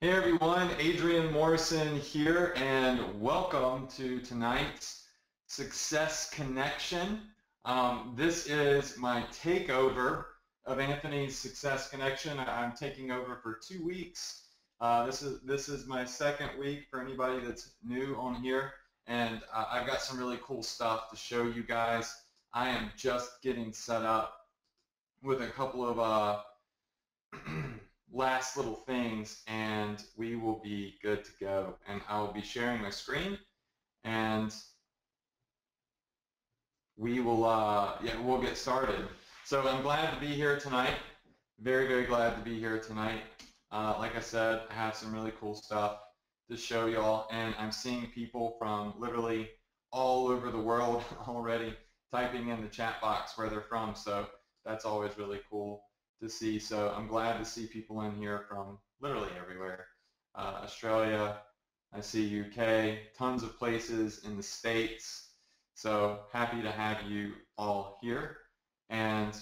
Hey everyone, Adrian Morrison here, and welcome to tonight's Success Connection. This is my takeover of Anthony's Success Connection. I'm taking over for 2 weeks. This is my second week for anybody that's new on here, and I've got some really cool stuff to show you guys. I am just getting set up with a couple of last little things, and we will be good to go. And I will be sharing my screen, and we'll get started. So I'm glad to be here tonight. Very, very glad to be here tonight. Like I said, I have some really cool stuff to show y'all, and I'm seeing people from literally all over the world already typing in the chat box where they're from, so that's always really cool to see. So I'm glad to see people in here from literally everywhere. Australia, I see UK, tons of places in the States. So happy to have you all here. And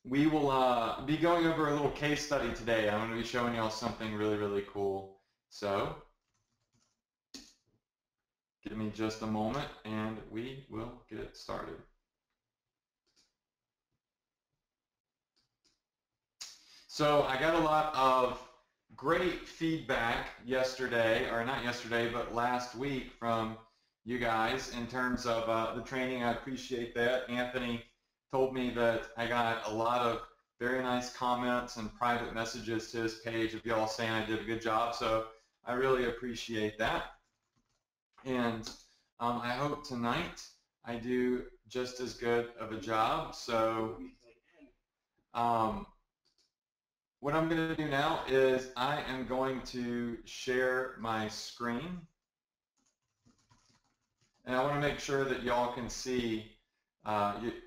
we will be going over a little case study today. I'm going to be showing y'all something really, really cool. So give me just a moment and we will get started. So I got a lot of great feedback yesterday, or not yesterday, but last week from you guys in terms of the training. I appreciate that. Anthony told me that I got a lot of very nice comments and private messages to his page of y'all saying I did a good job, so I really appreciate that. And I hope tonight I do just as good of a job. So what I'm going to do now is I am going to share my screen, and I want to make sure that y'all can see,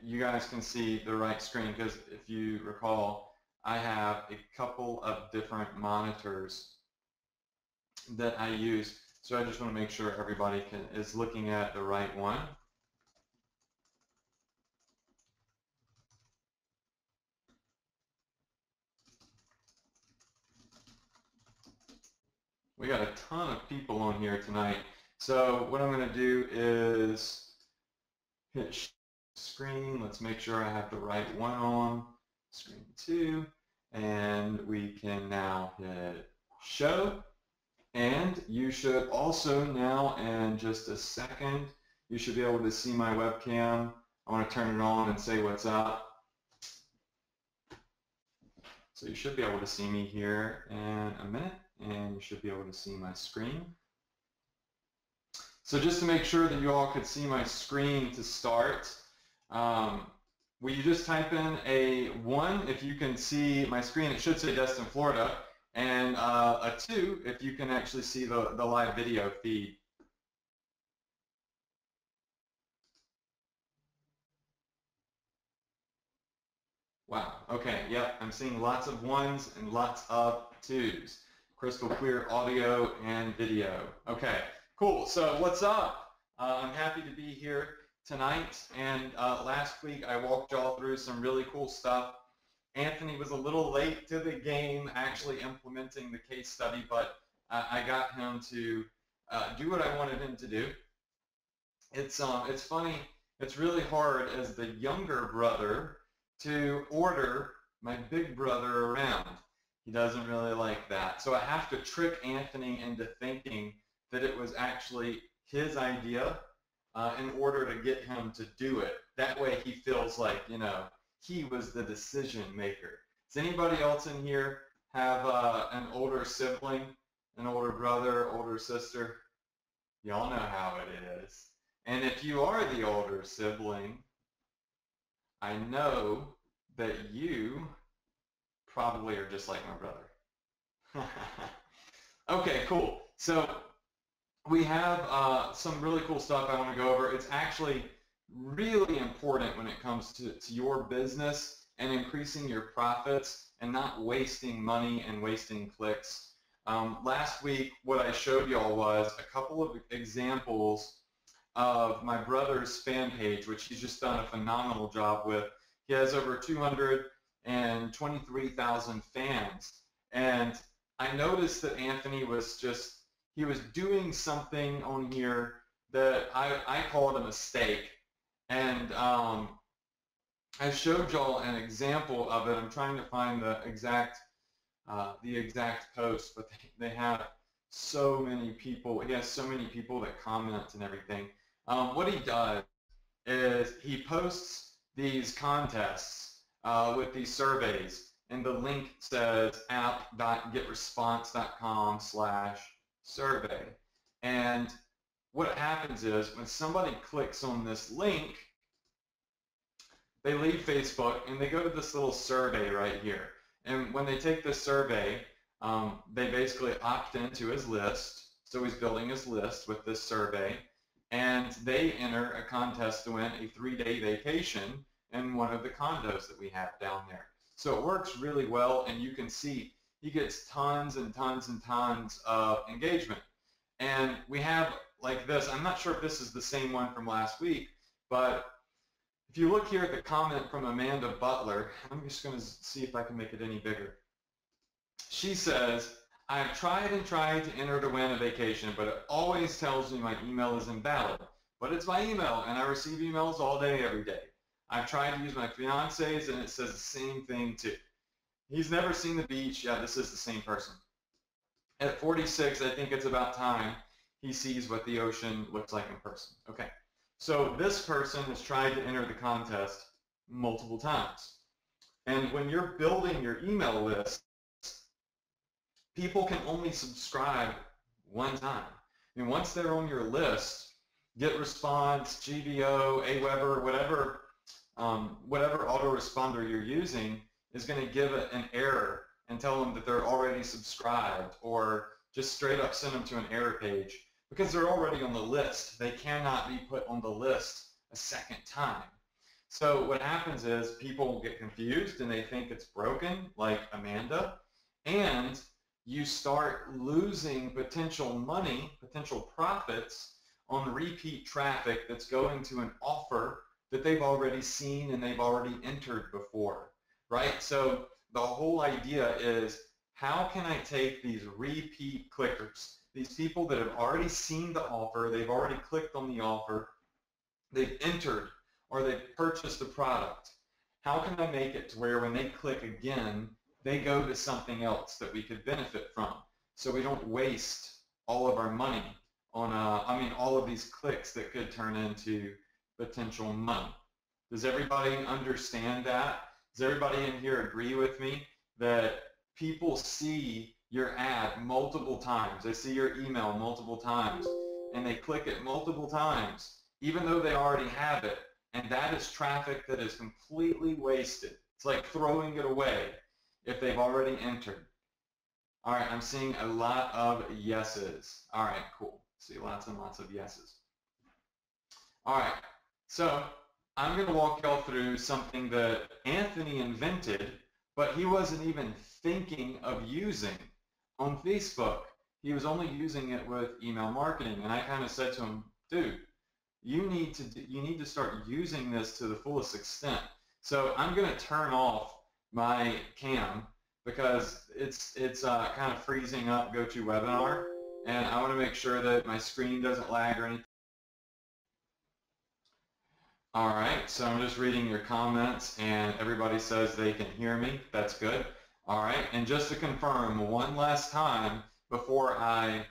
you guys can see the right screen, because if you recall, I have a couple of different monitors that I use, so I just want to make sure everybody is looking at the right one. We got a ton of people on here tonight. So what I'm going to do is hit screen. Let's make sure I have the right one on. Screen 2. And we can now hit show. And you should also now, in just a second, you should be able to see my webcam. I want to turn it on and say what's up. So you should be able to see me here in a minute, and you should be able to see my screen. So just to make sure that you all could see my screen to start, will you just type in a 1 if you can see my screen? It should say Destin, Florida, and a 2 if you can actually see the live video feed. Wow, okay, yep, I'm seeing lots of 1s and lots of 2s. Crystal clear audio and video. Okay, cool, so what's up? I'm happy to be here tonight, and last week I walked y'all through some really cool stuff. Anthony was a little late to the game actually implementing the case study, but I got him to do what I wanted him to do. It's funny, it's really hard as the younger brother to order my big brother around. He doesn't really like that. So I have to trick Anthony into thinking that it was actually his idea in order to get him to do it. That way he feels like, you know, he was the decision maker. Does anybody else in here have an older sibling, an older brother, older sister? Y'all know how it is. And if you are the older sibling, I know that you probably are just like my brother. Okay, cool. So we have some really cool stuff I want to go over. It's actually really important when it comes to your business and increasing your profits and not wasting money and wasting clicks. Last week, what I showed y'all was a couple of examples of my brother's fan page, which he's just done a phenomenal job with. He has over 223,000 fans, And I noticed that Anthony was he was doing something on here that I called a mistake. And I showed y'all an example of it. I'm trying to find the exact post, but they have so many people. He has so many people that comment and everything. What he does is he posts these contests with these surveys, and the link says app.getresponse.com/survey. And what happens is when somebody clicks on this link, they leave Facebook and they go to this little survey right here. And when they take this survey, they basically opt into his list. So he's building his list with this survey, and they enter a contest to win a 3-day vacation in one of the condos that we have down there. So it works really well, and you can see he gets tons and tons and tons of engagement. And we have like this. I'm not sure if this is the same one from last week, but if you look here at the comment from Amanda Butler, I'm just going to see if I can make it any bigger. She says, I've tried and tried to enter to win a vacation, but it always tells me my email is invalid. But it's my email, and I receive emails all day, every day. I've tried to use my fiance's, and it says the same thing too. He's never seen the beach. Yeah, this is the same person. At 46, I think it's about time he sees what the ocean looks like in person. Okay. So this person has tried to enter the contest multiple times. And when you're building your email list, people can only subscribe one time. And once they're on your list, GetResponse, GVO, Aweber, whatever autoresponder you're using is going to give it an error and tell them that they're already subscribed, or just straight up send them to an error page. Because they're already on the list. They cannot be put on the list a second time. So what happens is people get confused and they think it's broken, like Amanda, and you start losing potential money, potential profits on repeat traffic that's going to an offer that they've already seen and they've already entered before, right? So the whole idea is, how can I take these repeat clickers, these people that have already seen the offer, they've already clicked on the offer, they've entered, or they've purchased the product. How can I make it to where when they click again, they go to something else that we could benefit from, so we don't waste all of our money on, all of these clicks that could turn into potential money. Does everybody understand that? Does everybody in here agree with me that people see your ad multiple times, they see your email multiple times, and they click it multiple times, even though they already have it, and that is traffic that is completely wasted. It's like throwing it away if they've already entered. All right, I'm seeing a lot of yeses. All right, cool. See lots and lots of yeses. All right, so I'm going to walk y'all through something that Anthony invented, but he wasn't even thinking of using on Facebook. He was only using it with email marketing, and I kind of said to him, dude, you need to start using this to the fullest extent. So I'm going to turn off my cam because it's kind of freezing up GoToWebinar, and I want to make sure that my screen doesn't lag or anything. All right, so I'm just reading your comments, and everybody says they can hear me. That's good. All right, and just to confirm one last time before I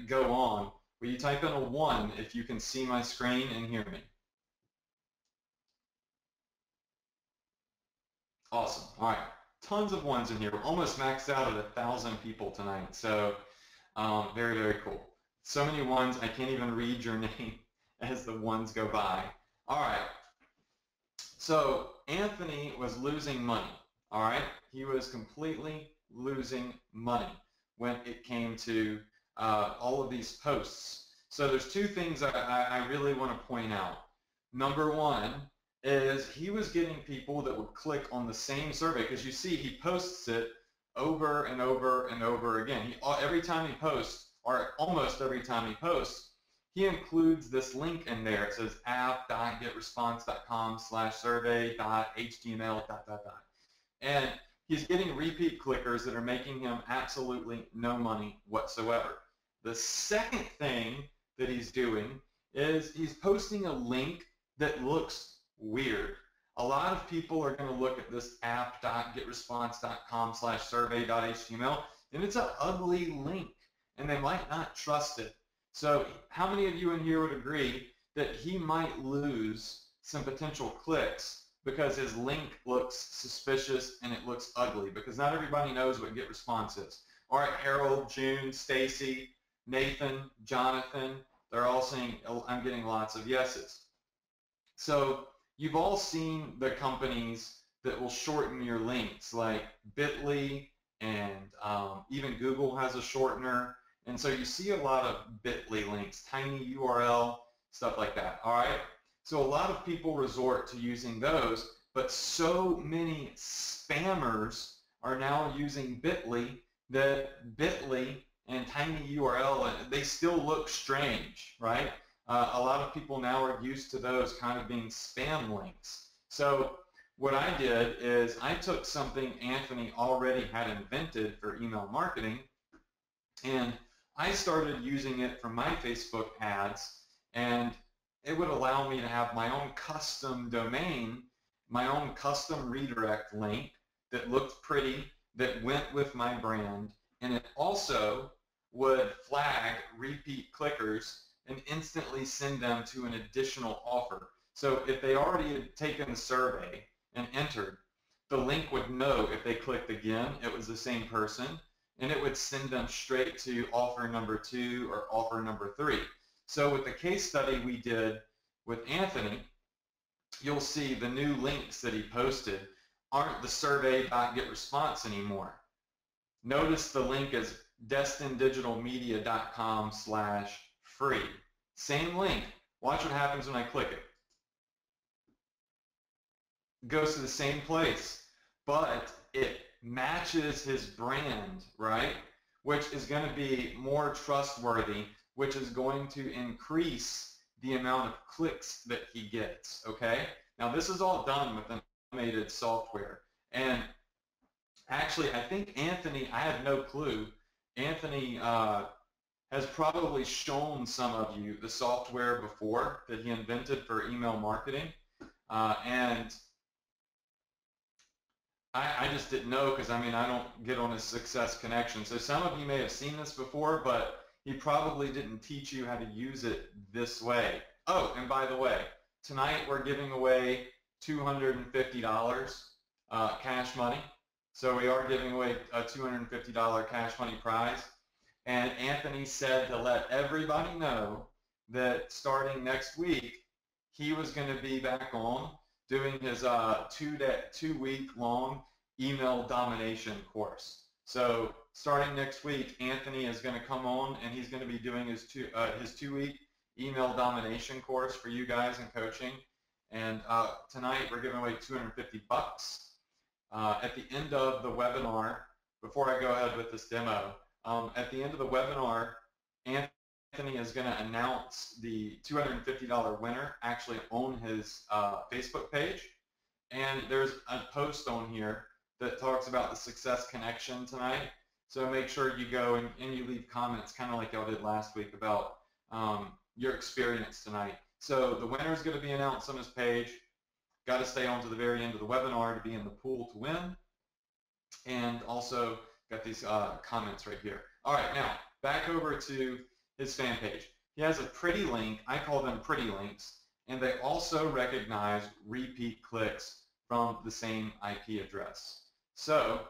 go on, will you type in a 1 if you can see my screen and hear me? Awesome. All right, tons of 1s in here. We're almost maxed out at 1,000 people tonight, so very, very cool. So many 1s, I can't even read your name as the 1s go by. All right, so Anthony was losing money, all right? He was completely losing money when it came to all of these posts. So there's two things I really want to point out. Number one is he was getting people that would click on the same survey, because you see he posts it over and over and over again. Every time he posts, or almost every time he posts, he includes this link in there. It says app.getresponse.com/survey.html ... And he's getting repeat clickers that are making him absolutely no money whatsoever. The second thing that he's doing is he's posting a link that looks weird. A lot of people are going to look at this app.getresponse.com/survey.html, and it's an ugly link, and they might not trust it. So how many of you in here would agree that he might lose some potential clicks because his link looks suspicious and it looks ugly? Because not everybody knows what GetResponse is. All right, Harold, June, Stacy, Nathan, Jonathan, they're all saying, oh, I'm getting lots of yeses. So you've all seen the companies that will shorten your links, like Bitly, and even Google has a shortener. And so you see a lot of Bitly links, tiny URL, stuff like that. All right. So a lot of people resort to using those, but so many spammers are now using Bitly that Bitly and tiny URL, they still look strange, right? A lot of people now are used to those kind of being spam links. So what I did is I took something Anthony already had invented for email marketing, and I started using it for my Facebook ads, and it would allow me to have my own custom domain, my own custom redirect link that looked pretty, that went with my brand, and it also would flag repeat clickers and instantly send them to an additional offer. So if they already had taken the survey and entered, the link would know if they clicked again, it was the same person, and it would send them straight to offer number 2 or offer number 3. So with the case study we did with Anthony, you'll see the new links that he posted aren't the survey.getresponse anymore. Notice the link is destindigitalmedia.com/free. Same link. Watch what happens when I click it. It goes to the same place, but it matches his brand, right? Which is going to be more trustworthy, which is going to increase the amount of clicks that he gets, okay? Now this is all done with automated software. And actually, I think Anthony, I have no clue, Anthony has probably shown some of you the software before that he invented for email marketing. And I just didn't know because, I mean, I don't get on his Success Connection. So some of you may have seen this before, but he probably didn't teach you how to use it this way. Oh, and by the way, tonight we're giving away $250 cash money. So we are giving away a $250 cash money prize. And Anthony said to let everybody know that starting next week, he was going to be back on doing his 2-week long email domination course. So starting next week, Anthony is going to come on and he's going to be doing his 2-week email domination course for you guys in coaching. And tonight we're giving away $250. At the end of the webinar, before I go ahead with this demo, at the end of the webinar, Anthony is going to announce the $250 winner actually on his Facebook page. And there's a post on here that talks about the Success Connection tonight. So make sure you go and you leave comments, kind of like y'all did last week, about your experience tonight. So the winner is going to be announced on his page. Got to stay on to the very end of the webinar to be in the pool to win. And also got these comments right here. All right, now back over to his fan page. He has a pretty link. I call them pretty links. And they also recognize repeat clicks from the same IP address. So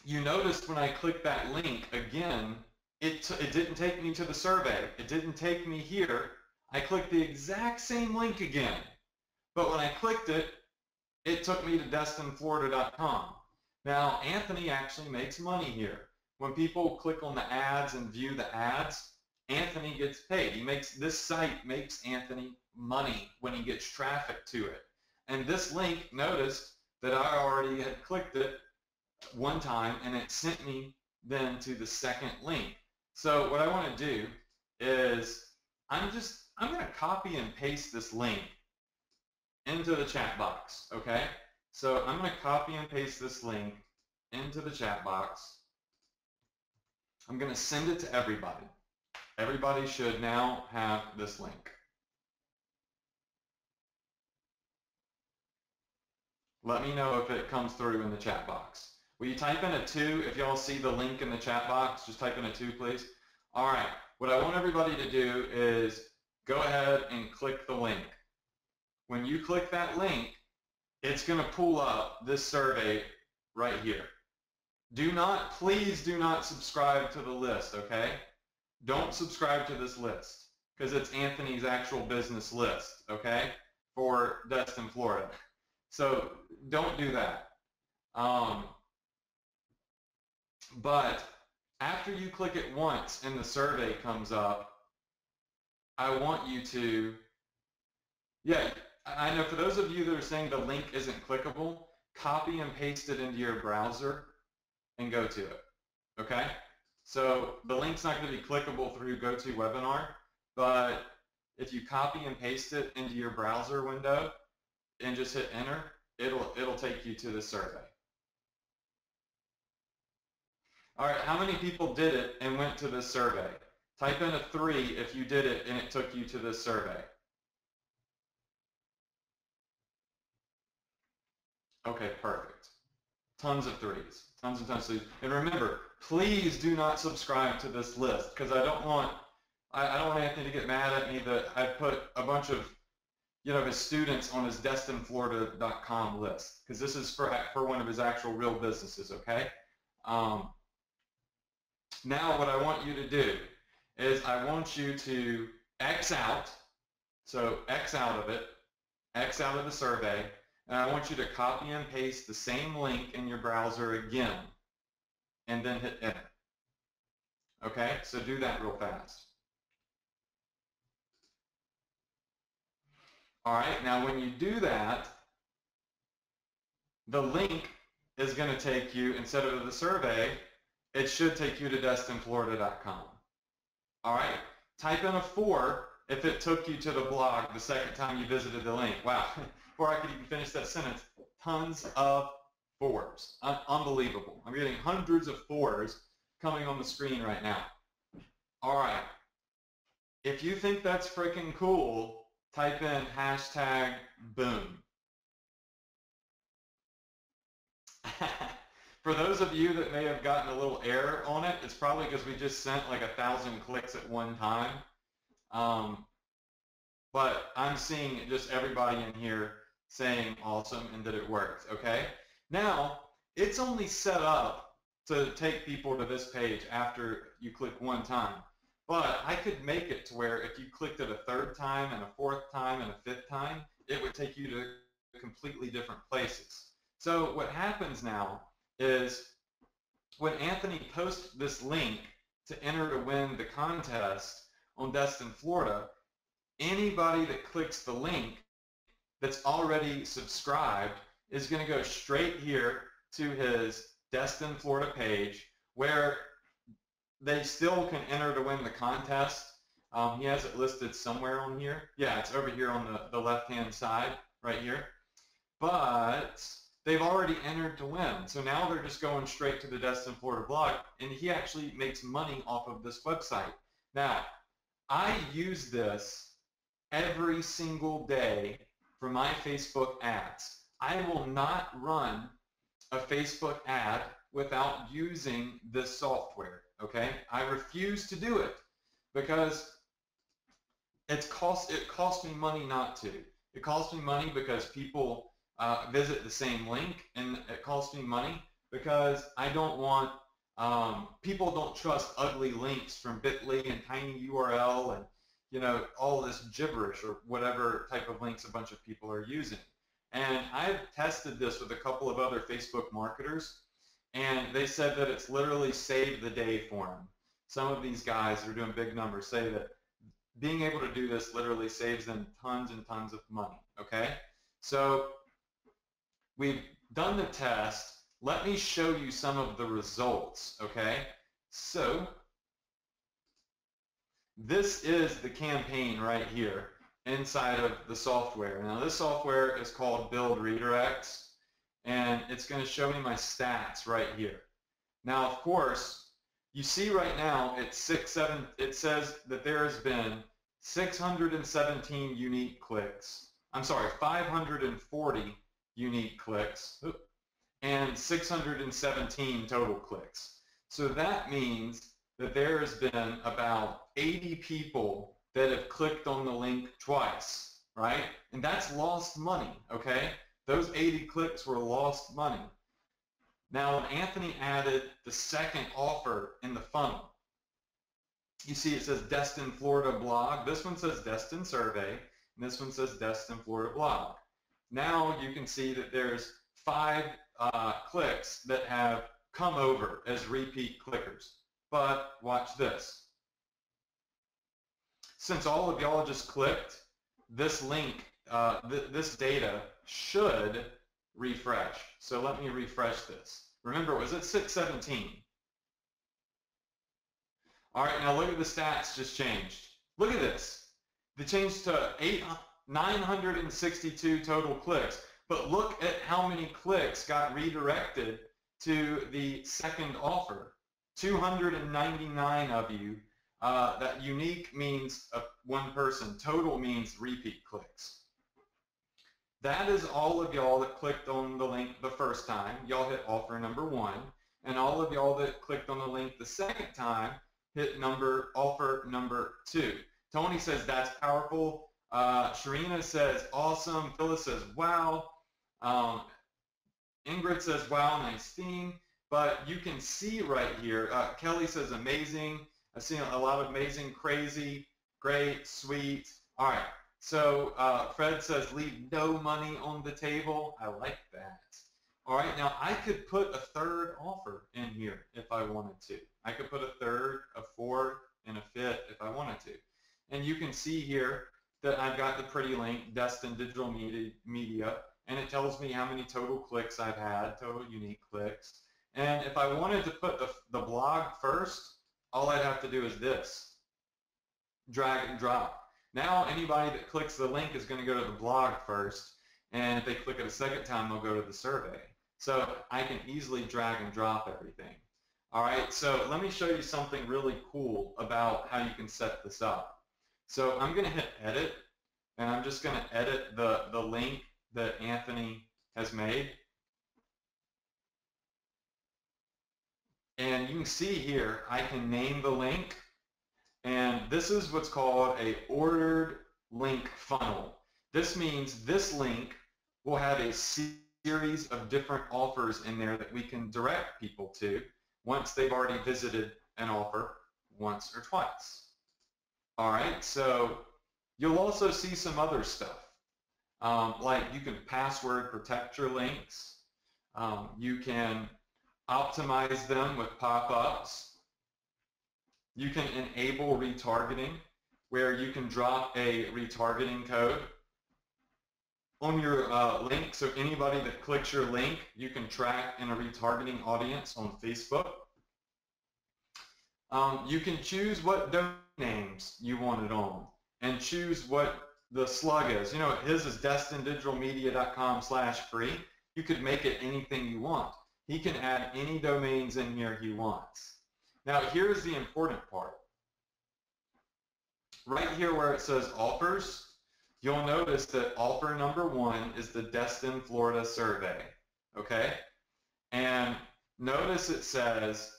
you noticed when I clicked that link, again, it didn't take me to the survey. It didn't take me here. I clicked the exact same link again. But when I clicked it, it took me to destinflorida.com. Now, Anthony actually makes money here. When people click on the ads and view the ads, Anthony gets paid. This site makes Anthony money when he gets traffic to it. And this link, noticed that I already had clicked it one time and it sent me then to the second link. So what I want to do is I'm going to copy and paste this link into the chat box, okay? So I'm going to copy and paste this link into the chat box. I'm going to send it to everybody. Everybody should now have this link. Let me know if it comes through in the chat box. Will you type in a 2? If y'all see the link in the chat box, just type in a 2, please. All right. What I want everybody to do is go ahead and click the link. When you click that link, it's going to pull up this survey right here. Please do not subscribe to the list, okay? Don't subscribe to this list because it's Anthony's actual business list, okay, for Destin, Florida. So don't do that. But after you click it once and the survey comes up, I want you to, I know for those of you that are saying the link isn't clickable, copy and paste it into your browser and go to it, okay? So the link's not going to be clickable through GoToWebinar, but if you copy and paste it into your browser window and just hit enter, it'll take you to the survey. All right, how many people did it and went to this survey? Type in a 3 if you did it and it took you to this survey. Okay, perfect. Tons of 3s, tons and tons of 3s. And remember, please do not subscribe to this list because I don't want Anthony to get mad at me that I put a bunch of his students on his DestinFlorida.com list because this is for one of his actual real businesses, okay? Now what I want you to do is I want you to X out, so X out of it, X out of the survey, and I want you to copy and paste the same link in your browser again, and then hit enter. Okay, so do that real fast. All right, now when you do that, the link is going to take you, instead of the survey, it should take you to DestinFlorida.com. All right, type in a 4 if it took you to the blog the second time you visited the link. Wow, before I could even finish that sentence, tons of 4s. Unbelievable. I'm getting hundreds of 4s coming on the screen right now. All right, if you think that's freaking cool, type in #boom. For those of you that may have gotten a little error on it, it's probably because we just sent like 1,000 clicks at one time. But I'm seeing just everybody in here saying awesome and that it worked, okay? Now, it's only set up to take people to this page after you click one time. But I could make it to where if you clicked it a 3rd time and a 4th time and a 5th time, it would take you to completely different places. So what happens now is when Anthony posts this link to enter to win the contest on Destin, Florida, anybody that clicks the link that's already subscribed is going to go straight here to his Destin, Florida page where they still can enter to win the contest. He has it listed somewhere on here. Yeah, it's over here on the left-hand side right here. But they've already entered to win. So now they're just going straight to the Destin, Florida blog, and he actually makes money off of this website. Now, I use this every single day for my Facebook ads. I will not run a Facebook ad without using this software, okay? I refuse to do it because it costs me money not to. It costs me money because people visit the same link, and it costs me money because I don't want, people don't trust ugly links from Bitly and tiny URL and all this gibberish or whatever type of links a bunch of people are using. And I've tested this with a couple of other Facebook marketers, and they said that it's literally saved the day for them. Some of these guys that are doing big numbers say that being able to do this literally saves them tons and tons of money, okay? So we've done the test. Let me show you some of the results, okay? So this is the campaign right here inside of the software. Now this software is called Build Redirects, and it's going to show me my stats right here. Now, of course, you see right now it says that there has been 617 unique clicks. I'm sorry, 540 unique clicks and 617 total clicks. So that means that there has been about 80 people that have clicked on the link twice, right? And that's lost money, okay? Those 80 clicks were lost money. Now, when Anthony added the second offer in the funnel, you see it says Destin, Florida blog. This one says Destin survey, and this one says Destin, Florida blog. Now you can see that there's 5 clicks that have come over as repeat clickers. But watch this. Since all of y'all just clicked, this link, this data should refresh. So let me refresh this. Remember, it was at 617. All right, now look at the stats just changed. Look at this. They changed to 962 total clicks. But look at how many clicks got redirected to the second offer. 299 of you. That unique means one person. Total means repeat clicks. That is all of y'all that clicked on the link the first time. Y'all hit offer number 1. And all of y'all that clicked on the link the second time hit offer number 2. Tony says that's powerful. Sharina says awesome. Phyllis says wow. Ingrid says wow, nice theme. But you can see right here, Kelly says amazing. I've seen a lot of amazing, crazy, great, sweet. All right. So Fred says leave no money on the table. I like that. All right, now I could put a third offer in here if I wanted to. I could put a third, a fourth, and a fifth if I wanted to. And you can see here that I've got the pretty link, Destin Digital Media, and it tells me how many total clicks I've had, total unique clicks. And if I wanted to put the blog first, all I'd have to do is this, drag and drop. Now anybody that clicks the link is going to go to the blog first, and if they click it a second time, they'll go to the survey. So I can easily drag and drop everything. All right, so let me show you something really cool about how you can set this up. So I'm going to hit edit, and I'm just going to edit the link that Anthony has made. And you can see here, I can name the link. And this is what's called a ordered link funnel. This means this link will have a series of different offers in there that we can direct people to once they've already visited an offer once or twice. All right, so you'll also see some other stuff. Like you can password protect your links. You can optimize them with pop-ups. You can enable retargeting, where you can drop a retargeting code on your link. So anybody that clicks your link, you can track in a retargeting audience on Facebook. You can choose what domain names you want it on and choose what the slug is. You know, his is destindigitalmedia.com/free. You could make it anything you want. He can add any domains in here he wants. Now, here's the important part. Right here where it says offers, you'll notice that offer number 1 is the Destin, Florida survey, okay? And notice it says,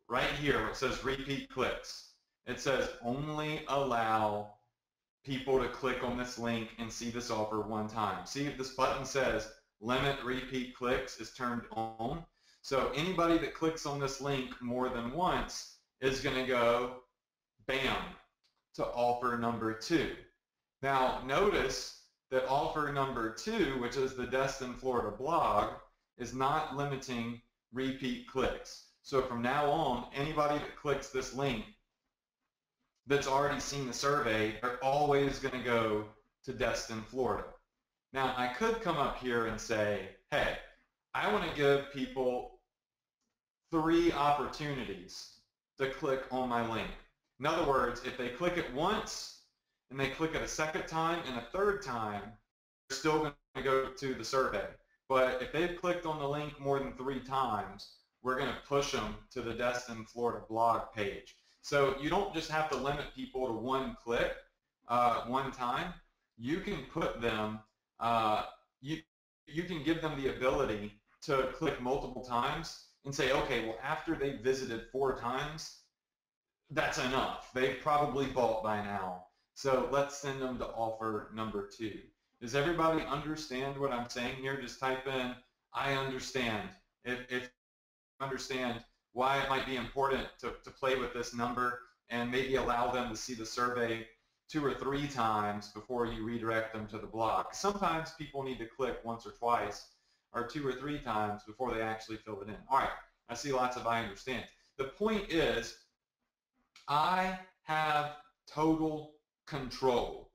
right here where it says repeat clicks, it says only allow people to click on this link and see this offer one time. See if this button says limit repeat clicks is turned on. So anybody that clicks on this link more than once is going to go, bam, to offer number 2. Now notice that offer number 2, which is the Destin, Florida blog, is not limiting repeat clicks. So from now on, anybody that clicks this link that's already seen the survey, they're always going to go to Destin, Florida. Now I could come up here and say, hey, I want to give people 3 opportunities to click on my link. In other words, if they click it once and they click it a second time and a third time, they're still going to go to the survey. but if they've clicked on the link more than 3 times, we're going to push them to the Destin, Florida blog page. So you don't just have to limit people to 1 click, 1 time. You can put them, you can give them the ability to click multiple times and say, okay, well, after they visited 4 times, that's enough. They've probably bought by now. So let's send them to offer number 2. Does everybody understand what I'm saying here? Just type in, I understand. If you understand why it might be important to play with this number and maybe allow them to see the survey 2 or 3 times before you redirect them to the blog. Sometimes people need to click once or twice or 2 or 3 times before they actually fill it in. All right, I see lots of I understand. The point is, I have total control.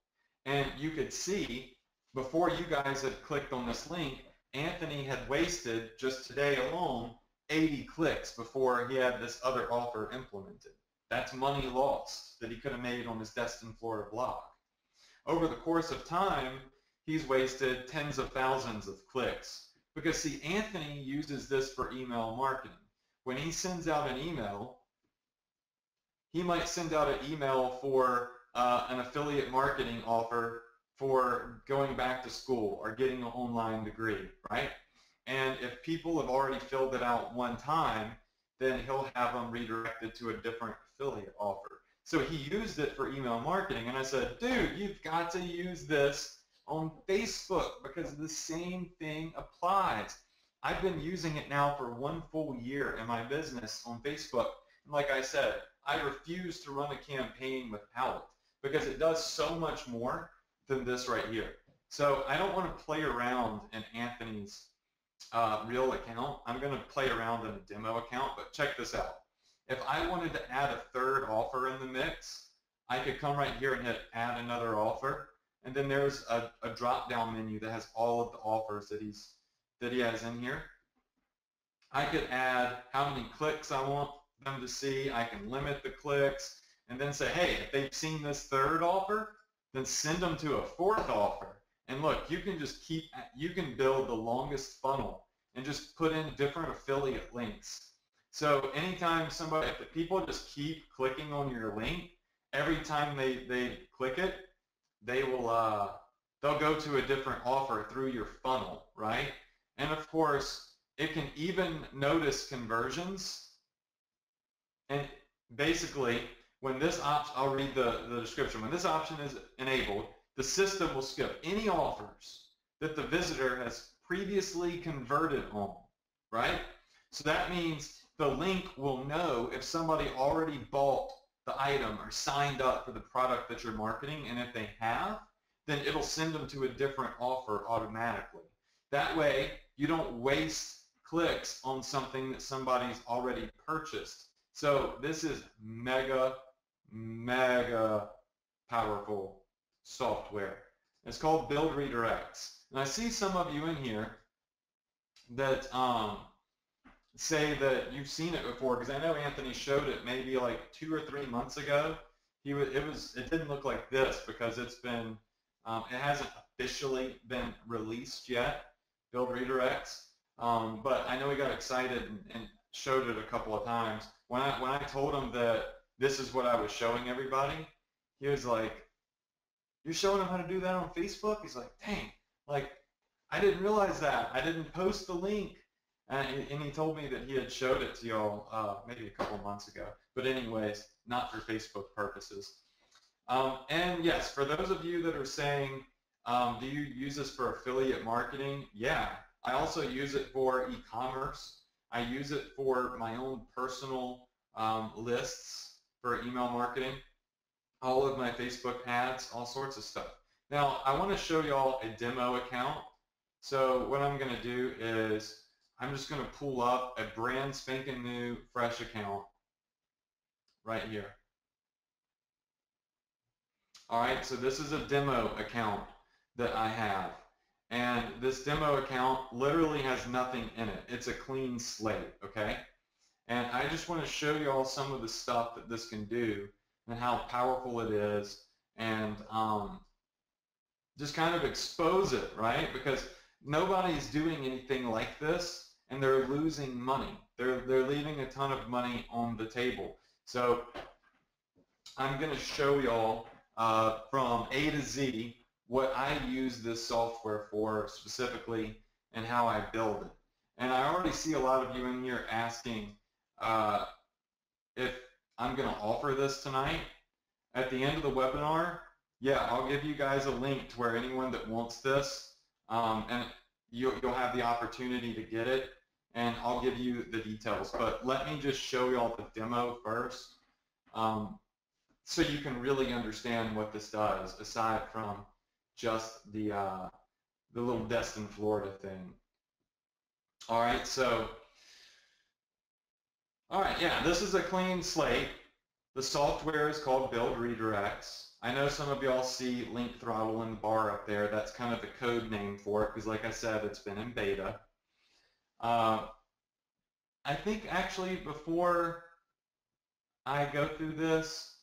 And you could see, before you guys had clicked on this link, Anthony had wasted, just today alone, 80 clicks before he had this other offer implemented. That's money lost that he could have made on his Destin, Florida blog. Over the course of time, he's wasted tens of thousands of clicks. Because see, Anthony uses this for email marketing. When he sends out an email, he might send out an email for an affiliate marketing offer for going back to school or getting an online degree, right? And if people have already filled it out 1 time, then he'll have them redirected to a different affiliate offer. So he used it for email marketing, and I said, dude, you've got to use this on Facebook because the same thing applies. I've been using it now for 1 full year in my business on Facebook. And like I said, I refuse to run a campaign without it because it does so much more than this right here. So I don't want to play around in Anthony's real account. I'm going to play around in a demo account, but check this out. If I wanted to add a 3rd offer in the mix, I could come right here and hit add another offer, and then there's a drop-down menu that has all of the offers that he has in here. I could add how many clicks I want them to see. I can limit the clicks, and then say, hey, if they've seen this 3rd offer, then send them to a 4th offer. And look, you can just you can build the longest funnel and just put in different affiliate links. So anytime if people just keep clicking on your link, every time they click it, they'll go to a different offer through your funnel, right? And of course, it can even notice conversions. And basically, when this option, I'll read the description. When this option is enabled, the system will skip any offers that the visitor has previously converted on, right? So that means the link will know if somebody already bought the item or signed up for the product that you're marketing, and if they have, then it'll send them to a different offer automatically. That way, you don't waste clicks on something that somebody's already purchased. So this is mega, mega powerful software. It's called Build Redirects. And I see some of you in here that say that you've seen it before, because I know Anthony showed it maybe like 2 or 3 months ago. It didn't look like this because it's been it hasn't officially been released yet, Build Redirects. But I know he got excited and showed it a couple of times. When I told him that this is what I was showing everybody, he was like, "You're showing them how to do that on Facebook?" He's like, "Dang, like I didn't realize that. I didn't post the link." And he told me that he had showed it to y'all maybe a couple months ago. But anyways, not for Facebook purposes. And yes, for those of you that are saying, do you use this for affiliate marketing? Yeah, I also use it for e-commerce. I use it for my own personal lists for email marketing, all of my Facebook ads, all sorts of stuff. Now, I want to show y'all a demo account. So what I'm going to do is I'm just going to pull up a brand spanking new fresh account right here. All right, so this is a demo account that I have. And this demo account literally has nothing in it. It's a clean slate, okay? And I just want to show you all some of the stuff that this can do and how powerful it is, and just kind of expose it, right? Because nobody's doing anything like this, and they're losing money. They're leaving a ton of money on the table. So I'm going to show y'all from A to Z what I use this software for specifically and how I build it. And I already see a lot of you in here asking if I'm going to offer this tonight. At the end of the webinar, yeah, I'll give you guys a link to where anyone that wants this, and you'll have the opportunity to get it, and I'll give you the details. But let me just show y'all the demo first, so you can really understand what this does, aside from just the little Destin, Florida thing. All right, so, all right, yeah, this is a clean slate. The software is called Build Redirects. I know some of y'all see link throttle in the bar up there. That's kind of the code name for it because, like I said, it's been in beta. I think actually before I go through this,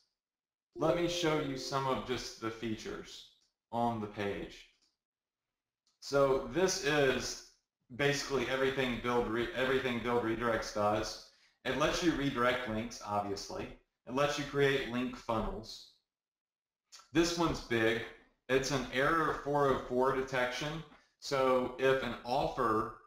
let me show you some of just the features on the page. So this is basically everything Build Redirects does. It lets you redirect links, obviously. It lets you create link funnels. This one's big. It's an error 404 detection. So if an offer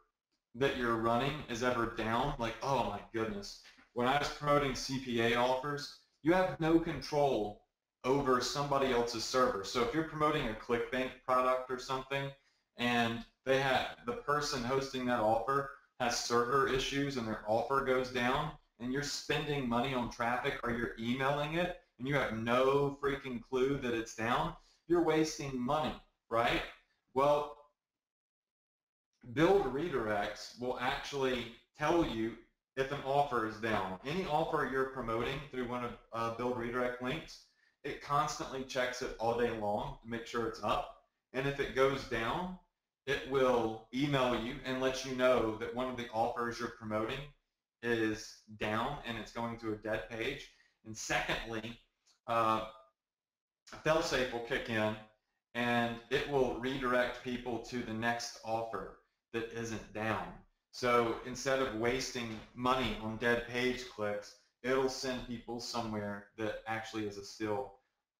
that you're running is ever down, like, oh my goodness, when I was promoting CPA offers, you have no control over somebody else's server. So if you're promoting a ClickBank product or something, and the person hosting that offer has server issues and their offer goes down, and you're spending money on traffic or you're emailing it, and you have no freaking clue that it's down, you're wasting money, right? Well, Build Redirects will actually tell you if an offer is down. Any offer you're promoting through one of Build Redirect links, it constantly checks it all day long to make sure it's up. And if it goes down, it will email you and let you know that one of the offers you're promoting is down and it's going to a dead page. And secondly, failsafe will kick in and it will redirect people to the next offer that isn't down. So instead of wasting money on dead page clicks, it'll send people somewhere that actually is a still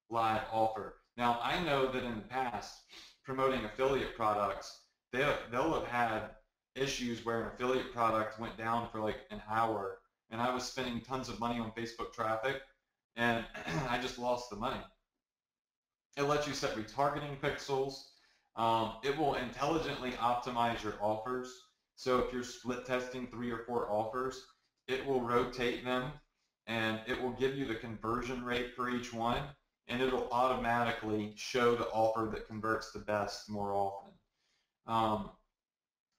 live offer. Now, I know that in the past, promoting affiliate products, they'll have had issues where an affiliate product went down for like an hour, and I was spending tons of money on Facebook traffic, and I just lost the money. It lets you set retargeting pixels. It will intelligently optimize your offers. So if you're split testing 3 or 4 offers, it will rotate them, and it will give you the conversion rate for each one, and it'll automatically show the offer that converts the best more often.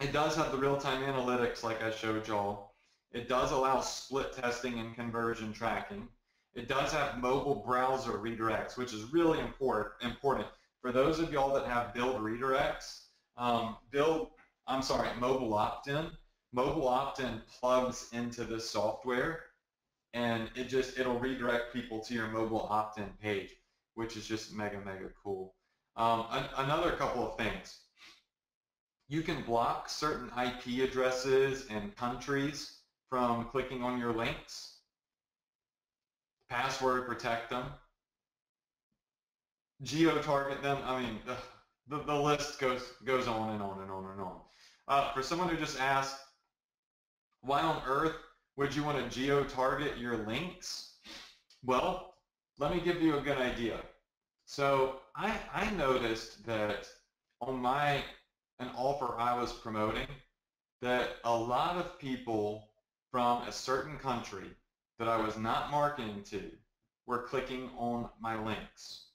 It does have the real-time analytics like I showed y'all. It does allow split testing and conversion tracking. It does have mobile browser redirects, which is really important. For those of y'all that have Build Redirects, mobile opt-in. Mobile opt-in plugs into this software, and it'll redirect people to your mobile opt-in page, which is just mega cool. Another couple of things. You can block certain IP addresses and countries from clicking on your links. Password protect them. Geo-target them. I mean, the list goes on and on and on and on. For someone who just asked, why on earth would you want to geo-target your links? Well, let me give you a good idea. So I noticed that on an offer I was promoting, that a lot of people from a certain country that I was not marketing to were clicking on my links.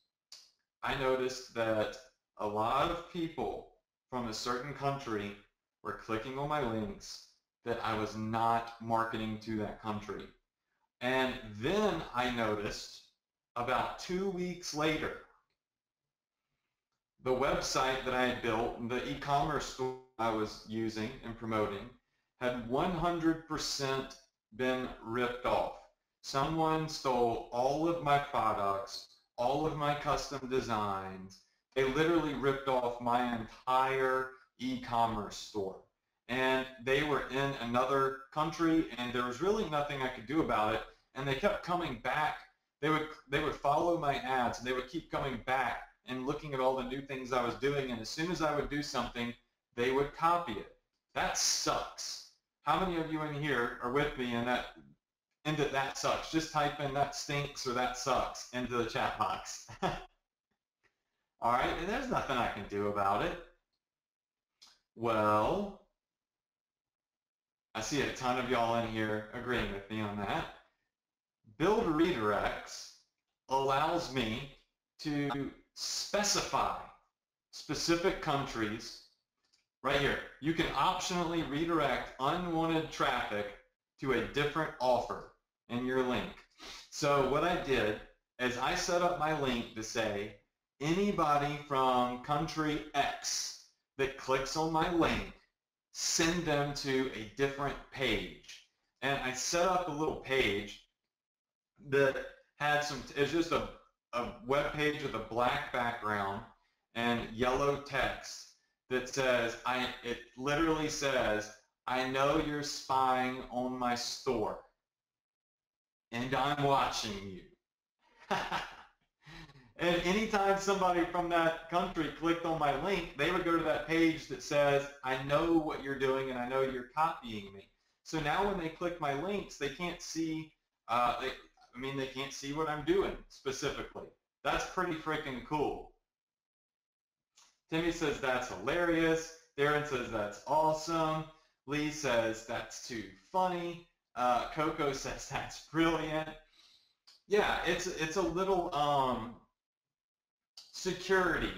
I noticed that a lot of people from a certain country were clicking on my links that I was not marketing to that country. And then I noticed about 2 weeks later, the website that I had built, the e-commerce store I was using and promoting, had 100% been ripped off. Someone stole all of my products, all of my custom designs. They literally ripped off my entire e-commerce store. And they were in another country, and there was really nothing I could do about it. And they kept coming back. They would follow my ads, and they would keep coming back and looking at all the new things I was doing. And as soon as I would do something, they would copy it. That sucks. How many of you in here are with me in that? Into that sucks? Just type in that stinks or that sucks into the chat box. All right, and there's nothing I can do about it. Well, I see a ton of y'all in here agreeing with me on that. Build redirects allows me to specify specific countries. Right here, you can optionally redirect unwanted traffic to a different offer in your link. So what I did is I set up my link to say, anybody from country X that clicks on my link, send them to a different page. And I set up a little page that had it's just a web page with a black background and yellow text that says, it literally says, I know you're spying on my store, and I'm watching you. And anytime somebody from that country clicked on my link, they would go to that page that says, I know what you're doing and I know you're copying me. So now when they click my links, they can't see, they can't see what I'm doing specifically. That's pretty freaking cool. Timmy says that's hilarious. Darren says that's awesome. Lee says that's too funny. Coco says that's brilliant. Yeah, it's a little security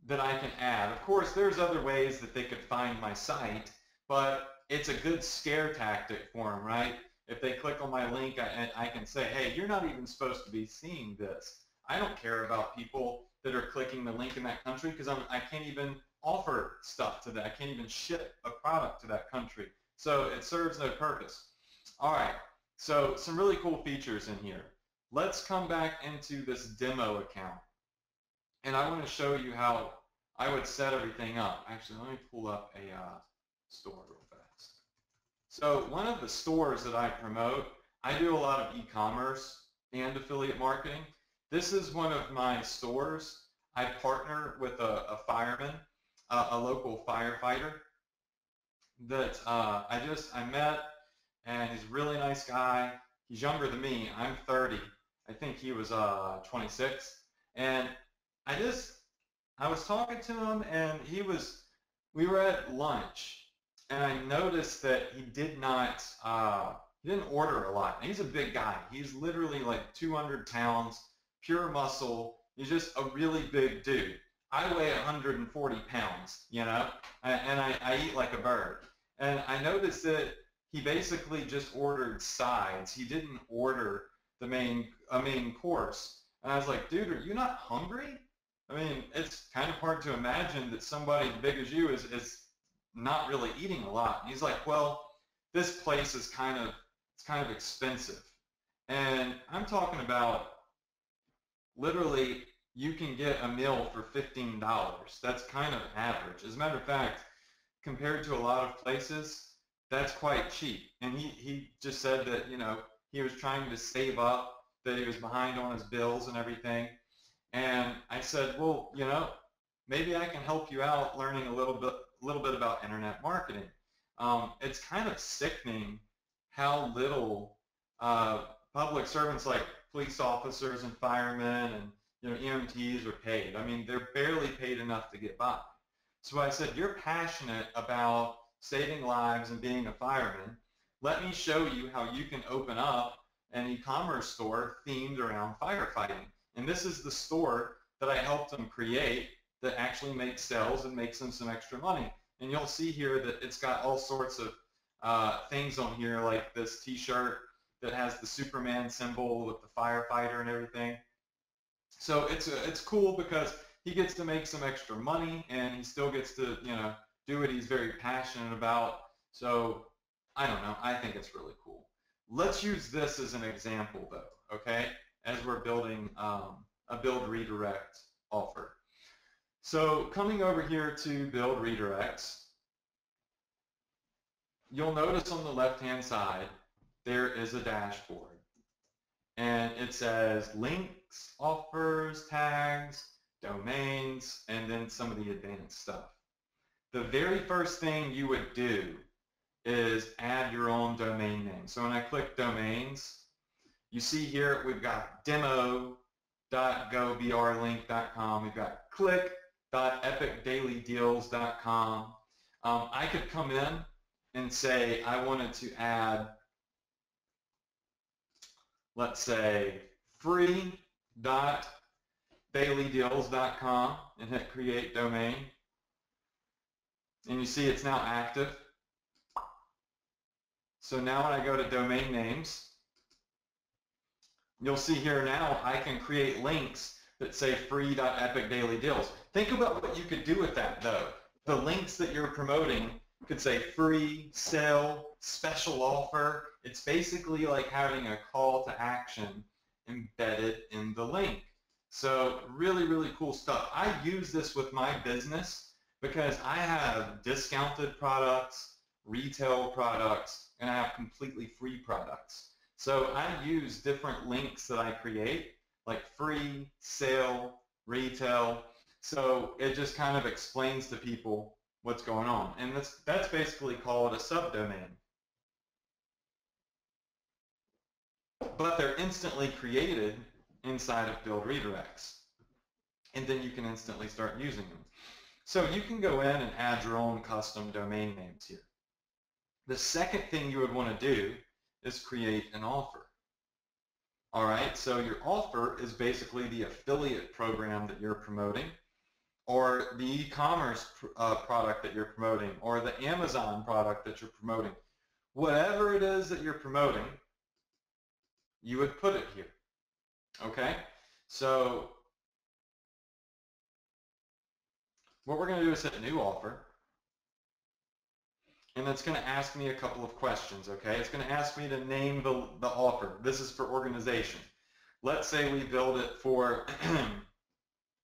that I can add. Of course, there's other ways that they could find my site, but it's a good scare tactic for them, right? If they click on my link, I can say, hey, you're not even supposed to be seeing this. I don't care about people that are clicking the link in that country because I can't even offer stuff to that. I can't even ship a product to that country. So it serves no purpose. All right, so some really cool features in here. Let's come back into this demo account. And I want to show you how I would set everything up. Actually, let me pull up a store real fast. So one of the stores that I promote, I do a lot of e-commerce and affiliate marketing. This is one of my stores. I partner with a fireman, a local firefighter that I met, and he's a really nice guy. He's younger than me. I'm 30. I think he was 26. And I was talking to him, and we were at lunch, and I noticed that he didn't order a lot. He's a big guy. He's literally like 200 pounds, pure muscle. He's just a really big dude. I weigh 140 pounds, you know, and I eat like a bird. And I noticed that he basically just ordered sides. He didn't order a main course. And I was like, dude, are you not hungry? I mean, it's kind of hard to imagine that somebody as big as you is not really eating a lot. And he's like, well, this place is kind of expensive. And I'm talking about literally you can get a meal for $15. That's kind of average. As a matter of fact, compared to a lot of places, that's quite cheap. And he just said that, you know, he was trying to save up, that he was behind on his bills and everything. And I said, well, you know, maybe I can help you out learning a little bit about internet marketing. It's kind of sickening how little public servants like police officers and firemen and, you know, EMTs are paid. I mean, they're barely paid enough to get by. So I said, you're passionate about saving lives and being a fireman. Let me show you how you can open up an e-commerce store themed around firefighting. And this is the store that I helped them create that actually makes sales and makes them some extra money. And you'll see here that it's got all sorts of things on here, like this t-shirt that has the Superman symbol with the firefighter and everything. So it's cool because he gets to make some extra money and he still gets to, you know, do what he's very passionate about. So I don't know, I think it's really cool. Let's use this as an example though, okay, as we're building a build redirect offer. So coming over here to build redirects, you'll notice on the left-hand side, there is a dashboard. And it says links, offers, tags, domains, and then some of the advanced stuff. The very first thing you would do is add your own domain name. So when I click domains, you see here we've got demo.gobrlink.com, we've got click.epicdailydeals.com. I could come in and say I wanted to add, let's say, free.dailydeals.com and hit create domain. And you see it's now active. So now when I go to domain names, you'll see here now I can create links that say free.epicdailydeals. Think about what you could do with that though. The links that you're promoting could say free, sale, special offer. It's basically like having a call to action embedded in the link. So really, really cool stuff. I use this with my business because I have discounted products, retail products, and I have completely free products. So I use different links that I create, like free, sale, retail. So it just kind of explains to people what's going on. And that's basically called a subdomain. But they're instantly created inside of Build Redirects. And then you can instantly start using them. So you can go in and add your own custom domain names here. The second thing you would want to do is create an offer. All right, so your offer is basically the affiliate program that you're promoting, or the e-commerce product that you're promoting, or the Amazon product that you're promoting. Whatever it is that you're promoting, you would put it here. Okay, so what we're going to do is hit new offer. And it's going to ask me a couple of questions, okay? It's going to ask me to name the offer. This is for organization. Let's say we build it for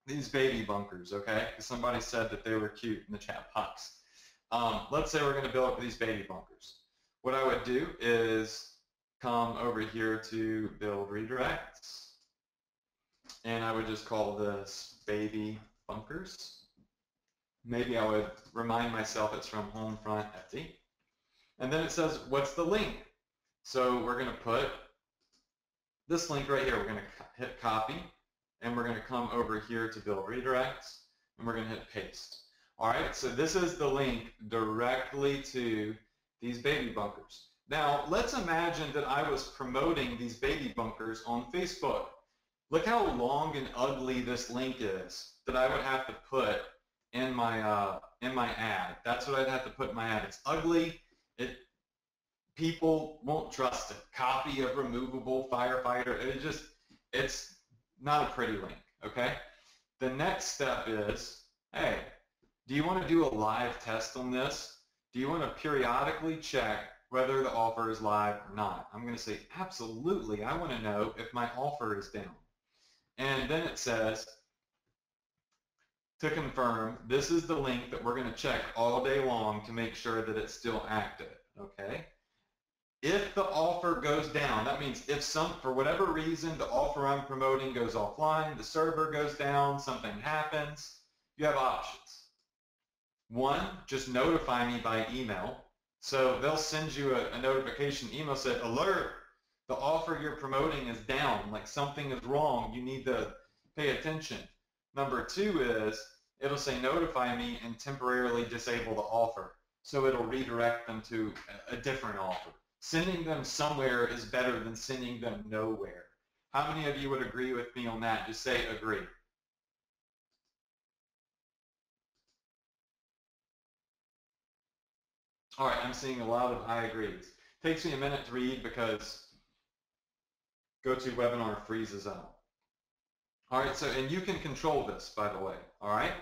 these baby bunkers, okay? Because somebody said that they were cute in the chat box. Let's say we're going to build it for these baby bunkers. What I would do is come over here to build redirects. And I would just call this baby bunkers. Maybe I would remind myself it's from Homefront Etsy. And then it says, what's the link? So we're going to put this link right here. We're going to hit copy, and we're going to come over here to build redirects, and we're going to hit paste. All right, so this is the link directly to these baby bunkers. Now, let's imagine that I was promoting these baby bunkers on Facebook. Look how long and ugly this link is that I would have to put in my ad. That's what I'd have to put in my ad. It's ugly. People won't trust it. Copy of removable firefighter. It's not a pretty link, okay? The next step is, hey, do you want to do a live test on this? Do you want to periodically check whether the offer is live or not? I'm going to say, absolutely. I want to know if my offer is down. And then it says, to confirm, this is the link that we're going to check all day long to make sure that it's still active, okay? If the offer goes down, that means if for whatever reason the offer I'm promoting goes offline, the server goes down, something happens, you have options. One, just notify me by email. So they'll send you a notification email saying, alert, the offer you're promoting is down, like something is wrong, you need to pay attention. Number two is, it'll say notify me and temporarily disable the offer. So it'll redirect them to a different offer. Sending them somewhere is better than sending them nowhere. How many of you would agree with me on that? Just say agree. All right, I'm seeing a lot of I agrees. Takes me a minute to read because GoToWebinar freezes up. All right, so, and you can control this, by the way, all right?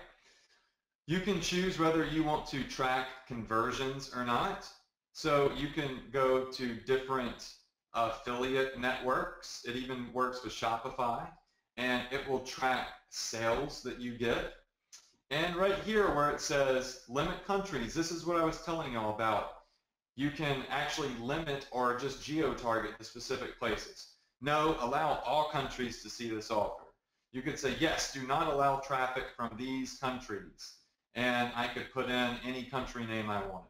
You can choose whether you want to track conversions or not. So you can go to different affiliate networks. It even works with Shopify, and it will track sales that you get. And right here where it says limit countries, this is what I was telling y'all about. You can actually limit or just geo-target the specific places. No, allow all countries to see this offer. You could say, yes, do not allow traffic from these countries. And I could put in any country name I wanted.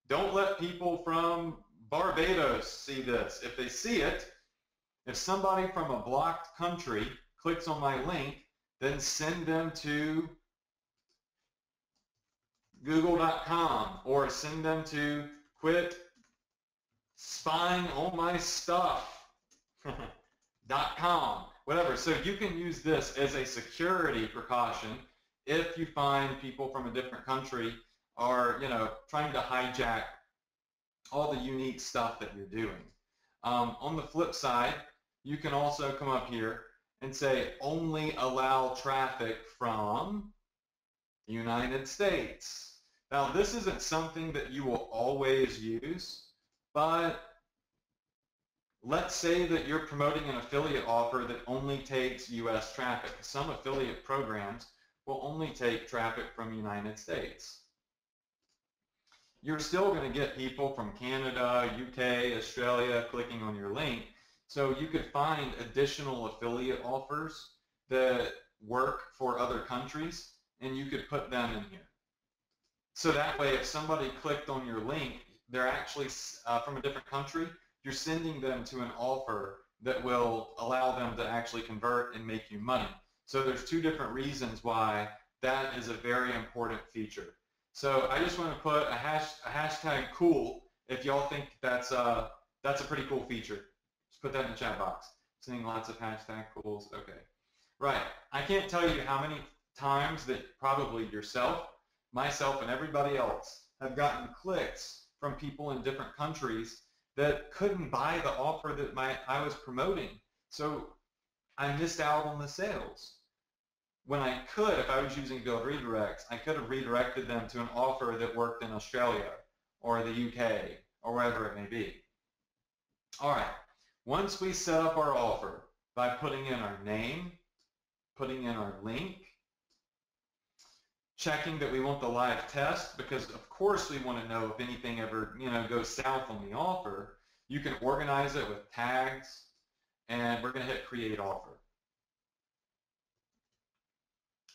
Don't let people from Barbados see this. If they see it, if somebody from a blocked country clicks on my link, then send them to google.com or send them to quit spying on my stuff.com, whatever. So you can use this as a security precaution if you find people from a different country are, trying to hijack all the unique stuff that you're doing. On the flip side, you can also come up here and say only allow traffic from the United States. Now, this isn't something that you will always use, but let's say that you're promoting an affiliate offer that only takes US traffic. Some affiliate programs will only take traffic from the United States. You're still going to get people from Canada, UK, Australia clicking on your link. So you could find additional affiliate offers that work for other countries, and you could put them in here. So that way, if somebody clicked on your link, they're actually from a different country, you're sending them to an offer that will allow them to actually convert and make you money. So there's two different reasons why that is a very important feature. So I just want to put a hashtag cool if y'all think that's a pretty cool feature. Just put that in the chat box. Seeing lots of hashtag cools. Okay. Right. I can't tell you how many times that probably yourself, myself, and everybody else have gotten clicks from people in different countries that couldn't buy the offer that I was promoting. So I missed out on the sales. When I could, if I was using build redirects, I could have redirected them to an offer that worked in Australia or the UK or wherever it may be. All right, once we set up our offer by putting in our name, putting in our link, checking that we want the live test, because of course we want to know if anything ever goes south on the offer, you can organize it with tags, and we're going to hit create offer.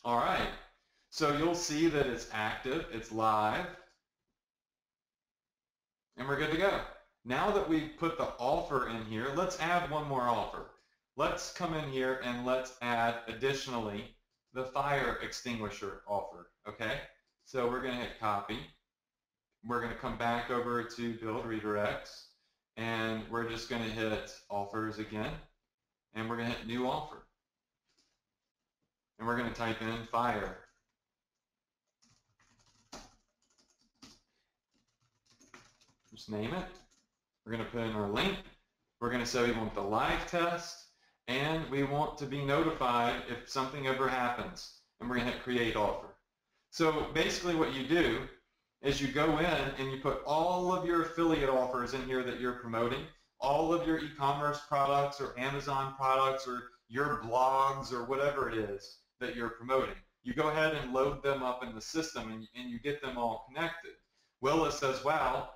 All right, so you'll see that it's active, it's live, and we're good to go. Now that we've put the offer in here, let's add one more offer. Let's come in here and let's add additionally the fire extinguisher offer, okay? So we're going to hit copy. We're going to come back over to build redirects, and we're just going to hit offers again, and we're going to hit new offer. And we're going to type in fire. Just name it. We're going to put in our link. We're going to say we want the live test, and we want to be notified if something ever happens. And we're going to hit create offer. So basically what you do is you go in and you put all of your affiliate offers in here that you're promoting, all of your e-commerce products or Amazon products or your blogs or whatever it is that you're promoting. You go ahead and load them up in the system and you get them all connected. Willa says, wow,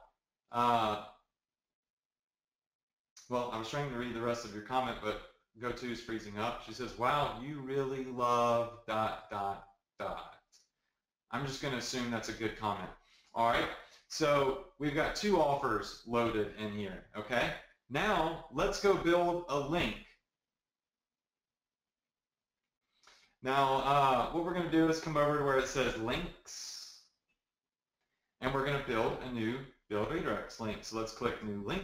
well, I was trying to read the rest of your comment, but GoTo is freezing up. She says, wow, you really love ... I'm just going to assume that's a good comment. All right, so we've got two offers loaded in here, okay? Now, let's go build a link. Now, what we're going to do is come over to where it says links, and we're going to build a new build redirects link. So let's click new link.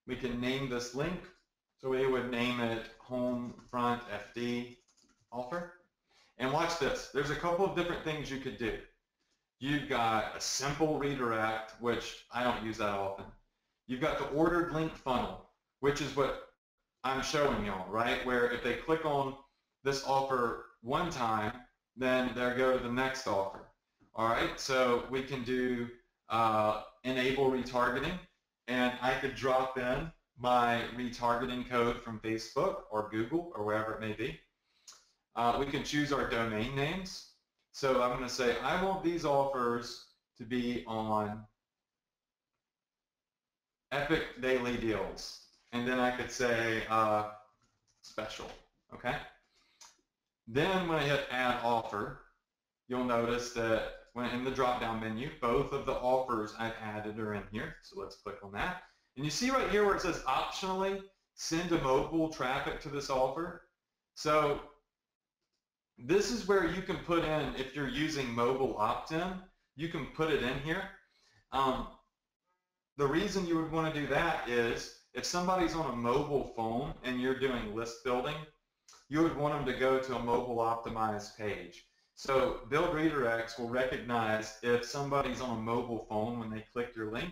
We can name this link. So we would name it Home Front FD offer. And watch this. There's a couple of different things you could do. You've got a simple redirect, which I don't use that often. You've got the ordered link funnel, which is what I'm showing y'all, right? Where if they click on this offer one time, then they'll go to the next offer. All right, so we can do enable retargeting, and I could drop in my retargeting code from Facebook or Google or wherever it may be. We can choose our domain names. So I'm going to say, I want these offers to be on Epic Daily Deals. And then I could say special, okay? Then when I hit add offer, you'll notice that when in the drop-down menu, both of the offers I've added are in here. So let's click on that. And you see right here where it says optionally send a mobile traffic to this offer. So this is where you can put in, if you're using mobile opt-in, you can put it in here. The reason you would want to do that is if somebody's on a mobile phone and you're doing list building, you would want them to go to a mobile optimized page. So Build Redirects will recognize if somebody's on a mobile phone when they click your link,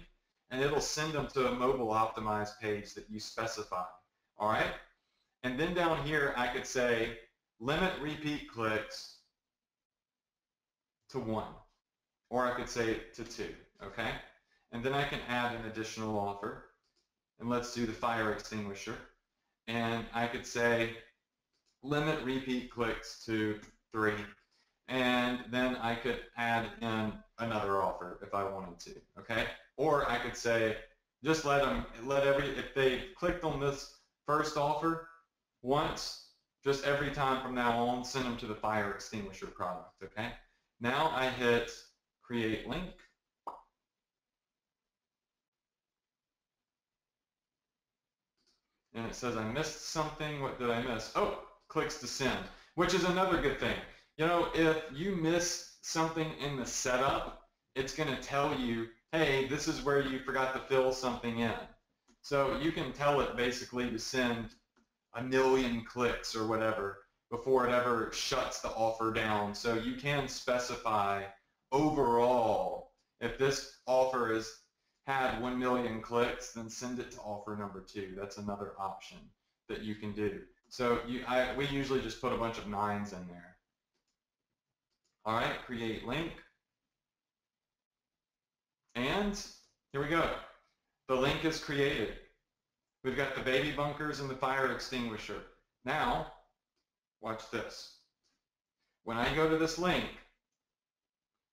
and it'll send them to a mobile optimized page that you specify. All right? And then down here, I could say limit repeat clicks to 1, or I could say to 2, okay? And then I can add an additional offer, and let's do the fire extinguisher. And I could say limit repeat clicks to 3, and then I could add in another offer if I wanted to, okay? Or I could say just if they clicked on this first offer once, just every time from now on, send them to the fire extinguisher product, okay? Now I hit create link. And it says I missed something. What did I miss? Oh, clicks to send, which is another good thing. You know, if you miss something in the setup, it's going to tell you, hey, this is where you forgot to fill something in. So you can tell it basically to send 1,000,000 clicks or whatever before it ever shuts the offer down. So you can specify overall, if this offer has had 1,000,000 clicks, then send it to offer number 2. That's another option that you can do. So we usually just put a bunch of 9s in there. All right, create link. And here we go. The link is created. We've got the baby bunkers and the fire extinguisher. Now, watch this. When I go to this link,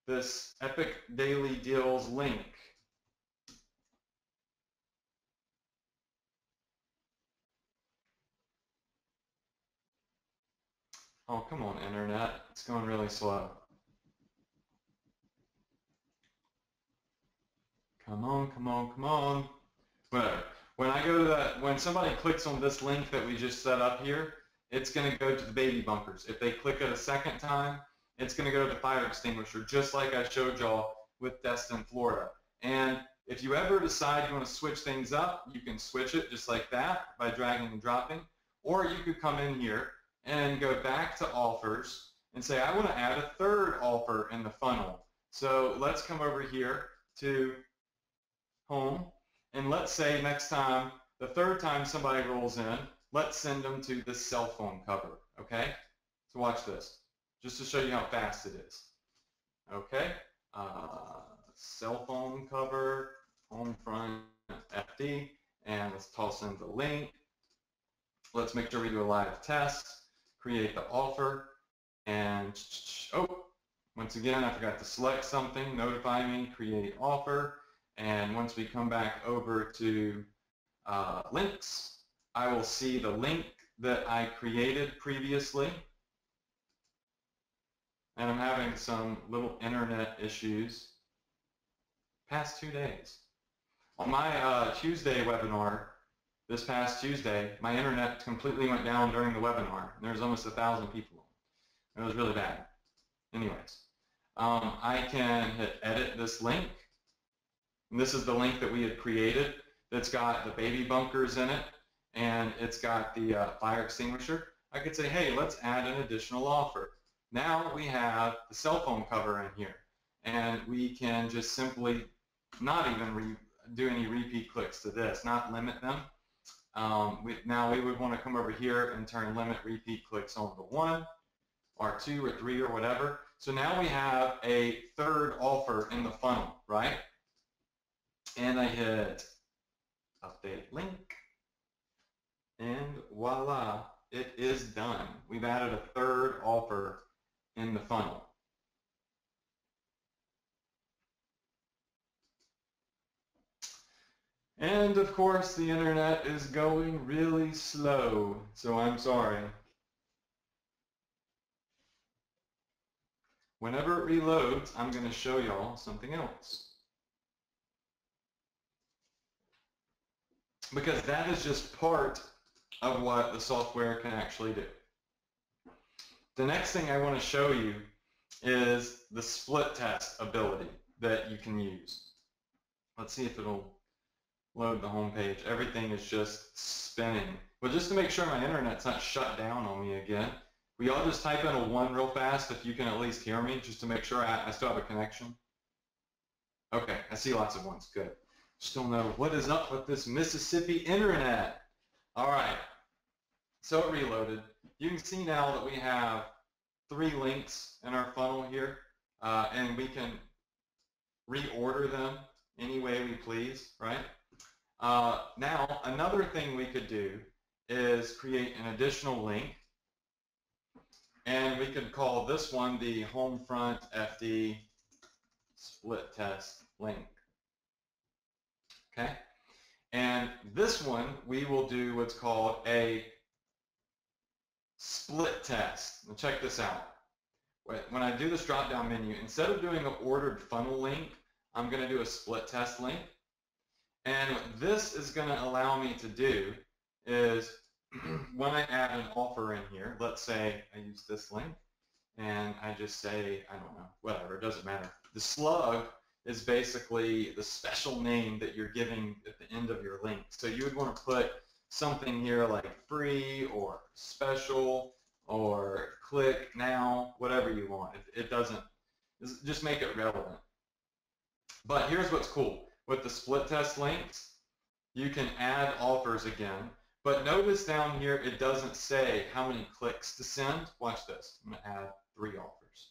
this Epic Daily Deals link, oh, come on, internet. It's going really slow. Come on, come on, come on. Whatever. When I go to that, when somebody clicks on this link that we just set up here, it's going to go to the baby bunkers. If they click it a second time, it's going to go to the fire extinguisher, just like I showed y'all with Destin, Florida. And if you ever decide you want to switch things up, you can switch it just like that by dragging and dropping. Or you could come in here and go back to offers and say, I want to add a third offer in the funnel. So let's come over here to home, and let's say next time, the third time somebody rolls in, let's send them to this cell phone cover, okay? So watch this, just to show you how fast it is. Okay, cell phone cover, home front FD, and let's toss in the link. Let's make sure we do a live test, create the offer, and oh, once again, I forgot to select something, notify me, create offer. And once we come back over to links, I will see the link that I created previously. And I'm having some little internet issues past 2 days. On my Tuesday webinar, this past Tuesday, my internet completely went down during the webinar. And there was almost 1,000 people. It was really bad. Anyways, I can hit edit this link. And this is the link that we had created that's got the baby bunkers in it, and it's got the fire extinguisher. I could say, hey, let's add an additional offer. Now we have the cell phone cover in here, and we can just simply not even do any repeat clicks to this, not limit them. Now we would want to come over here and turn limit repeat clicks on to 1 or 2 or 3 or whatever. So now we have a third offer in the funnel, right? And I hit update link, and voila, it is done. We've added a third offer in the funnel. And of course, the internet is going really slow, so I'm sorry. Whenever it reloads, I'm going to show y'all something else. Because that is just part of what the software can actually do. The next thing I want to show you is the split test ability that you can use. Let's see if it'll load the home page. Everything is just spinning. But just to make sure my internet's not shut down on me again, will y'all just type in a 1 real fast if you can at least hear me, just to make sure I still have a connection? Okay, I see lots of 1s. Good. Just don't know what is up with this Mississippi internet. All right. So it reloaded. You can see now that we have 3 links in our funnel here, and we can reorder them any way we please, right? Now, another thing we could do is create an additional link, and we could call this one the Homefront FD split test link. Okay? And this one, we will do what's called a split test. Now check this out. When I do this drop-down menu, instead of doing an ordered funnel link, I'm going to do a split test link. And what this is going to allow me to do is when I add an offer in here, let's say I use this link, and I just say, I don't know, whatever, it doesn't matter. The slug is basically the special name that you're giving at the end of your link. So you would want to put something here like free or special or click now, whatever you want. It doesn't, just make it relevant. But here's what's cool. With the split test links, you can add offers again, but notice down here it doesn't say how many clicks to send. Watch this. I'm going to add 3 offers.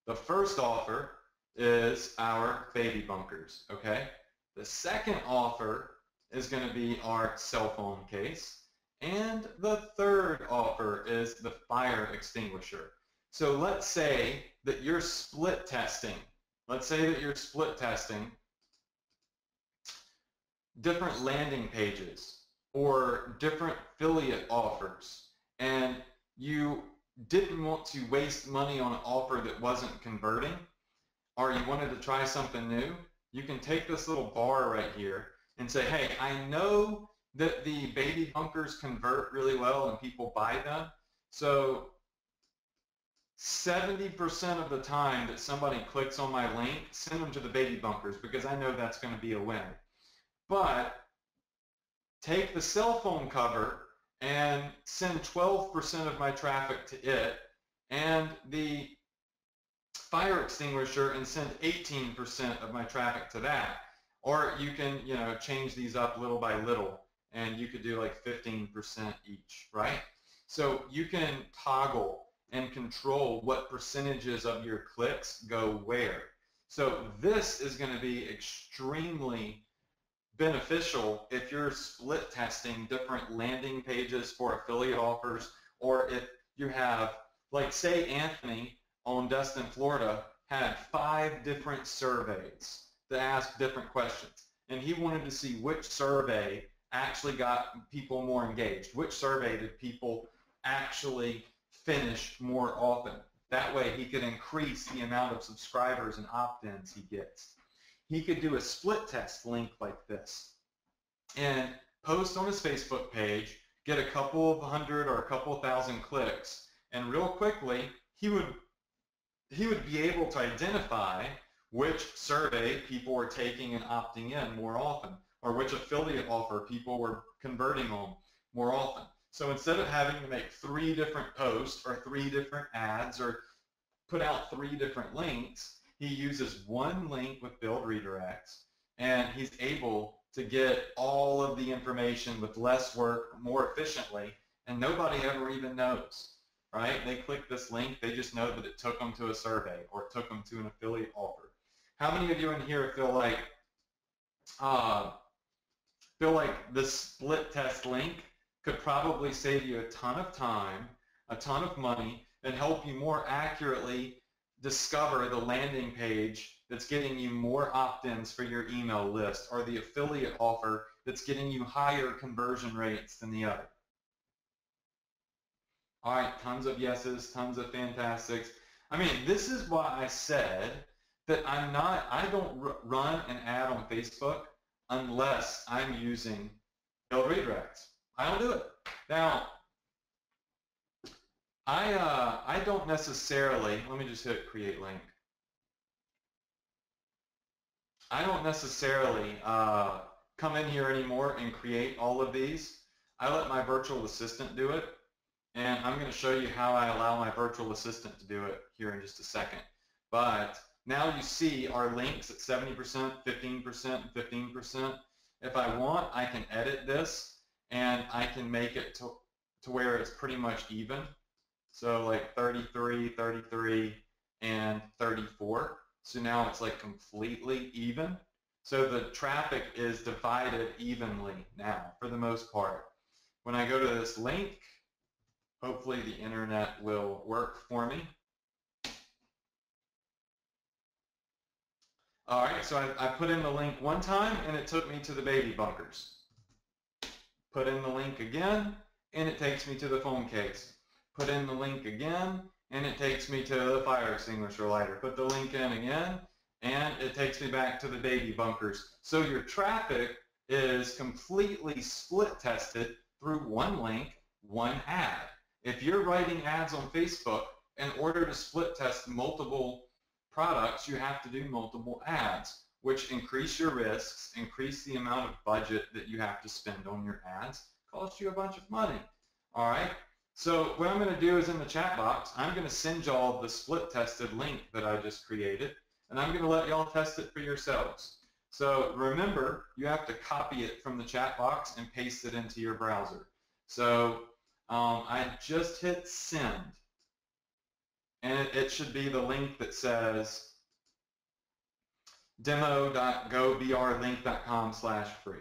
The first offer is our baby bunkers, okay? The second offer is going to be our cell phone case, and the third offer is the fire extinguisher. So let's say that you're split testing. Let's say that you're split testing different landing pages or different affiliate offers, and you didn't want to waste money on an offer that wasn't converting, or you wanted to try something new. You can take this little bar right here and say, hey, I know that the baby bunkers convert really well and people buy them, so 70% of the time that somebody clicks on my link, send them to the baby bunkers because I know that's going to be a winner. But take the cell phone cover and send 12% of my traffic to it, and the fire extinguisher and send 18% of my traffic to that. Or you can, change these up little by little, and you could do like 15% each, right? So you can toggle and control what percentages of your clicks go where. So this is going to be extremely beneficial if you're split testing different landing pages for affiliate offers, or if you have, like say Anthony on Destin, Florida, had 5 different surveys that asked different questions, and he wanted to see which survey actually got people more engaged, which survey did people actually finish more often. That way he could increase the amount of subscribers and opt-ins he gets. He could do a split test link like this and post on his Facebook page, get a couple of hundred or a couple thousand clicks, and real quickly he would be able to identify which survey people were taking and opting in more often, or which affiliate offer people were converting on more often. So instead of having to make 3 different posts or 3 different ads or put out 3 different links, he uses 1 link with build redirects, and he's able to get all of the information with less work more efficiently, and nobody ever even knows, right? They click this link, they just know that it took them to a survey or it took them to an affiliate offer. How many of you in here feel like this split test link could probably save you a ton of time, a ton of money, and help you more accurately discover the landing page that's getting you more opt-ins for your email list, or the affiliate offer that's getting you higher conversion rates than the other? All right, tons of yeses, tons of fantastics. I mean, this is why I said that I don't run an ad on Facebook unless I'm using build redirects. I don't do it. Now, I don't necessarily, let me just hit create link. I don't necessarily come in here anymore and create all of these. I let my virtual assistant do it, and I'm going to show you how I allow my virtual assistant to do it here in just a second. But now you see our links at 70%, 15%, 15%. If I want, I can edit this, and I can make it to where it's pretty much even. So like 33, 33, and 34. So now it's like completely even. So the traffic is divided evenly now for the most part. When I go to this link, hopefully the internet will work for me. All right, so I put in the link one time and it took me to the baby bunkers. Put in the link again and it takes me to the phone case. Put in the link again and it takes me to the fire extinguisher lighter. Put the link in again and it takes me back to the baby bunkers. So your traffic is completely split tested through one link, one ad. If you're writing ads on Facebook, in order to split test multiple products, you have to do multiple ads, which increase your risks, increase the amount of budget that you have to spend on your ads, cost you a bunch of money. All right. So what I'm going to do is in the chat box, I'm going to send y'all the split tested link that I just created, and I'm going to let y'all test it for yourselves. So remember, you have to copy it from the chat box and paste it into your browser. So I just hit send, and it should be the link that says demo.gobrlink.com/free.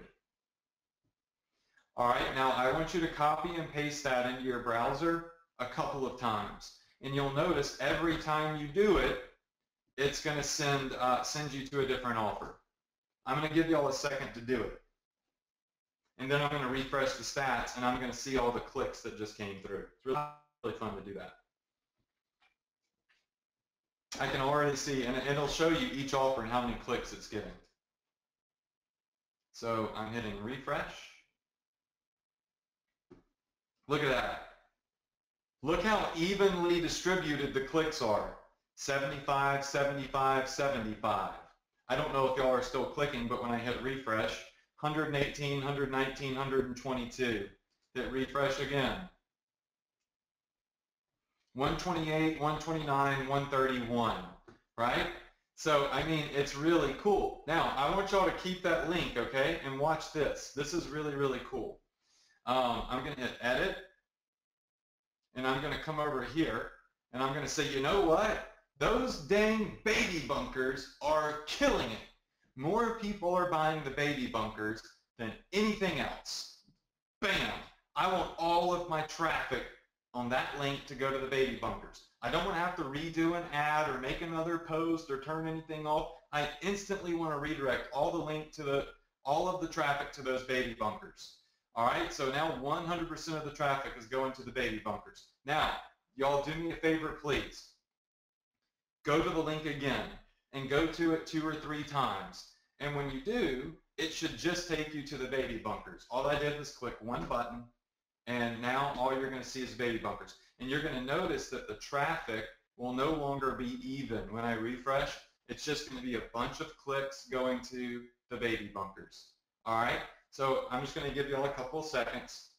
All right, now I want you to copy and paste that into your browser a couple of times. And you'll notice every time you do it, it's going to send you to a different offer. I'm going to give you all a second to do it. And then I'm going to refresh the stats, and I'm going to see all the clicks that just came through. It's really fun to do that. I can already see, and it'll show you each offer and how many clicks it's getting. So I'm hitting refresh. Look at that. Look how evenly distributed the clicks are. 75, 75, 75. I don't know if y'all are still clicking, but when I hit refresh, 118, 119, 122. Hit refresh again. 128, 129, 131, right? So, I mean, it's really cool. Now, I want y'all to keep that link, okay? And watch this. This is really, really cool. I'm going to hit edit, and I'm going to come over here, and I'm going to say, you know what? Those dang baby bunkers are killing it. More people are buying the baby bunkers than anything else. Bam! I want all of my traffic on that link to go to the baby bunkers. I don't want to have to redo an ad or make another post or turn anything off. I instantly want to redirect all of the traffic to those baby bunkers. All right, so now 100% of the traffic is going to the baby bunkers. Now, y'all do me a favor, please. Go to the link again and go to it 2 or 3 times. And when you do, it should just take you to the baby bunkers. All I did was click one button, and now all you're going to see is baby bunkers. And you're going to notice that the traffic will no longer be even. When I refresh, it's just going to be a bunch of clicks going to the baby bunkers. All right? So I'm just going to give you all a couple of seconds.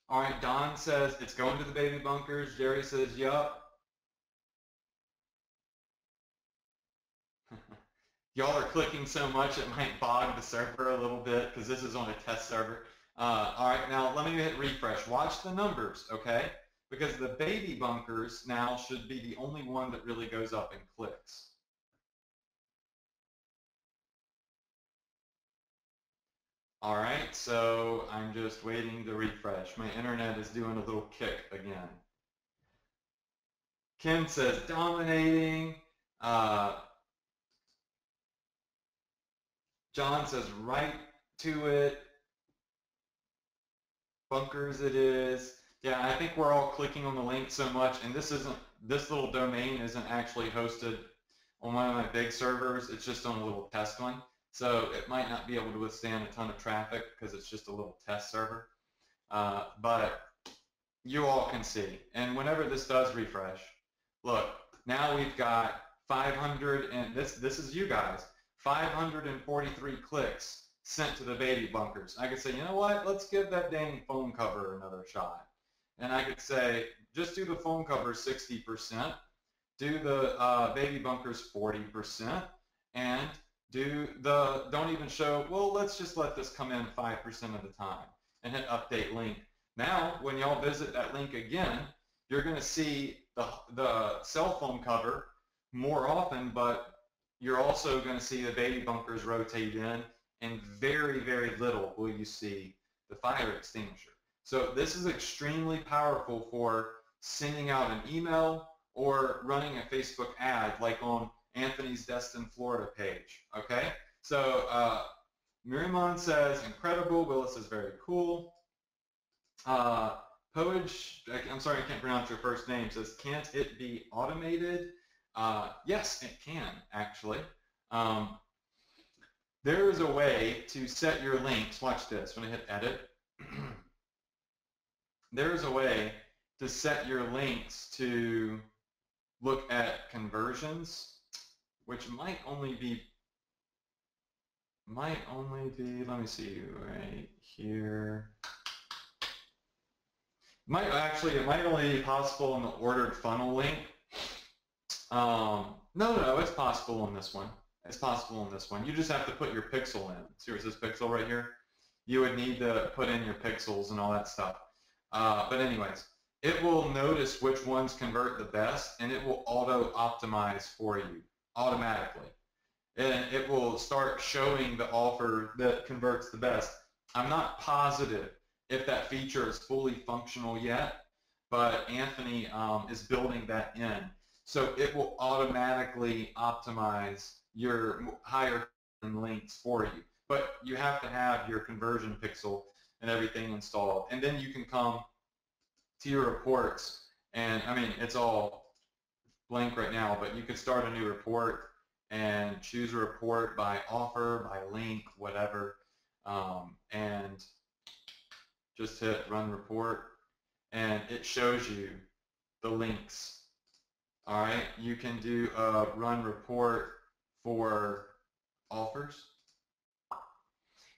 All right, Don says it's going to the baby bunkers. Jerry says, yup. Y'all are clicking so much it might bog the server a little bit because this is on a test server. All right, now let me hit refresh. Watch the numbers, okay? Because the baby bunkers now should be the only one that really goes up in clicks. All right, so I'm just waiting to refresh. My internet is doing a little kick again. Ken says dominating. John says right to it. Bunkers it is. Yeah, I think we're all clicking on the link so much, and this little domain isn't actually hosted on one of my big servers. It's just on a little test one. So it might not be able to withstand a ton of traffic because it's just a little test server. But you all can see. And whenever this does refresh, look, now we've got 500, and this is you guys, 543 clicks sent to the baby bunkers. I could say, you know what, let's give that dang phone cover another shot. And I could say, just do the phone cover 60%, do the baby bunkers 40%, and don't even show, well, let's just let this come in 5% of the time, and hit update link. Now, when y'all visit that link again, you're going to see the cell phone cover more often, but you're also going to see the baby bunkers rotate in, and very, very little will you see the fire extinguisher. So this is extremely powerful for sending out an email or running a Facebook ad like on Anthony's Destin, Florida page, okay? So Miriamon says, incredible. Willis says, very cool. Poage, I'm sorry, I can't pronounce your first name, says, can't it be automated? Yes, it can, actually. There is a way to set your links. Watch this. When I hit edit, there is a way to set your links to look at conversions, which might only be, let me see, right here. It might only be possible in the ordered funnel link. No, it's possible on this one. It's possible on this one. You just have to put your pixel in. See where it says pixel right here? You would need to put in your pixels and all that stuff. But anyways, it will notice which ones convert the best, and it will auto-optimize for you automatically. And it will start showing the offer that converts the best. I'm not positive if that feature is fully functional yet, but Anthony is building that in. So it will automatically optimize your higher links for you. But you have to have your conversion pixel and everything installed. And then you can come to your reports, and I mean, it's all blank right now, but you could start a new report and choose a report by offer, by link, whatever, and just hit run report, and it shows you the links. All right, you can do a run report for offers.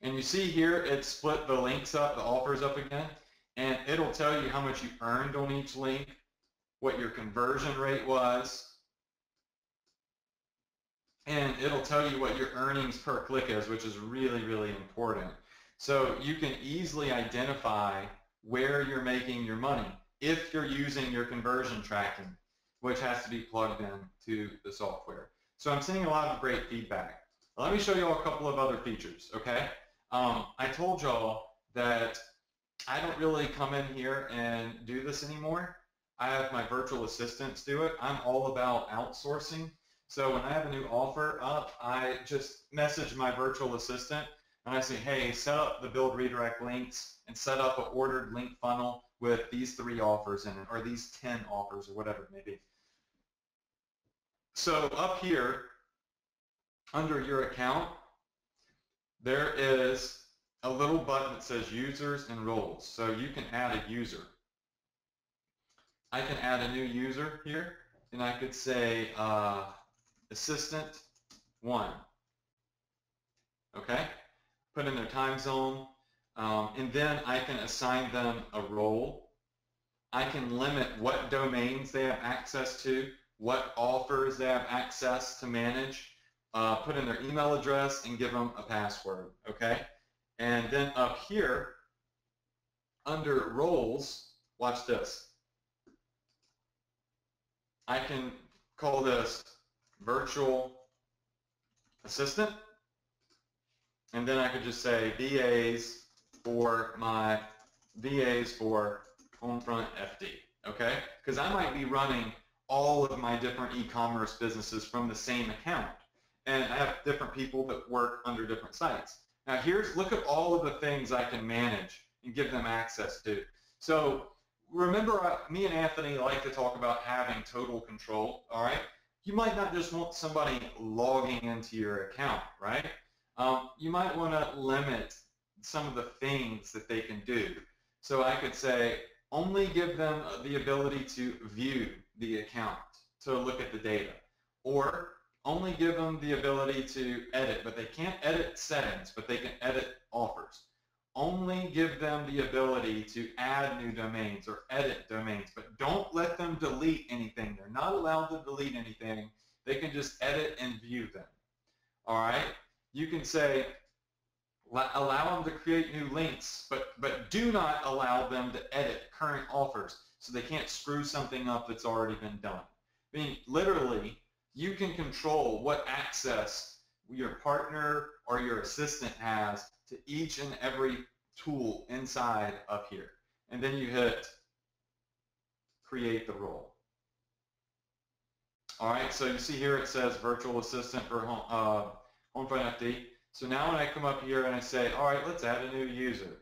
And you see here, it split the links up, the offers up again, and it'll tell you how much you earned on each link, what your conversion rate was, and it'll tell you what your earnings per click is, which is really, really important. So you can easily identify where you're making your money if you're using your conversion tracking, which has to be plugged in to the software. So I'm seeing a lot of great feedback. Let me show you all a couple of other features, okay? I told y'all that I don't really come in here and do this anymore. I have my virtual assistants do it. I'm all about outsourcing. So when I have a new offer up, I just message my virtual assistant and I say, hey, set up the build redirect links and set up an ordered link funnel with these 3 offers in it, or these 10 offers, or whatever it may be. So up here, under your account, there is a little button that says users and roles. So you can add a user. I can add a new user here, and I could say assistant 1. Okay? Put in their time zone, and then I can assign them a role. I can limit what domains they have access to, what offers they have access to manage, put in their email address, and give them a password, okay? And then up here, under roles, watch this. I can call this virtual assistant, and then I could just say VAs for Homefront FD, okay? Because I might be running all of my different e-commerce businesses from the same account. And I have different people that work under different sites. Now look at all of the things I can manage and give them access to. So remember, me and Anthony like to talk about having total control, all right? You might not just want somebody logging into your account, right? You might want to limit some of the things that they can do. So I could say, only give them the ability to view the account, to look at the data. Or only give them the ability to edit, but they can't edit settings, but they can edit offers. Only give them the ability to add new domains or edit domains, but don't let them delete anything. They're not allowed to delete anything. They can just edit and view them. All right? You can say, allow them to create new links, but do not allow them to edit current offers so they can't screw something up that's already been done. I mean, literally, you can control what access your partner or your assistant has to each and every tool inside of here. And then you hit create the role. All right, so you see here it says virtual assistant for HomeFront FD. So now when I come up here and I say, all right, let's add a new user,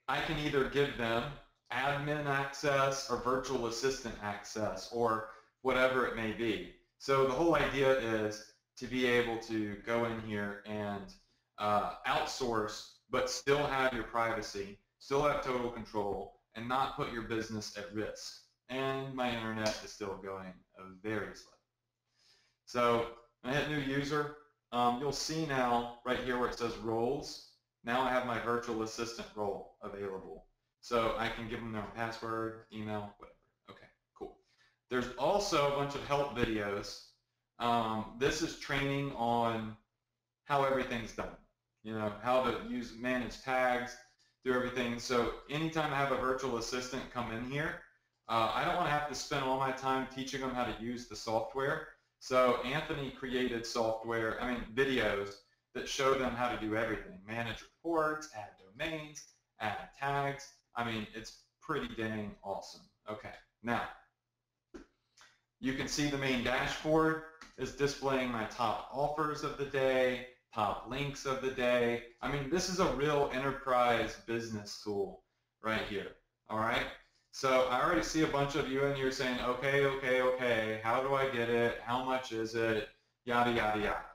I can either give them admin access or virtual assistant access or whatever it may be. So the whole idea is to be able to go in here and outsource, but still have your privacy, still have total control, and not put your business at risk. And my internet is still going very slow. So when I hit new user, you'll see now right here where it says roles, now I have my virtual assistant role available. So I can give them their own password, email, whatever. Okay, cool. There's also a bunch of help videos. This is training on how everything's done. You know, how to manage tags, do everything. So anytime I have a virtual assistant come in here, I don't want to have to spend all my time teaching them how to use the software. So Anthony created videos that show them how to do everything. Manage reports, add domains, add tags. I mean, it's pretty dang awesome. Okay, now, you can see the main dashboard is displaying my top offers of the day, top links of the day. I mean, this is a real enterprise business tool right here, all right? So I already see a bunch of you in here saying, okay, okay, okay, how do I get it? How much is it? Yada, yada, yada.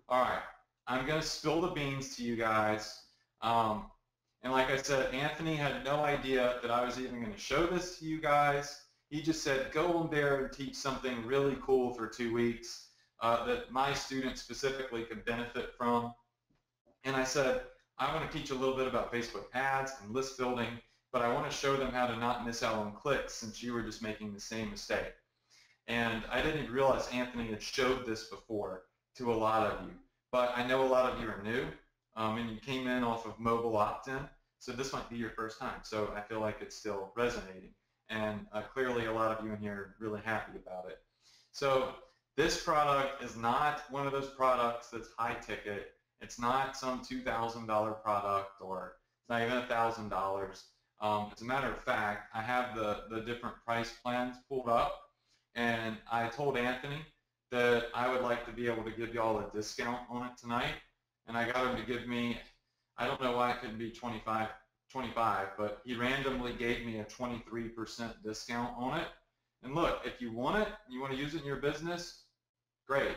All right, I'm going to spill the beans to you guys. And like I said, Anthony had no idea that I was even going to show this to you guys. He just said, go on there and teach something really cool for 2 weeks that my students specifically could benefit from. And I said, I want to teach a little bit about Facebook ads and list building, but I want to show them how to not miss out on clicks since you were just making the same mistake. And I didn't even realize Anthony had showed this before to a lot of you. But I know a lot of you are new, and you came in off of mobile opt-in, so this might be your first time. So I feel like it's still resonating. And clearly a lot of you in here are really happy about it. So this product is not one of those products that's high ticket. It's not some $2,000 product, or it's not even $1,000. As a matter of fact, I have the different price plans pulled up, and I told Anthony that I would like to be able to give y'all a discount on it tonight, and I got him to give me, I don't know why it couldn't be 25, but he randomly gave me a 23% discount on it. And look, if you want it, you want to use it in your business, great.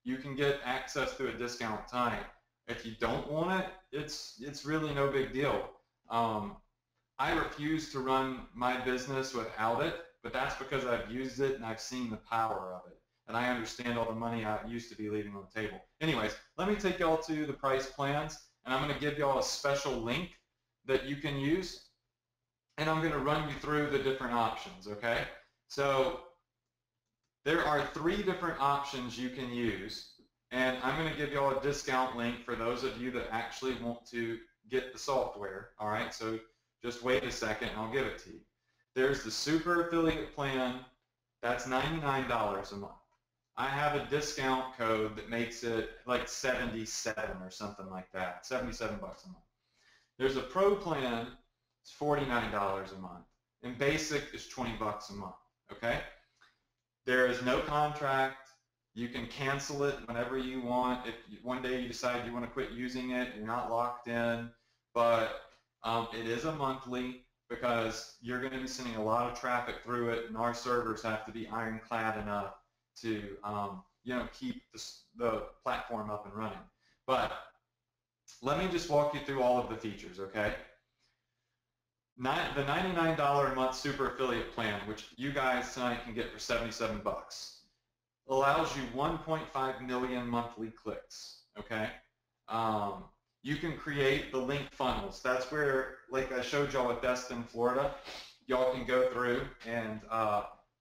You can get access to a discount tonight. If you don't want it, it's really no big deal. I refuse to run my business without it, but that's because I've used it and I've seen the power of it. And I understand all the money I used to be leaving on the table. Anyways, let me take y'all to the price plans, and I'm going to give y'all a special link that you can use, and I'm going to run you through the different options, okay? So there are 3 different options you can use, and I'm going to give y'all a discount link for those of you that actually want to get the software, all right? So just wait a second and I'll give it to you. There's the super affiliate plan. That's $99 a month. I have a discount code that makes it like 77 or something like that, 77 bucks a month. There's a pro plan, it's $49 a month. and basic is 20 bucks a month, okay? There is no contract. You can cancel it whenever you want. If one day you decide you want to quit using it, you're not locked in, but it is a monthly because you're going to be sending a lot of traffic through it, and our servers have to be ironclad enough to keep the platform up and running. But let me just walk you through all of the features, okay? The $99 a month super affiliate plan, which you guys tonight can get for 77 bucks, allows you 1.5 million monthly clicks, okay? You can create the link funnels. That's where, like I showed y'all at Destin, Florida, y'all can go through and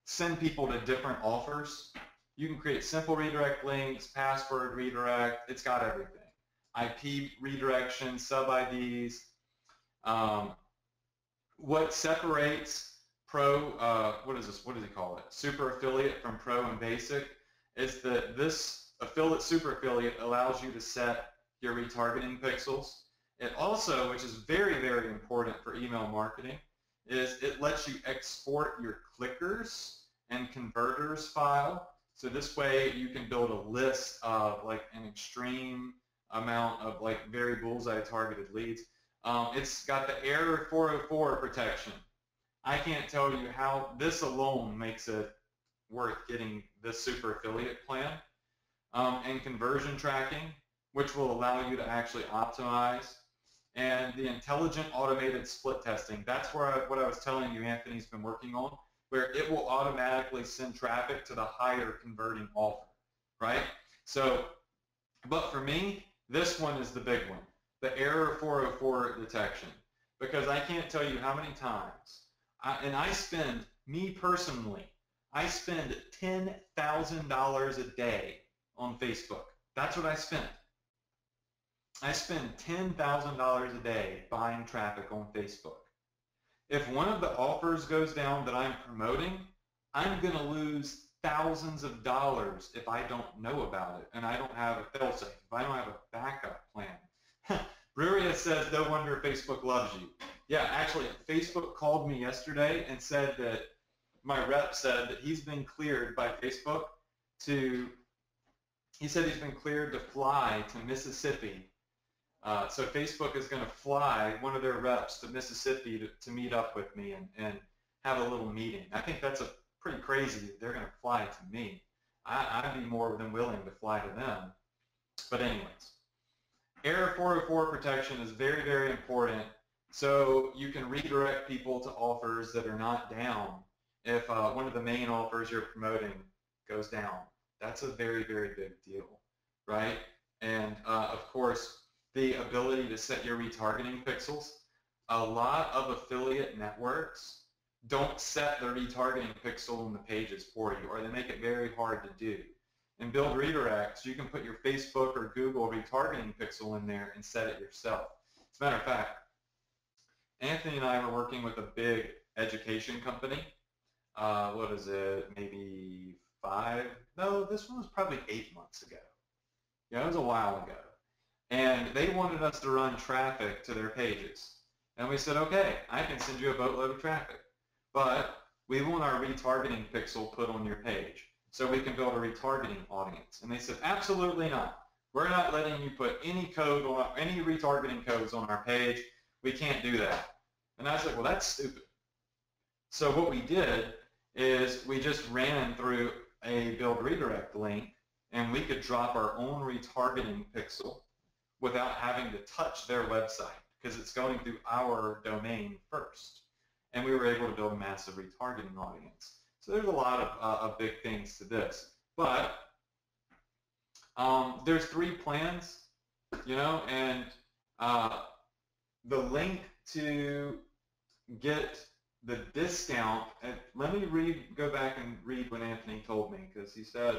send people to different offers. You can create simple redirect links, password redirect. It's got everything. IP redirection, sub IDs. What separates pro, what does he call it? Super affiliate from pro and basic is that this affiliate super affiliate allows you to set your retargeting pixels. It also, which is very, very important for email marketing, is it lets you export your clickers and converters file. So this way you can build a list of like an extreme amount of like very bullseye targeted leads. It's got the error 404 protection. I can't tell you how this alone makes it worth getting this super affiliate plan. And conversion tracking, which will allow you to actually optimize. And the intelligent automated split testing. That's where what I was telling you Anthony's been working on, where it will automatically send traffic to the higher converting offer, right? So, but for me, this one is the big one, the error 404 detection, because I can't tell you how many times, me personally, I spend $10,000 a day on Facebook. That's what I spend. I spend $10,000 a day buying traffic on Facebook. If one of the offers goes down that I'm promoting, I'm going to lose thousands of dollars if I don't know about it and I don't have a fail-safe, if I don't have a backup plan. Bruria says, no wonder Facebook loves you. Yeah, actually, Facebook called me yesterday and said that my rep said that he's been cleared by Facebook he said he's been cleared to fly to Mississippi. So Facebook is going to fly one of their reps to Mississippi to meet up with me and have a little meeting. I think that's pretty crazy that they're going to fly to me. I'd be more than willing to fly to them. But anyways, error 404 protection is very, very important. So you can redirect people to offers that are not down if one of the main offers you're promoting goes down. That's a very, very big deal, right? And of course, the ability to set your retargeting pixels. A lot of affiliate networks don't set the retargeting pixel in the pages for you, or they make it very hard to do. In Build Redirects, you can put your Facebook or Google retargeting pixel in there and set it yourself. As a matter of fact, Anthony and I were working with a big education company. What is it, maybe this one was probably 8 months ago. Yeah, it was a while ago. And they wanted us to run traffic to their pages. And we said, okay, I can send you a boatload of traffic, but we want our retargeting pixel put on your page so we can build a retargeting audience. And they said, absolutely not. We're not letting you put any retargeting codes on our page. We can't do that. And I said, well, that's stupid. So what we did is we just ran through a Build Redirect link, and we could drop our own retargeting pixel without having to touch their website because it's going through our domain first. And we were able to build a massive retargeting audience. So there's a lot of big things to this. But there's 3 plans, and the link to get the discount, and let me go back and read what Anthony told me, because he said,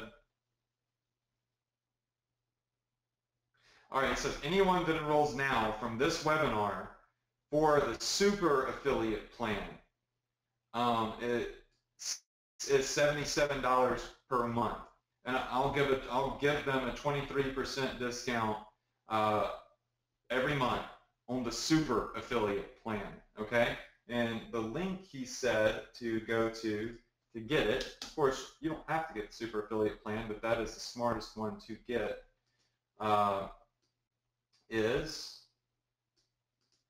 all right, it says anyone that enrolls now from this webinar for the super affiliate plan, it's $77 per month, and I'll give them a 23% discount every month on the super affiliate plan. Okay, And the link he said to go to get it, of course, you don't have to get the super affiliate plan, but that is the smartest one to get, is,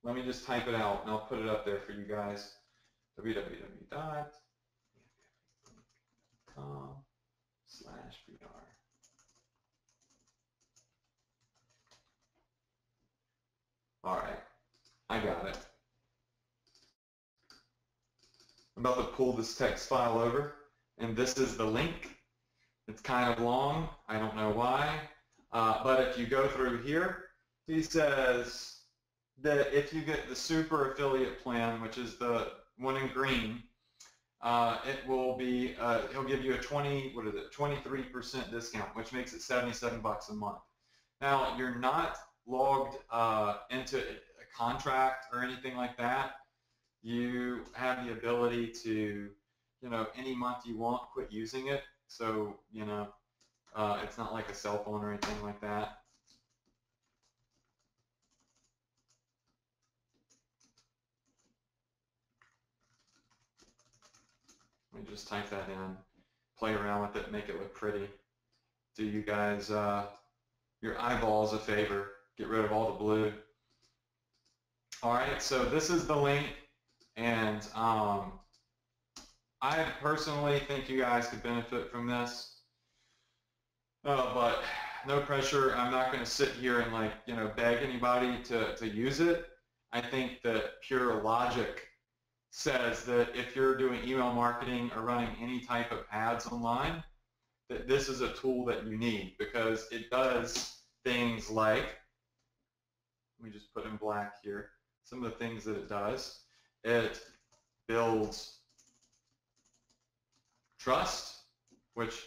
let me just type it out and I'll put it up there for you guys, www.com/VR. All right, I got it. I'm about to pull this text file over, and this is the link. It's kind of long. I don't know why. But if you go through here, he says that if you get the super affiliate plan, which is the one in green, it will be, he'll give you a 23% discount, which makes it $77 a month. Now, you're not logged into a contract or anything like that. You have the ability to, any month you want, quit using it. So, it's not like a cell phone or anything like that. Let me just type that in, play around with it, make it look pretty. Do you guys, your eyeballs a favor, get rid of all the blue. All right, so this is the link, and I personally think you guys could benefit from this, but no pressure. I'm not going to sit here and beg anybody to use it. I think that pure logic says that if you're doing email marketing or running any type of ads online, that this is a tool that you need, because it does things like, let me just put in black here, some of the things that it does. It builds trust, which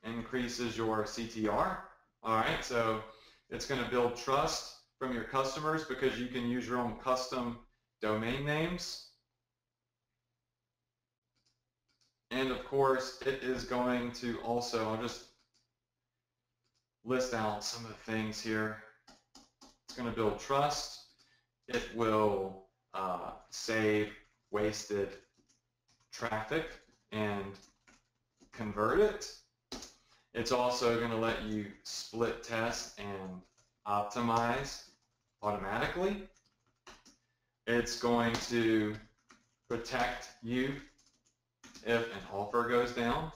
increases your CTR. All right, so it's going to build trust from your customers because you can use your own custom domain names. And of course, it is going to also, I'll just list out some of the things here. It's going to build trust. It will save wasted traffic and convert it. It's also going to let you split test and optimize automatically. It's going to protect you if an offer goes down.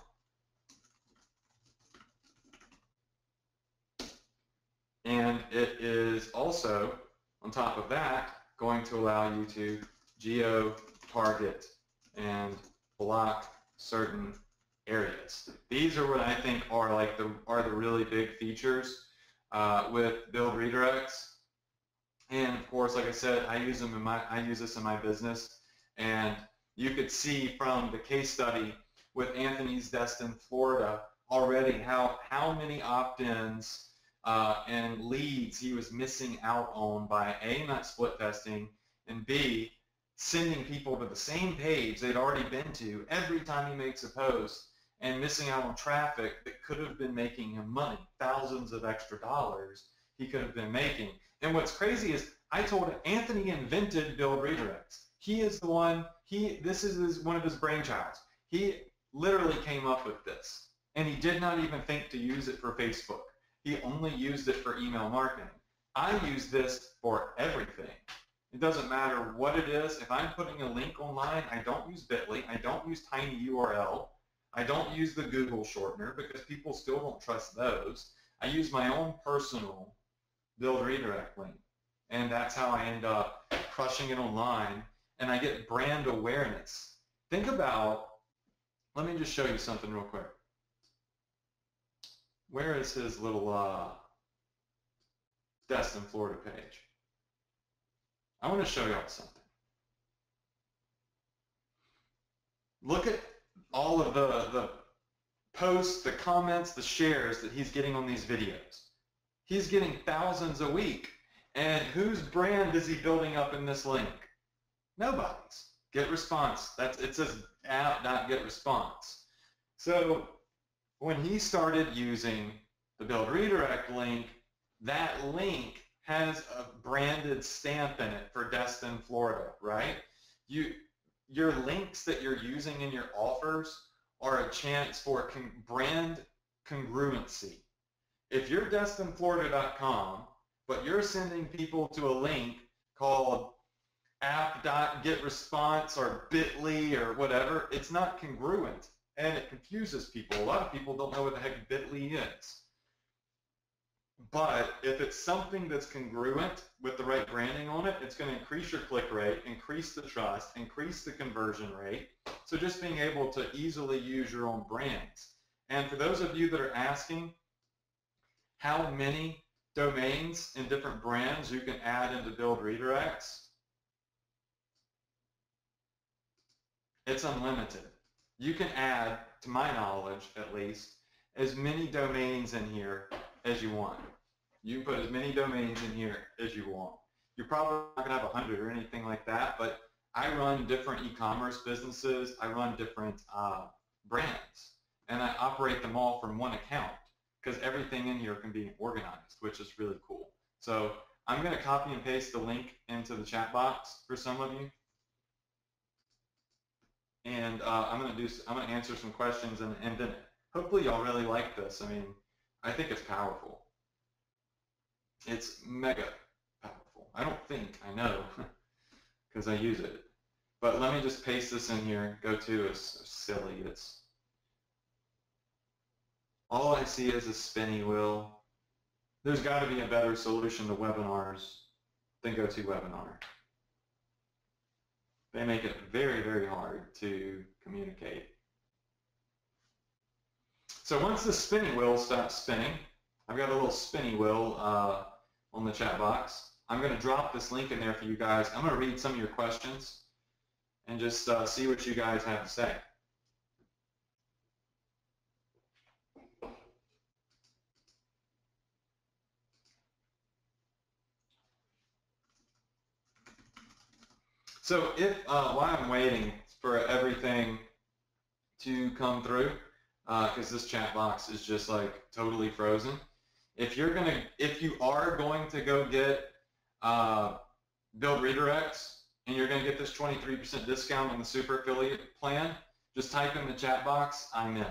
And it is also, on top of that, going to allow you to geo-target and block certain areas. These are what I think are the really big features with build redirects. And of course, like I said, I use this in my business, and you could see from the case study with Anthony's Destin, Florida, already how many opt-ins and leads he was missing out on by A, not split testing, and B, sending people to the same page they'd already been to every time he makes a post, and missing out on traffic that could have been making him money, thousands of extra dollars he could have been making. And what's crazy is I told him Anthony invented build redirects. He is the one, this is one of his brainchilds. He literally came up with this, and he did not even think to use it for Facebook. He only used it for email marketing. I use this for everything. It doesn't matter what it is. If I'm putting a link online, I don't use Bitly. I don't use tinyURL. I don't use the Google shortener because people still don't trust those. I use my own personal build redirect link, and that's how I end up crushing it online, and I get brand awareness. Think about, let me just show you something real quick. Where is his little Destin, Florida page? I want to show y'all something. Look at all of the posts, the comments, the shares that he's getting on these videos. He's getting thousands a week. And whose brand is he building up in this link? Nobody's. Get response. It says app.get response. So when he started using the build redirect link, that link has a branded stamp in it for Destin, Florida, right? your links that you're using in your offers are a chance for brand congruency. If you're DestinFlorida.com, but you're sending people to a link called app.getresponse or bit.ly or whatever, it's not congruent, and it confuses people. A lot of people don't know what the heck bit.ly is. But if it's something that's congruent with the right branding on it, it's going to increase your click rate, increase the trust, increase the conversion rate. So just being able to easily use your own brands. And for those of you that are asking how many domains in different brands you can add into build redirects, it's unlimited. You can add, to my knowledge at least, as many domains in here as you want. You can put as many domains in here as you want. You're probably not going to have 100 or anything like that, but I run different e-commerce businesses. I run different brands, and I operate them all from one account because everything in here can be organized, which is really cool. So I'm going to copy and paste the link into the chat box for some of you. And I'm going to answer some questions, and then hopefully y'all really like this. I mean, I think it's powerful. It's mega powerful. I don't think, I know, because I use it. But let me just paste this in here. Go to is silly. It's all I see is a spinny wheel. There's got to be a better solution to webinars than GoToWebinar. They make it very, very hard to communicate. So once the spinning wheel stops spinning, I've got a little spinny wheel on the chat box. I'm going to drop this link in there for you guys. I'm going to read some of your questions and just see what you guys have to say. So if while I'm waiting for everything to come through, because this chat box is just like totally frozen, if you are going to go get build redirects and you're going to get this 23% discount on the super affiliate plan, just type in the chat box, I'm in.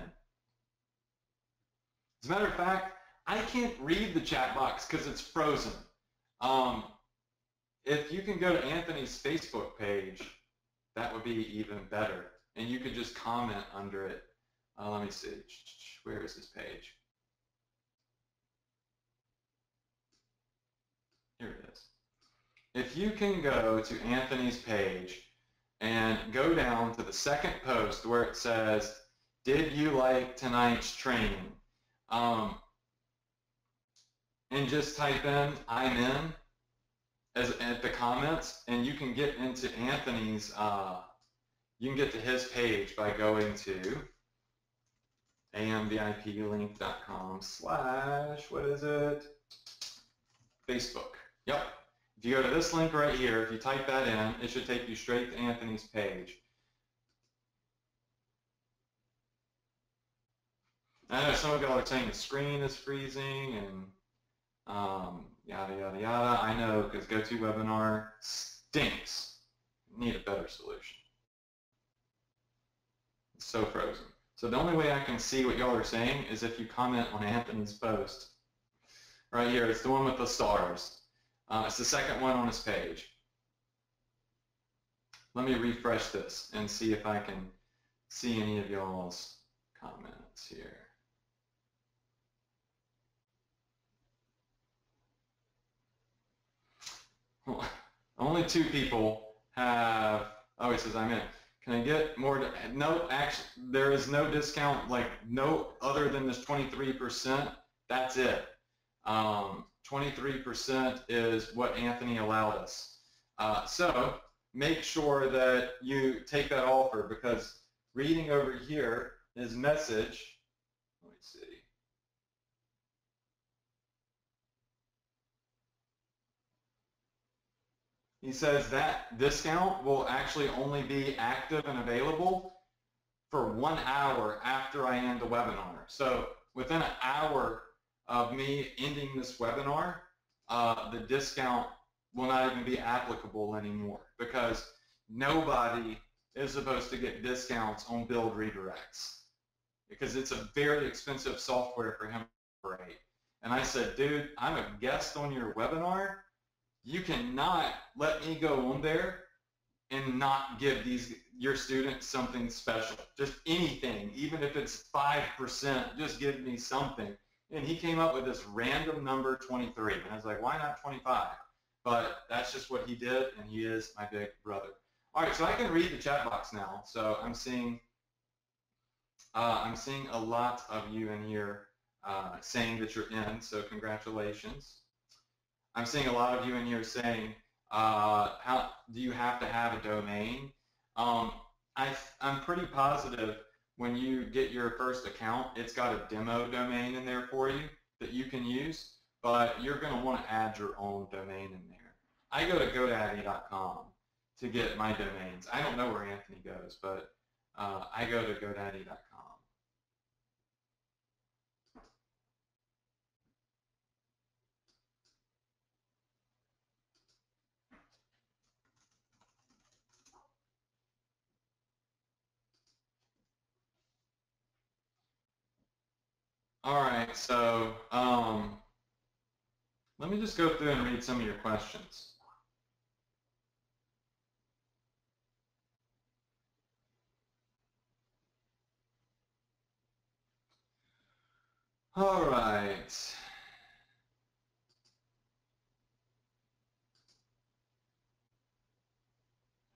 As a matter of fact, I can't read the chat box because it's frozen. If you can go to Anthony's Facebook page, that would be even better. And you could just comment under it. Let me see. Where is this page? Here it is. If you can go to Anthony's page and go down to the second post where it says, "Did you like tonight's training?" And just type in, "I'm in," at the comments, and you can get into Anthony's, you can get to his page by going to amviplink.com/ what is it? Facebook. Yep. If you go to this link right here, if you type that in, it should take you straight to Anthony's page. I know some of y'all are saying the screen is freezing and yada, yada, yada. I know, because GoToWebinar stinks. Need a better solution. It's so frozen. So the only way I can see what y'all are saying is if you comment on Anthony's post. Right here, it's the one with the stars. It's the second one on his page. Let me refresh this and see if I can see any of y'all's comments here. Only 2 people have, oh, he says, I'm in. Can I get more? No, actually, there is no discount, like no other than this 23%. That's it. 23% is what Anthony allowed us. So make sure that you take that offer, because reading over here, his message, let me see. He says that discount will actually only be active and available for 1 hour after I end the webinar. So within an hour of me ending this webinar, the discount will not even be applicable anymore, because nobody is supposed to get discounts on build redirects because it's a very expensive software for him to operate. And I said, dude, I'm a guest on your webinar. You cannot let me go on there and not give your students something special. Just anything, even if it's 5%, just give me something. And he came up with this random number 23. And I was like, why not 25? But that's just what he did, and he is my big brother. All right, so I can read the chat box now. So I'm seeing a lot of you in here saying that you're in, so congratulations. I'm seeing a lot of you in here saying, how do you have to have a domain? I'm pretty positive when you get your first account, it's got a demo domain in there for you that you can use, but you're going to want to add your own domain in there. I go to GoDaddy.com to get my domains. I don't know where Anthony goes, but I go to GoDaddy.com. All right, so let me just go through and read some of your questions. All right.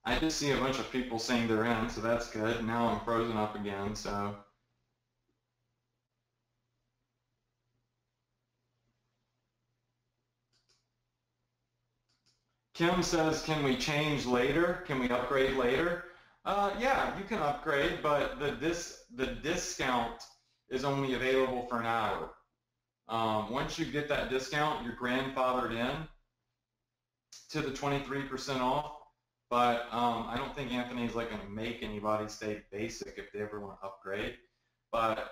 I just see a bunch of people saying they're in, so that's good. Now I'm frozen up again, so. Kim says, can we change later? Can we upgrade later? Yeah, you can upgrade, but the discount is only available for an hour. Once you get that discount, you're grandfathered in to the 23% off, but I don't think Anthony's like going to make anybody stay basic if they ever want to upgrade. But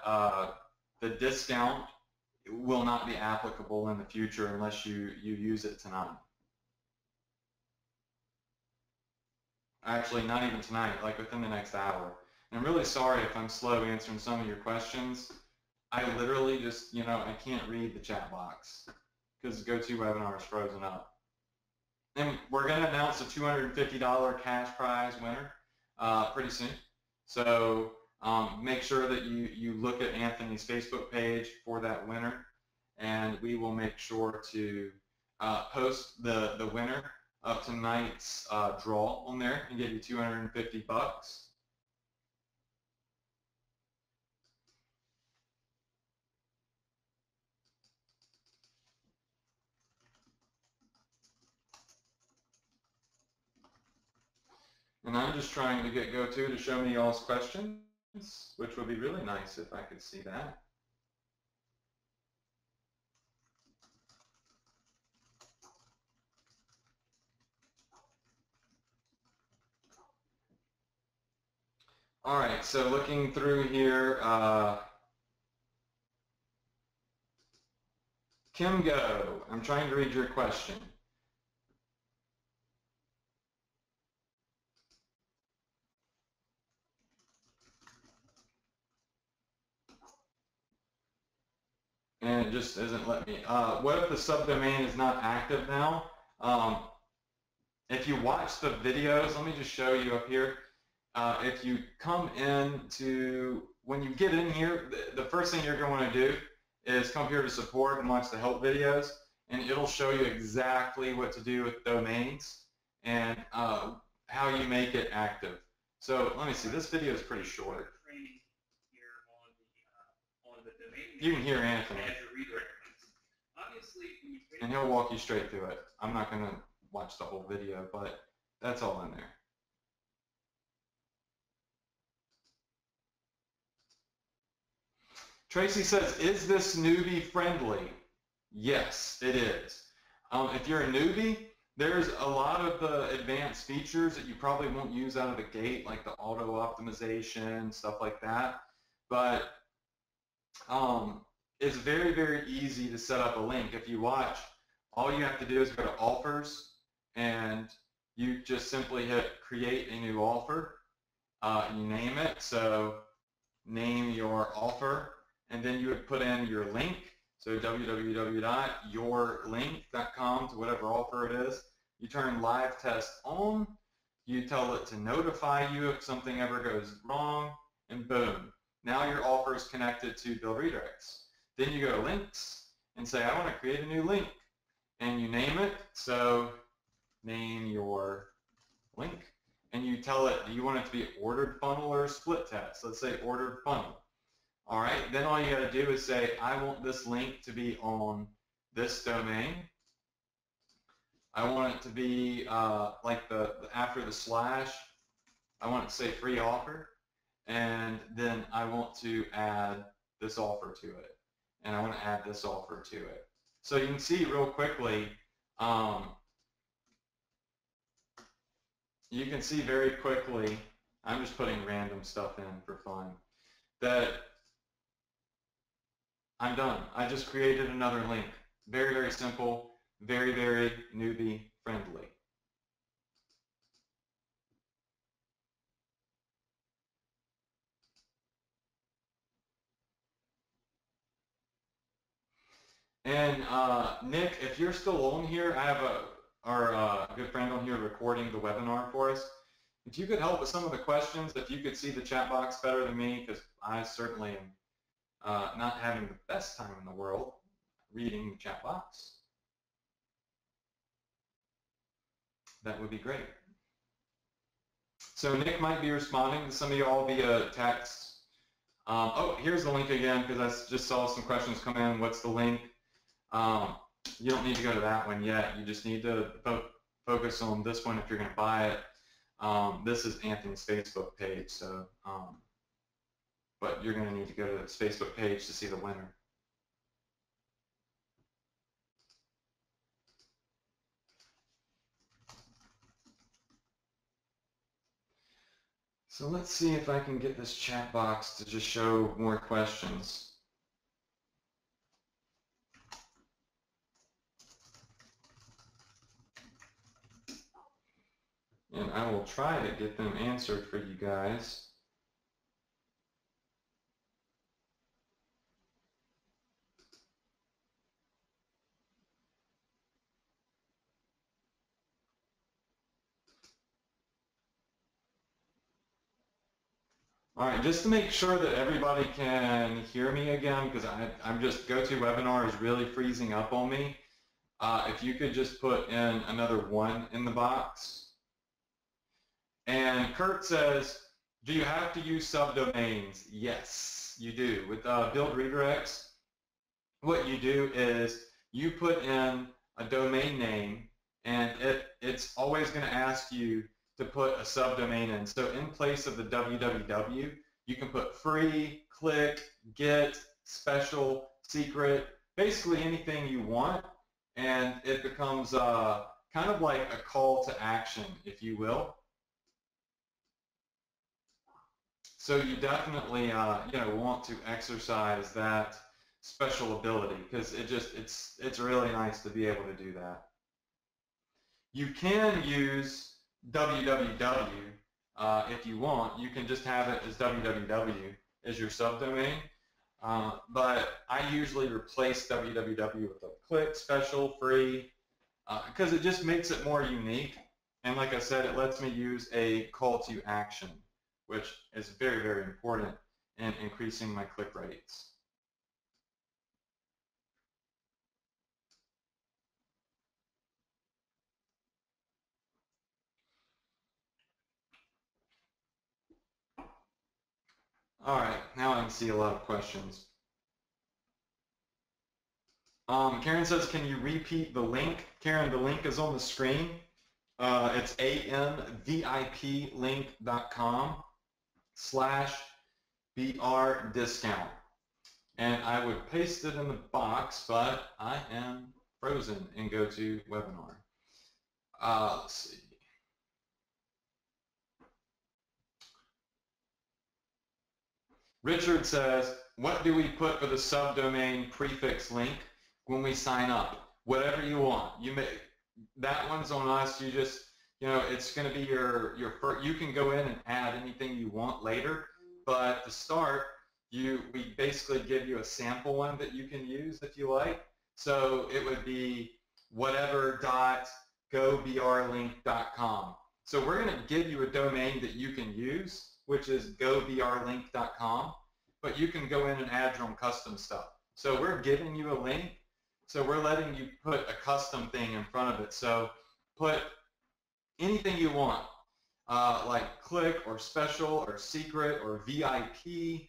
the discount will not be applicable in the future unless you use it tonight. Actually, not even tonight, like within the next hour. And I'm really sorry if I'm slow answering some of your questions. I literally just, I can't read the chat box because GoToWebinar is frozen up. And we're going to announce a $250 cash prize winner pretty soon. So make sure that you look at Anthony's Facebook page for that winner, and we will make sure to post the winner of tonight's draw on there and give you $250. And I'm just trying to get GoTo to show me y'all's questions, which would be really nice if I could see that. All right, so looking through here, Kim Go, I'm trying to read your question. And it just isn't letting me. What if the subdomain is not active now? If you watch the videos, let me just show you up here. If you come into, when you get in here, the first thing you're going to want to do is come here to support and watch the help videos, and it'll show you exactly what to do with domains and how you make it active. So let me see, this video is pretty short. You can hear Anthony, and he'll walk you straight through it. I'm not going to watch the whole video, but that's all in there. Tracy says, is this newbie friendly? Yes, it is. If you're a newbie, there's a lot of the advanced features that you probably won't use out of the gate, like the auto optimization, stuff like that. But it's very, very easy to set up a link. If you watch, all you have to do is go to offers and you just simply hit create a new offer. You name it, so name your offer, and then you would put in your link, so www.yourlink.com to whatever offer it is. You turn live test on, you tell it to notify you if something ever goes wrong, and boom, now your offer is connected to build redirects. Then you go to links and say, I want to create a new link, and you name it, so name your link, and you tell it, do you want it to be ordered funnel or split test? Let's say ordered funnel. All right, then all you got to do is say, I want this link to be on this domain. I want it to be like after the slash, I want it to say free offer, and then I want to add this offer to it, and I want to add this offer to it. So you can see real quickly, you can see very quickly, I'm just putting random stuff in for fun, that I'm done. I just created another link. Very, very simple, very, very newbie friendly. And Nick, if you're still on here, I have our good friend on here recording the webinar for us. If you could help with some of the questions, if you could see the chat box better than me, because I certainly am not having the best time in the world reading the chat box, that would be great. So Nick might be responding to some of you all via text. Oh, here's the link again, because I just saw some questions come in. What's the link? You don't need to go to that one yet. You just need to focus on this one if you're going to buy it. This is Anthony's Facebook page, so but you're going to need to go to his Facebook page to see the winner. So let's see if I can get this chat box to just show more questions. And I will try to get them answered for you guys. All right, just to make sure that everybody can hear me again, because I'm just GoToWebinar is really freezing up on me. If you could just put in another 1 in the box. And Kurt says, do you have to use subdomains? Yes, you do. With build redirects, what you do is you put in a domain name, and it's always going to ask you to put a subdomain in. So in place of the www, you can put free, click, get, special, secret, basically anything you want, and it becomes kind of like a call to action, if you will. So you definitely want to exercise that special ability, because it's really nice to be able to do that. You can use www if you want. You can just have it as www as your subdomain, but I usually replace www with a click, special, free, because it just makes it more unique, and like I said, it lets me use a call to action, which is very, very important in increasing my click rates. All right, now I can see a lot of questions. Karen says, can you repeat the link? Karen, the link is on the screen. It's amviplink.com/BR-discount. And I would paste it in the box, but I am frozen in GoToWebinar. Let's see. Richard says, what do we put for the subdomain prefix link when we sign up? Whatever you want. You may, that one's on us. You you know, it's going to be your first. You can go in and add anything you want later, but to start, we basically give you a sample one that you can use if you like. So it would be whatever.gobrlink.com. So we're going to give you a domain that you can use, which is gobrlink.com, but you can go in and add your own custom stuff. So we're giving you a link, so we're letting you put a custom thing in front of it. So put anything you want, like click or special or secret or VIP,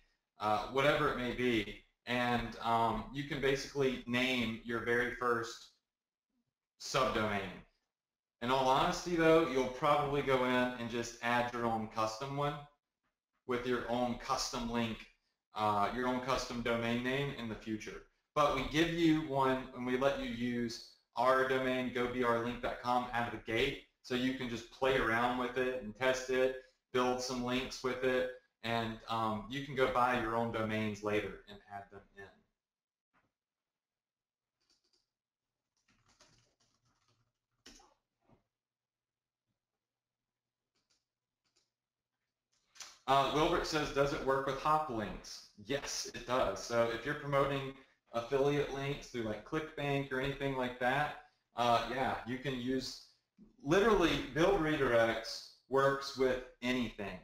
whatever it may be. And you can basically name your very first subdomain. In all honesty, though, you'll probably go in and just add your own custom one with your own custom link, your own custom domain name in the future. But we give you one and we let you use our domain, gobrlink.com, out of the gate, so you can just play around with it and test it, build some links with it, and you can go buy your own domains later and add them in. Wilbert says, does it work with hop links? Yes, it does. So if you're promoting affiliate links through like ClickBank or anything like that, yeah, you can use, literally, Build Redirects works with anything.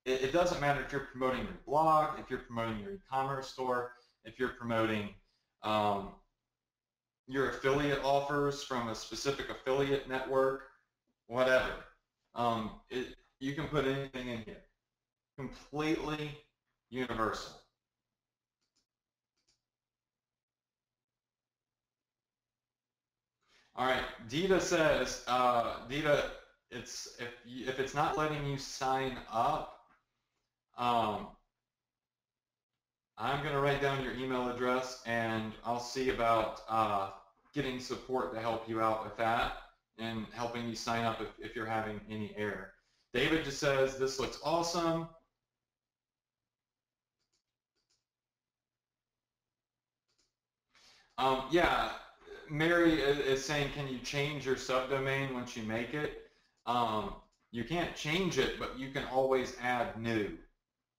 It doesn't matter if you're promoting your blog, if you're promoting your e-commerce store, if you're promoting your affiliate offers from a specific affiliate network, whatever. You can put anything in here. Completely universal. All right, Dita says, Dita, if it's not letting you sign up, I'm going to write down your email address, and I'll see about getting support to help you out with that and helping you sign up if you're having any error. David just says, this looks awesome. Yeah, Mary is saying, can you change your subdomain once you make it? You can't change it, but you can always add new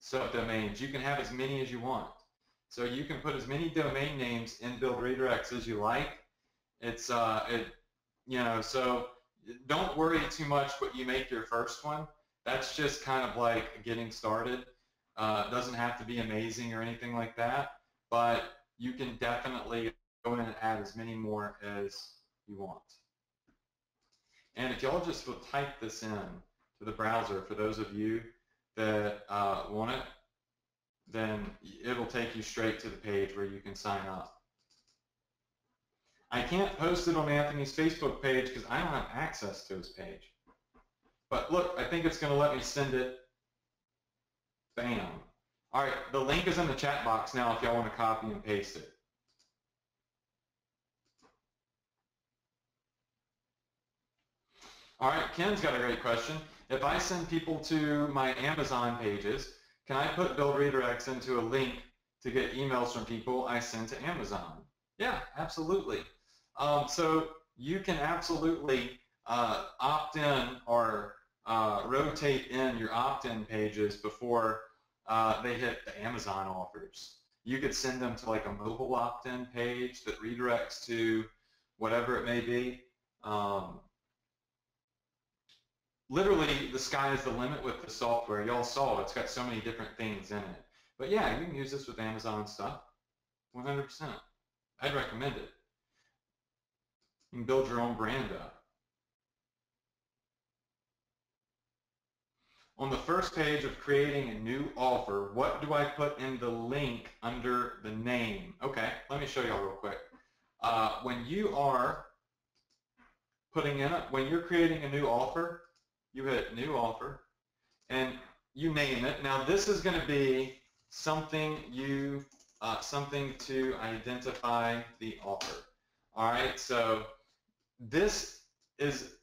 subdomains. You can have as many as you want. So you can put as many domain names in Build Redirects as you like. It's, you know, so don't worry too much what you make your first one. That's just kind of like getting started. It doesn't have to be amazing or anything like that, but you can definitely go in and add as many more as you want. And if y'all just will type this in to the browser, for those of you that want it, then it'll take you straight to the page where you can sign up. I can't post it on Anthony's Facebook page because I don't have access to his page. But look, I think it's going to let me send it. Bam. All right, the link is in the chat box now if y'all want to copy and paste it. All right, Ken's got a great question. If I send people to my Amazon pages, can I put Build Redirects into a link to get emails from people I send to Amazon? Yeah, absolutely. So you can absolutely opt in or rotate in your opt-in pages before they hit the Amazon offers. You could send them to like a mobile opt-in page that redirects to whatever it may be. Literally, the sky is the limit with the software. Y'all saw it's got so many different things in it. But yeah, you can use this with Amazon stuff, 100%. I'd recommend it. You can build your own brand up. On the first page of creating a new offer, what do I put in the link under the name? Okay, let me show y'all real quick. When you are putting in when you're creating a new offer, you hit new offer and you name it. Now this is going to be something something to identify the offer. All right, so this is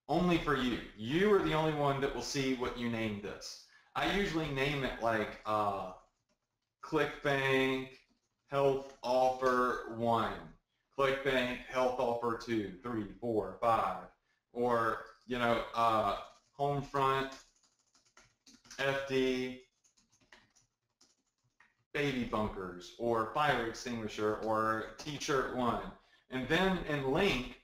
only for you. You are the only one that will see what you name this. I usually name it like ClickBank Health Offer 1, ClickBank Health Offer 2, 3, 4, 5, or you know, home front, FD, baby bunkers, or fire extinguisher, or t-shirt one. And then in link,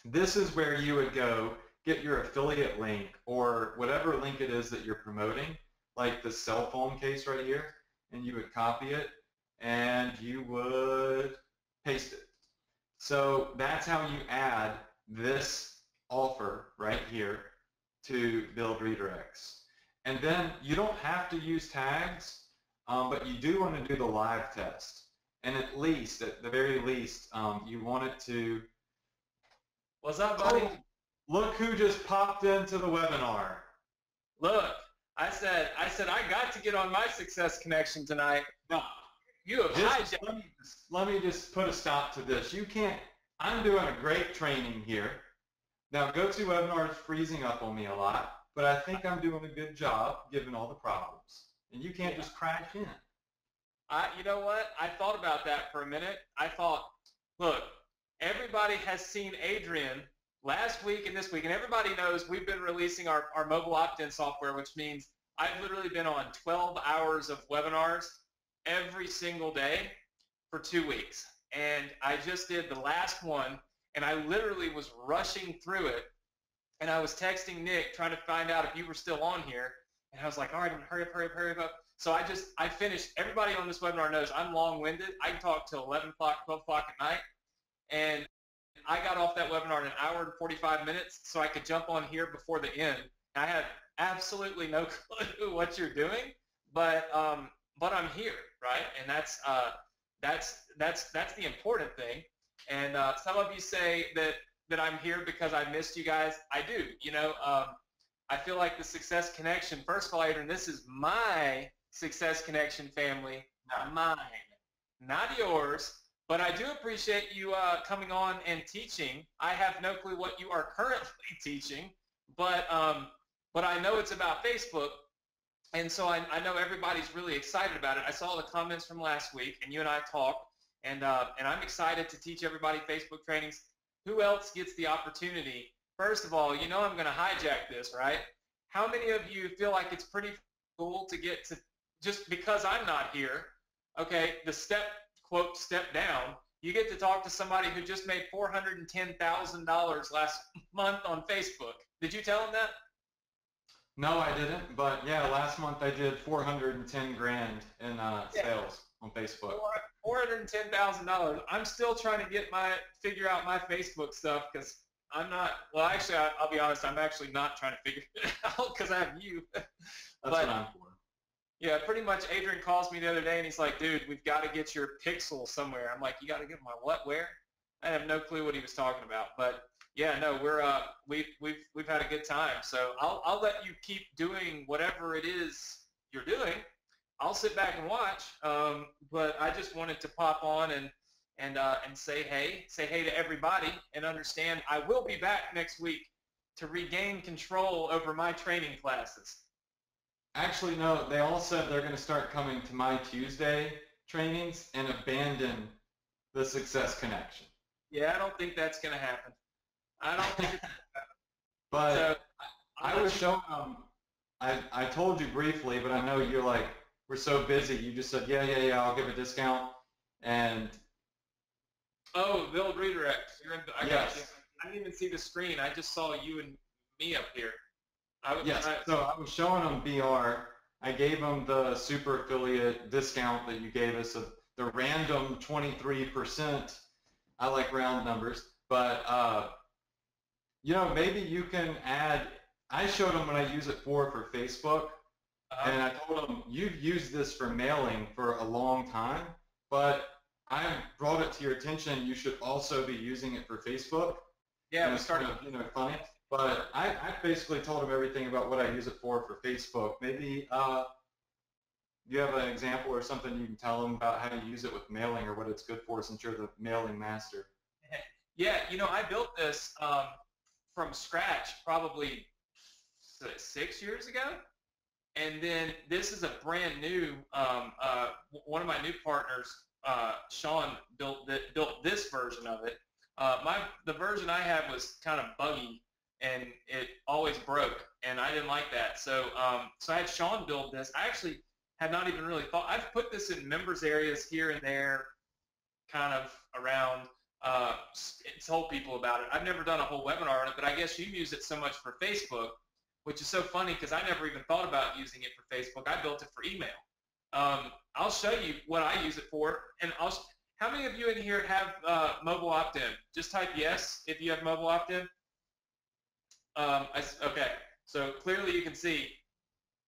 this is where you would go get your affiliate link or whatever link it is that you're promoting, like the cell phone case right here, and you would copy it and you would paste it. So that's how you add this offer right here to build redirects. And then you don't have to use tags, but you do want to do the live test. And at least, at the very least, you want it to... What's up, buddy? Oh, look who just popped into the webinar. Look, I said I got to get on my Success Connection tonight. No, you have hijacked. Let me just put a stop to this. You can't. I'm doing a great training here. Now, GoToWebinar is freezing up on me a lot, but I think I'm doing a good job given all the problems. And you can't just crash in. You know what? I thought about that for a minute. I thought, look, everybody has seen Adrian last week and this week, and everybody knows we've been releasing our mobile opt-in software, which means I've literally been on 12 hours of webinars every single day for 2 weeks. And I just did the last one, and I literally was rushing through it, and I was texting Nick trying to find out if you were still on here, and I was like, all right, hurry up. So I finished. Everybody on this webinar knows I'm long-winded. I can talk till 11 o'clock, 12 o'clock at night, and I got off that webinar in 1 hour and 45 minutes so I could jump on here before the end. I had absolutely no clue what you're doing, but I'm here, right? And that's the important thing. And some of you say that I'm here because I missed you guys. I do. You know, I feel like the Success Connection. First of all, Adrian, this is my Success Connection family, mine, not yours. But I do appreciate you coming on and teaching. I have no clue what you are currently teaching, but I know it's about Facebook, and so I know everybody's really excited about it. I saw the comments from last week, and you and I talked, and I'm excited to teach everybody Facebook trainings. Who else gets the opportunity? First of all, you know I'm going to hijack this, right? How many of you feel like it's pretty cool to get to, just because I'm not here, okay, the step down, you get to talk to somebody who just made $410,000 last month on Facebook. Did you tell him that? No, I didn't. But yeah, last month I did 410 grand in sales on Facebook. $410,000. I'm still trying to figure out my Facebook stuff because I'm not. Well, actually, I'll be honest. I'm actually not trying to figure it out because I have you. That's what I'm for. Yeah, pretty much Adrian calls me the other day and he's like, dude, we've got to get your pixel somewhere. I'm like, you got to get my what, where? I have no clue what he was talking about. But yeah, no, we've had a good time. So I'll let you keep doing whatever it is you're doing. I'll sit back and watch. But I just wanted to pop on and say hey to everybody and understand I will be back next week to regain control over my training classes. Actually, no, they all said they're going to start coming to my Tuesday trainings and abandon the Success Connection. Yeah, I don't think that's going to happen. I don't think it's going to happen. But so, I was showing them, I told you briefly, but I know you're like, we're so busy. You just said, yeah, I'll give a discount. And oh, build redirects. I got you. I didn't even see the screen. I just saw you and me up here. So I was showing them BR. I gave them the super affiliate discount that you gave us of the random 23%. I like round numbers, but you know, maybe you can add. I showed them what I use it for Facebook, and I told them you've used this for mailing for a long time, but I brought it to your attention. You should also be using it for Facebook. Yeah, we started. Funny. But I basically told him everything about what I use it for Facebook. Maybe you have an example or something you can tell them about how to use it with mailing or what it's good for since you're the mailing master. Yeah, you know, I built this from scratch probably 6 years ago. And then this is a brand new, one of my new partners, Sean, built this version of it. The version I had was kind of buggy. and it always broke, and I didn't like that. So so I had Sean build this. I actually had not even really thought. I've put this in members areas here and there, kind of around, told people about it. I've never done a whole webinar on it, but I guess you use it so much for Facebook, which is so funny because I never even thought about using it for Facebook. I built it for email. I'll show you what I use it for, and how many of you in here have mobile opt-in? Just type yes if you have mobile opt-in. Okay, so clearly you can see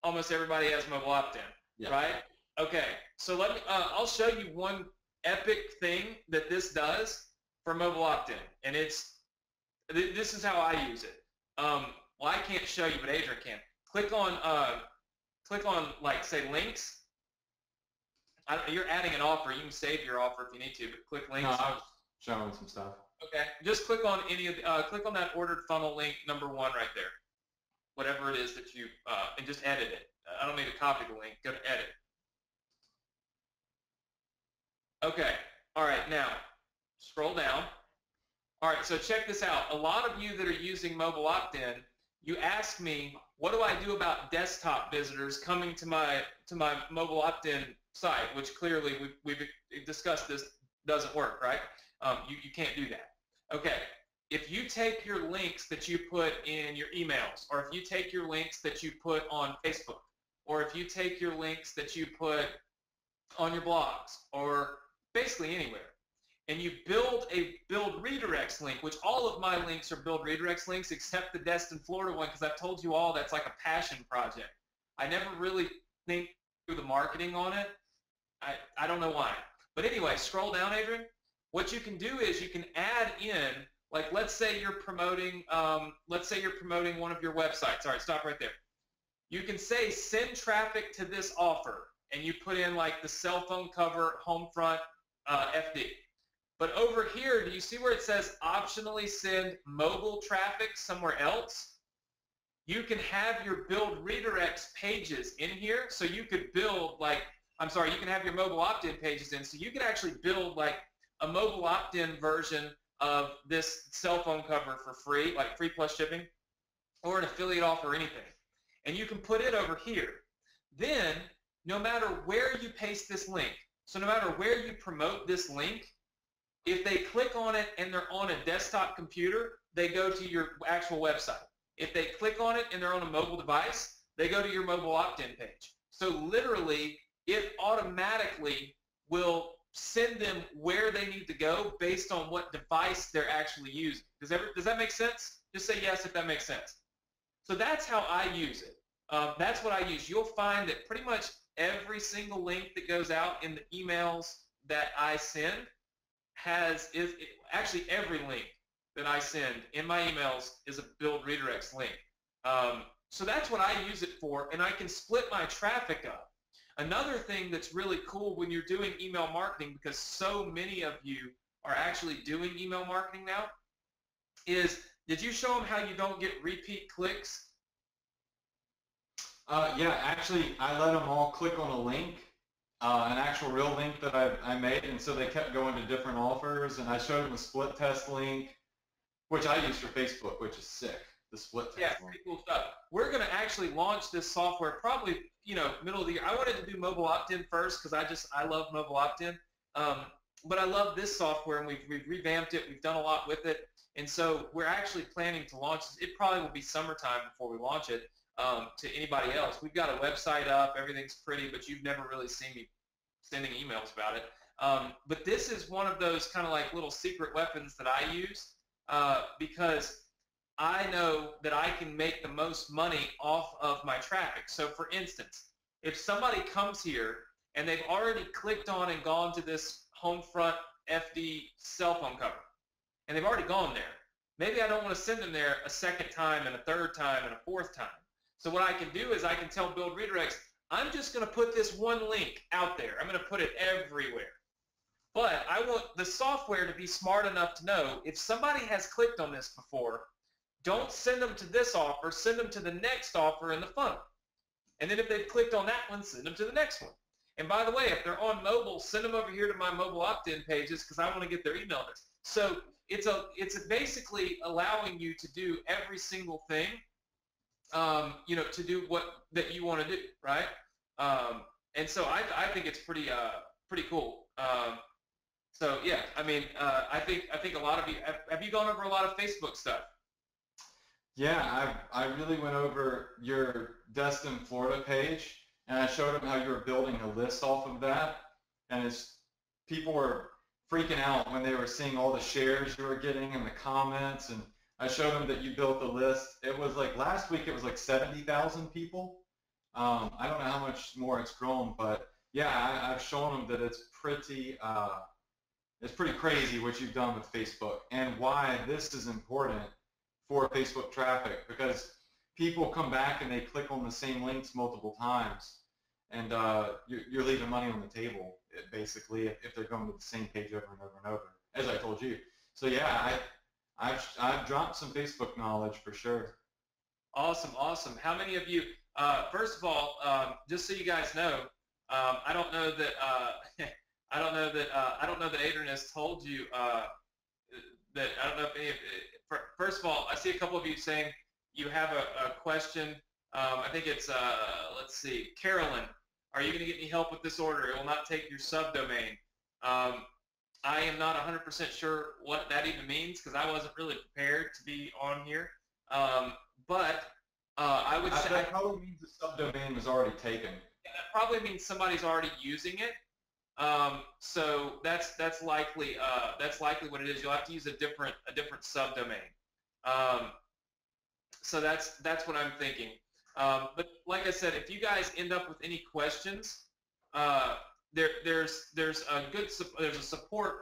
almost everybody has mobile opt-in, yeah. Right? Okay, so let me. I'll show you one epic thing that this does for mobile opt-in, and this is how I use it. Well, I can't show you, but Adrian can. Click on like say links. You're adding an offer. You can save your offer if you need to, but click links. No, I was showing some stuff. Okay, just click on click on that ordered funnel link #1 right there, whatever it is that you, and just edit it. I don't need to copy the link. Go to edit. Okay. All right. Now scroll down. All right. So check this out. A lot of you that are using mobile opt-in, you ask me, what do I do about desktop visitors coming to my mobile opt-in site, which clearly we've discussed this doesn't work, right? You can't do that. Okay, if you take your links that you put in your emails, or if you take your links that you put on Facebook, or if you take your links that you put on your blogs, or basically anywhere, and you build a build redirects link, which all of my links are build redirects links except the Destin, Florida one, because I've told you all that's like a passion project. I never really think through the marketing on it. I don't know why. But anyway, scroll down, Adrian. What you can do is you can add in, like let's say you're promoting one of your websites. All right, stop right there. You can say send traffic to this offer, and you put in like the cell phone cover home front FD. But over here, do you see where it says optionally send mobile traffic somewhere else? You can have your build redirects pages in here, so you could build like, you can have your mobile opt-in pages in, so you could actually build like a mobile opt-in version of this cell phone cover for free, like free plus shipping, or an affiliate offer or anything. And you can put it over here. Then, no matter where you paste this link, so no matter where you promote this link, if they click on it and they're on a desktop computer, they go to your actual website. If they click on it and they're on a mobile device, they go to your mobile opt-in page. So literally, it automatically will send them where they need to go based on what device they're actually using. Does that make sense? Just say yes if that makes sense. So that's how I use it. That's what I use. You'll find that pretty much every single link that goes out in the emails that I send actually every link that I send in my emails is a build redirects link. So that's what I use it for, and I can split my traffic up. Another thing that's really cool when you're doing email marketing, because so many of you are actually doing email marketing now, is did you show them how you don't get repeat clicks? Yeah, actually, I let them all click on a link, an actual real link that I made, and so they kept going to different offers, and I showed them a split test link, which I use for Facebook, which is sick, the split test link. Yeah, pretty cool stuff. We're going to actually launch this software probably, middle of the year. I wanted to do mobile opt-in first because I love mobile opt-in, but I love this software, and we've revamped it. We've done a lot with it, and so we're actually planning to launch this. It probably will be summertime before we launch it. To anybody else. We've got a website up, everything's pretty, but you've never really seen me sending emails about it. But this is one of those kind of like little secret weapons that I use because I know that I can make the most money off of my traffic. So for instance, if somebody comes here and they've already clicked on and gone to this home front FD cell phone cover, and they've already gone there, maybe I don't want to send them there a second time and a third time and a fourth time. So what I can do is I can tell Build Redirects, I'm just going to put this one link out there. I'm going to put it everywhere. But I want the software to be smart enough to know if somebody has clicked on this before, don't send them to this offer, send them to the next offer in the funnel. And then if they've clicked on that one, send them to the next one. And by the way, if they're on mobile, send them over here to my mobile opt-in pages because I want to get their email address. So it's basically allowing you to do every single thing, to do what that you want to do, right? And so I think it's pretty cool. So yeah, I mean, I think a lot of you have you gone over a lot of Facebook stuff? Yeah, I really went over your Destin, Florida page, and I showed them how you were building a list off of that, and people were freaking out when they were seeing all the shares you were getting and the comments, and I showed them that you built the list. It was like last week it was like 70,000 people. I don't know how much more it's grown, but yeah, I've shown them that it's pretty crazy what you've done with Facebook and why this is important for Facebook traffic, because people come back and they click on the same links multiple times, and you're leaving money on the table, basically, if they're going to the same page over and over and over, as I told you. So yeah, I've dropped some Facebook knowledge for sure. Awesome, awesome. How many of you? First of all, just so you guys know, I don't know that I don't know that Adrian has told you that I don't know if any of. First of all, I see a couple of you saying you have a question. I think it's let's see, Carolyn. Are you going to get any help with this order? It will not take your subdomain. I am not 100% sure what that even means because I wasn't really prepared to be on here. But I would say that probably means the subdomain was already taken. Yeah, that probably means somebody's already using it. So that's likely what it is. You'll have to use a different subdomain. So that's what I'm thinking. But like I said, if you guys end up with any questions, there's a support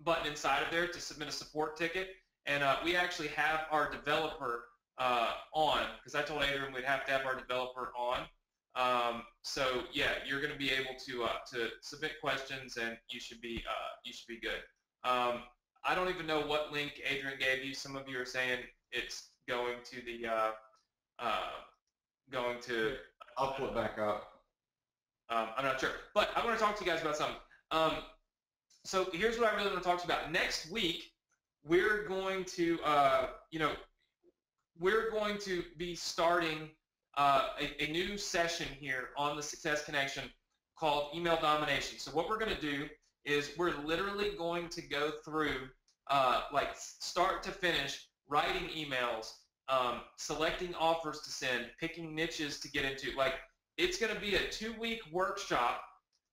button inside of there to submit a support ticket, and we actually have our developer on, because I told Adrian we'd have to have our developer on. So yeah, you're going to be able to submit questions, and you should be good. I don't even know what link Adrian gave you. Some of you are saying it's going to the I'll pull it back up. I'm not sure, but I want to talk to you guys about something. So here's what I really want to talk to you about. Next week, we're going to be starting a new session here on the Success Connection called Email Domination. So what we're going to do is we're literally going to go through like start to finish writing emails, selecting offers to send, picking niches to get into. Like, it's going to be a 2-week workshop,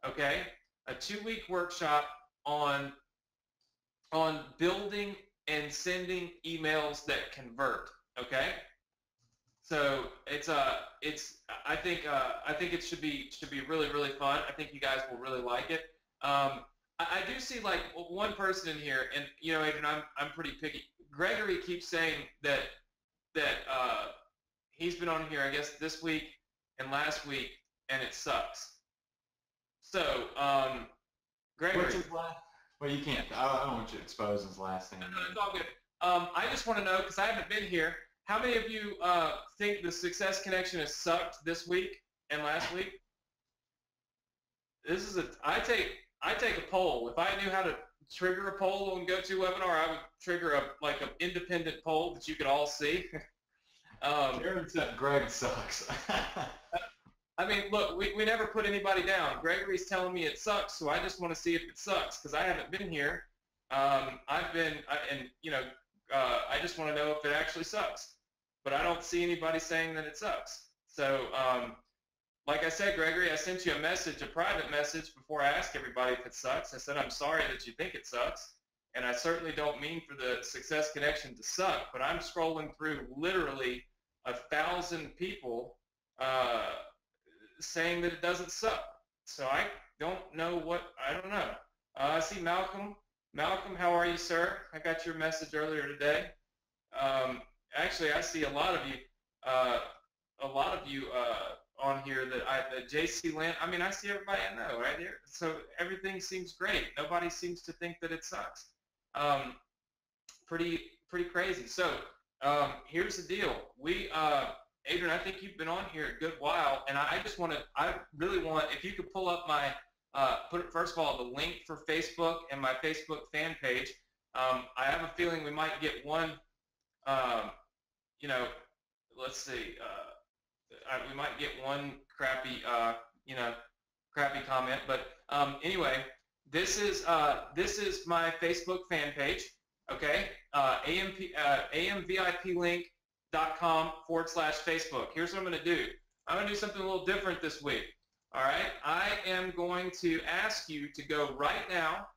okay? A 2-week workshop on building and sending emails that convert, okay? So I think it should be really, really fun. I think you guys will really like it. I do see like one person in here, and Adrian, I'm pretty picky. Gregory keeps saying that he's been on here, I guess, this week and last week, and it sucks. So, Gregory. Well, you can't. I don't want you to expose his last name. No, it's all good. I just want to know, because I haven't been here, how many of you think the Success Connection has sucked this week and last week? This is I take a poll. If I knew how to trigger a poll on GoToWebinar, I would trigger an independent poll that you could all see. Aaron said Greg sucks. I mean, look, we never put anybody down. Gregory's telling me it sucks, so I just want to see if it sucks, because I haven't been here. I just want to know if it actually sucks. But I don't see anybody saying that it sucks. So, like I said, Gregory, I sent you a private message before I asked everybody if it sucks. I said, I'm sorry that you think it sucks, and I certainly don't mean for the Success Connection to suck, but I'm scrolling through literally 1,000 people saying that it doesn't suck. So I don't know. I see Malcolm. Malcolm, how are you, sir? I got your message earlier today. Actually, I see a lot of you on here that JC Land. I mean, I see everybody I know right here. So everything seems great. Nobody seems to think that it sucks. Pretty crazy. So here's the deal. Adrian, I think you've been on here a good while, and I really want, if you could pull up my, first of all, the link for Facebook and my Facebook fan page. I have a feeling we might get one, you know, let's see, we might get one crappy, you know, crappy comment. But anyway, this is my Facebook fan page. Okay, amviplink.com/Facebook. Here's what I'm going to do. I'm going to do something a little different this week. All right, I am going to ask you to go right now.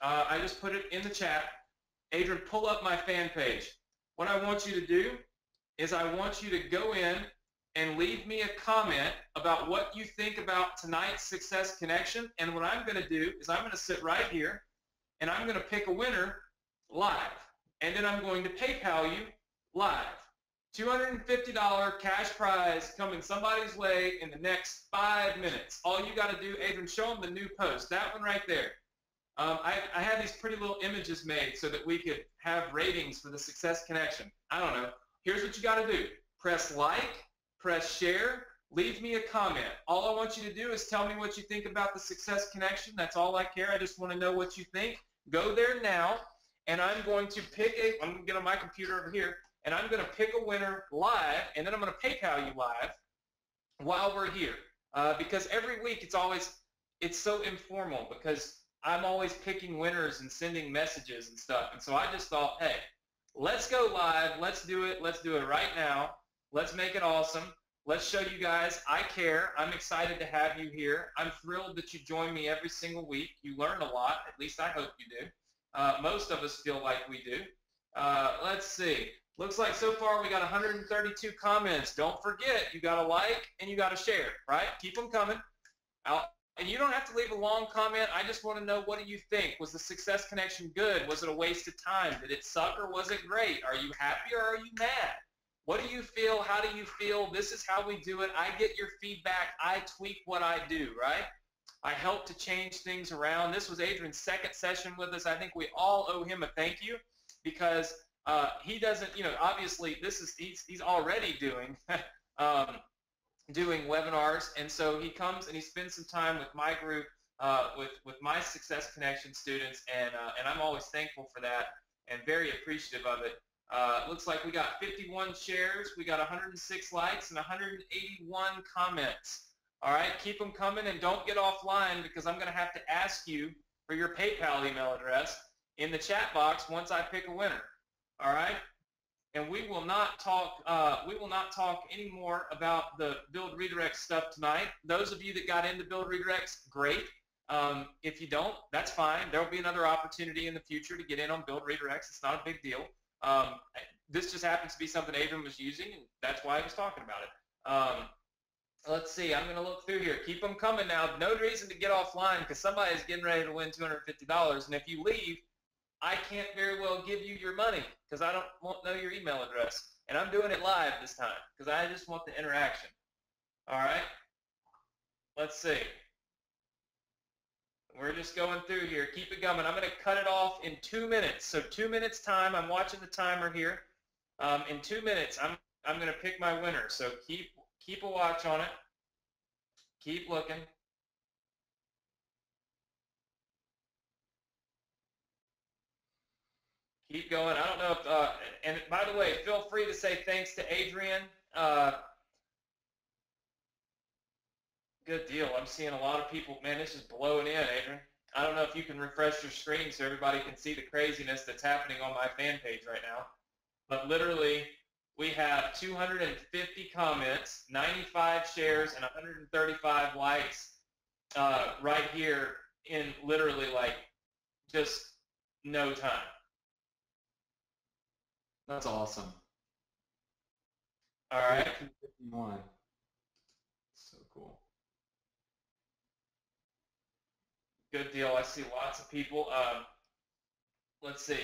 I just put it in the chat. Adrian, pull up my fan page. What I want you to do is I want you to go in and leave me a comment about what you think about tonight's Success Connection. And what I'm going to do is I'm going to sit right here and I'm going to pick a winner live. And then I'm going to PayPal you live. $250 cash prize coming somebody's way in the next 5 minutes. All you got to do, Adrian, show them the new post. That one right there. I had these pretty little images made so that we could have ratings for the Success Connection. I don't know. Here's what you got to do. Press like, press share, leave me a comment. All I want you to do is tell me what you think about the Success Connection. That's all I care. I just want to know what you think. Go there now, and I'm going to I'm going to get on my computer over here, and I'm going to pick a winner live, and then I'm going to PayPal you live while we're here. Because every week it's so informal because I'm always picking winners and sending messages and stuff. And so I just thought, hey, let's go live. Let's do it. Let's do it right now. Let's make it awesome. Let's show you guys I care. I'm excited to have you here. I'm thrilled that you join me every single week. You learn a lot. At least I hope you do. Most of us feel like we do. Let's see. Looks like so far we got 132 comments. Don't forget, you got to like and you got to share, right? Keep them coming. And you don't have to leave a long comment. I just want to know, what do you think? Was the Success Connection good? Was it a waste of time? Did it suck or was it great? Are you happy or are you mad? What do you feel? How do you feel? This is how we do it. I get your feedback. I tweak what I do, right? I help to change things around. This was Adrian's second session with us. I think we all owe him a thank you because he doesn't, obviously he's already doing doing webinars, and so he comes and he spends some time with my group, with my Success Connection students, and I'm always thankful for that and very appreciative of it. Looks like we got 51 shares, we got 106 likes, and 181 comments. All right, keep them coming and don't get offline because I'm going to have to ask you for your PayPal email address in the chat box once I pick a winner. All right. And we will not talk anymore about the Build Redirects stuff tonight. Those of you that got into Build Redirects, great. If you don't, that's fine. There will be another opportunity in the future to get in on Build Redirects. It's not a big deal. This just happens to be something Adrian was using, and that's why I was talking about it. Let's see. I'm going to look through here. Keep them coming now. No reason to get offline because somebody's getting ready to win $250, and if you leave, I can't very well give you your money because I won't know your email address. And I'm doing it live this time because I just want the interaction. All right? Let's see. We're just going through here. Keep it coming. I'm going to cut it off in 2 minutes. So 2 minutes time. I'm watching the timer here. In 2 minutes, I'm going to pick my winner. So keep a watch on it. Keep looking. Keep going. I don't know if, and by the way, feel free to say thanks to Adrian. Good deal. I'm seeing a lot of people. Man, this is blowing in, Adrian. I don't know if you can refresh your screen so everybody can see the craziness that's happening on my fan page right now. But literally, we have 250 comments, 95 shares, and 135 likes right here in literally like just no time. That's awesome. All right. 51. So cool. Good deal. I see lots of people. Let's see.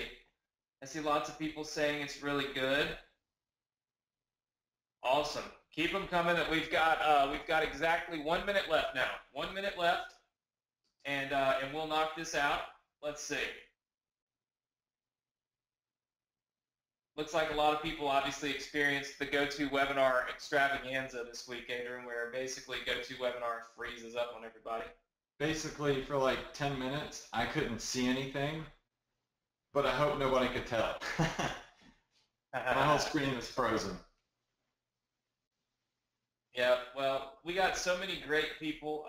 I see lots of people saying it's really good. Awesome. Keep them coming. We've got exactly 1 minute left now. 1 minute left, and we'll knock this out. Let's see. Looks like a lot of people obviously experienced the GoToWebinar extravaganza this week, Adrian, where basically GoToWebinar freezes up on everybody. Basically, for like 10 minutes, I couldn't see anything. but I hope nobody could tell. My whole screen is frozen. Yeah, well, we got so many great people,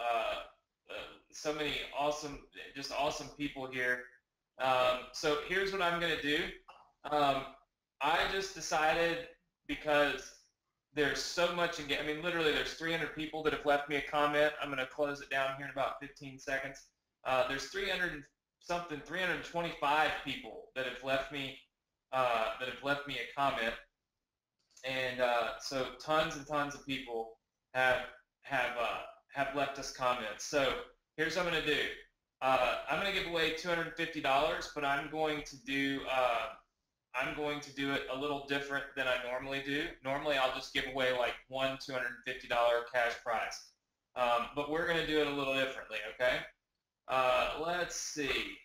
so many awesome, just awesome people here. So here's what I'm going to do. I just decided, because there's so much I mean, literally there's 300 people that have left me a comment. I'm going to close it down here in about 15 seconds. There's 325 people that have left me a comment. And so tons and tons of people have left us comments. So here's what I'm going to do. I'm going to give away $250, but I'm going to do it a little different than I normally do. Normally I'll just give away like one $250 cash prize, but we're going to do it a little differently. Okay. Let's see.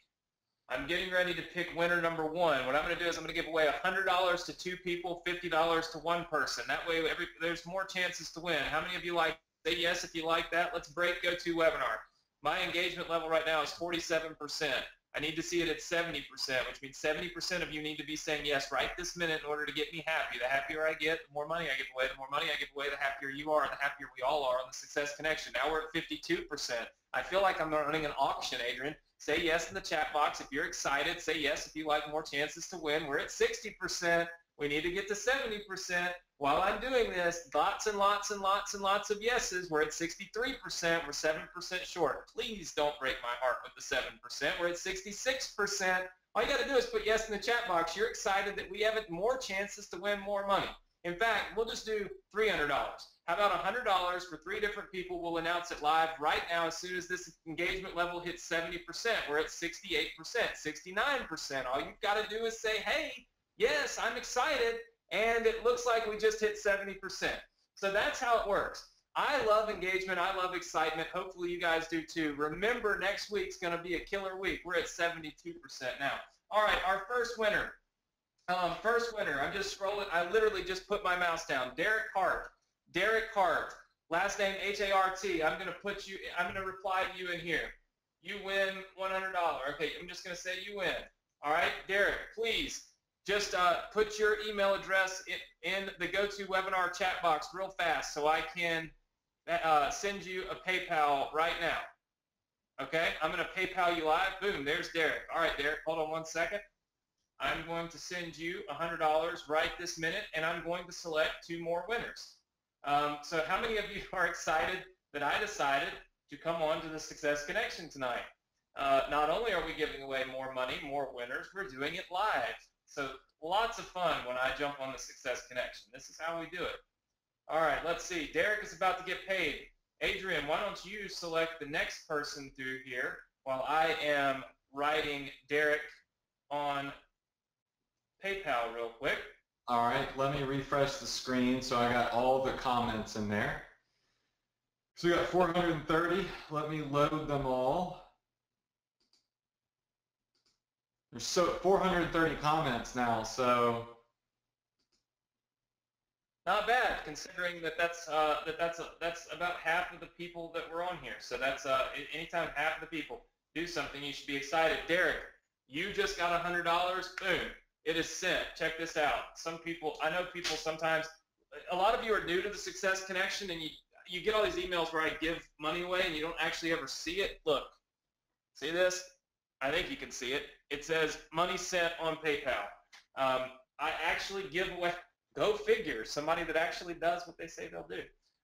I'm getting ready to pick winner number one. What I'm going to do is I'm going to give away $100 to 2 people, $50 to 1 person. That way there's more chances to win. How many of you like, say yes if you like that? Let's break GoToWebinar. My engagement level right now is 47%. I need to see it at 70%, which means 70% of you need to be saying yes right this minute in order to get me happy. The happier I get, the more money I give away. The more money I give away, the happier you are, and the happier we all are on the Success Connection. Now we're at 52%. I feel like I'm running an auction, Adrian. Say yes in the chat box if you're excited. Say yes if you like more chances to win. We're at 60%. We need to get to 70%. While I'm doing this, lots and lots and lots and lots of yeses. We're at 63%. We're 7% short. Please don't break my heart with the 7%. We're at 66%. All you got to do is put yes in the chat box. You're excited that we have more chances to win more money. In fact, we'll just do $300. How about $100 for 3 different people? We'll announce it live right now as soon as this engagement level hits 70%. We're at 68%, 69%. All you've got to do is say, hey, yes, I'm excited. And it looks like we just hit 70%. So that's how it works. I love engagement. I love excitement. Hopefully you guys do too. Remember, next week's going to be a killer week. We're at 72% now. All right, our first winner. I'm just scrolling. I literally just put my mouse down. Derek Hart. Derek Hart. Last name H-A-R-T. I'm going to reply to you in here. You win $100. Okay, I'm just going to say you win. All right, Derek, please. Just put your email address in the GoToWebinar chat box real fast so I can send you a PayPal right now. Okay? I'm going to PayPal you live. Boom, there's Derek. All right, Derek, hold on one second. I'm going to send you $100 right this minute, and I'm going to select 2 more winners. So how many of you are excited that I decided to come on to the Success Connection tonight? Not only are we giving away more money, more winners, we're doing it live. So lots of fun when I jump on the Success Connection. This is how we do it. All right, let's see. Derek is about to get paid. Adrian, why don't you select the next person through here while I am writing Derek on PayPal real quick. All right, let me refresh the screen so I got all the comments in there. So we got 430. Let me load them all. There's 430 comments now, so not bad considering that's about half of the people that were on here. So that's anytime half of the people do something, you should be excited. Derek, you just got $100. Boom, it is sent. Check this out. Some people, I know people sometimes. A lot of you are new to the Success Connection, and you get all these emails where I give money away, and you don't actually ever see it. Look, see this? I think you can see it. It says money sent on PayPal. I actually give away, go figure, somebody that actually does what they say they'll do.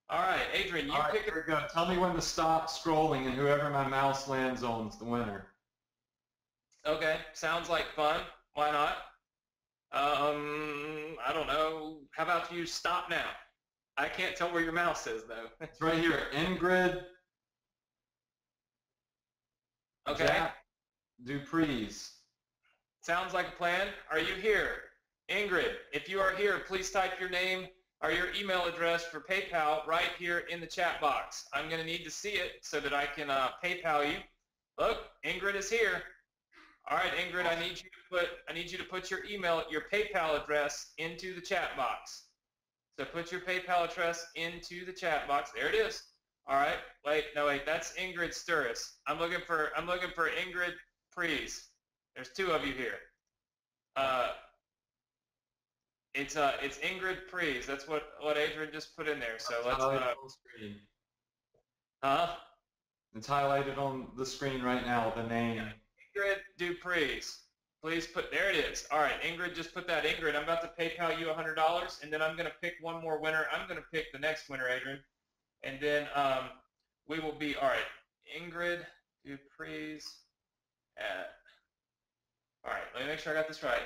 All right, Adrian, you pick it. Here we go. Tell me when to stop scrolling, and whoever my mouse lands on is the winner. Okay, sounds like fun. Why not? I don't know. How about you stop now? I can't tell where your mouse is, though. It's right here. Ingrid. Okay. Jack Dupree's. Sounds like a plan. Are you here? Ingrid, if you are here, please type your name or your email address for PayPal right here in the chat box. I'm going to need to see it so that I can PayPal you. Look, Ingrid is here. All right, Ingrid, I need you to put your email, your PayPal address into the chat box. So put your PayPal address into the chat box. There it is. All right. Wait, that's Ingrid Sturris. I'm looking for Ingrid Prees. There's 2 of you here. It's Ingrid Prees. That's what Adrian just put in there. So let's on the screen. huh? It's highlighted on the screen right now, the name. Yeah. Ingrid Duprees. Please put, there it is. All right, Ingrid just put that. Ingrid, I'm about to PayPal you $100, and then I'm going to pick one more winner. I'm going to pick the next winner, Adrian. And then we will be, all right, Ingrid Duprees at, all right, let me make sure I got this right.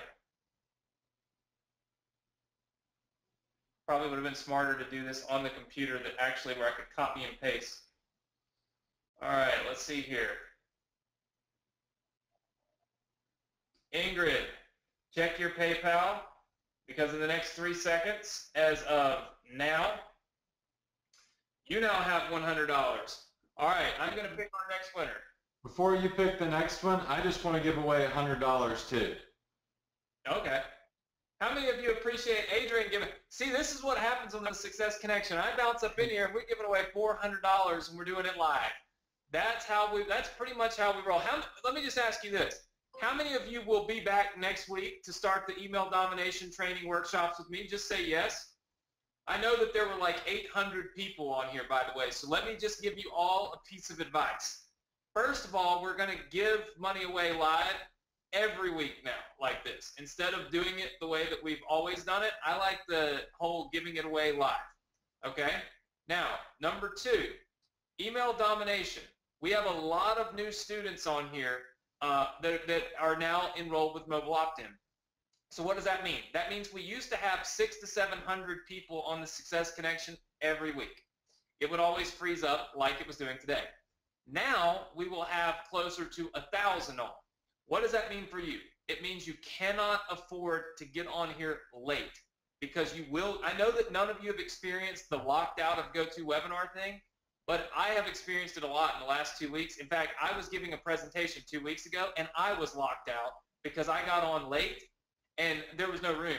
Probably would have been smarter to do this on the computer that actually where I could copy and paste. All right, let's see here. Ingrid, check your PayPal because in the next 3 seconds, as of now, you now have $100. All right, I'm going to pick our next winner. Before you pick the next one, I just want to give away $100 too. Okay. How many of you appreciate Adrian giving? See, this is what happens on the Success Connection. I bounce up in here and we're giving away $400 and we're doing it live. That's pretty much how we roll. Let me just ask you this. How many of you will be back next week to start the email domination training workshops with me? Just say yes. I know that there were like 800 people on here, by the way, so let me just give you all a piece of advice. First of all, we're going to give money away live every week now, like this. Instead of doing it the way that we've always done it, I like the whole giving it away live. Okay? Now, number 2, email domination. We have a lot of new students on here that are now enrolled with Mobile Opt-in. So what does that mean? That means we used to have 600 to 700 people on the Success Connection every week. It would always freeze up like it was doing today. Now we will have closer to 1,000 on. What does that mean for you? It means you cannot afford to get on here late because you will. I know that none of you have experienced the locked out of GoToWebinar thing, but I have experienced it a lot in the last 2 weeks. In fact, I was giving a presentation 2 weeks ago and I was locked out because I got on late and there was no room.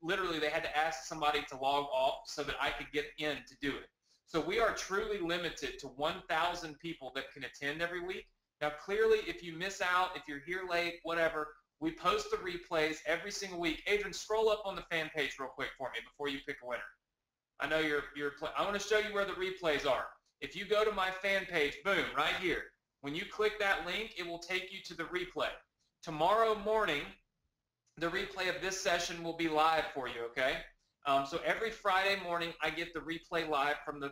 Literally, they had to ask somebody to log off so that I could get in to do it. So we are truly limited to 1,000 people that can attend every week. Now, clearly, if you miss out, if you're here late, whatever, we post the replays every single week. Adrian, scroll up on the fan page real quick for me before you pick a winner. I know I want to show you where the replays are. If you go to my fan page, boom, right here. When you click that link, it will take you to the replay. Tomorrow morning, the replay of this session will be live for you, okay? So every Friday morning, I get the replay live from the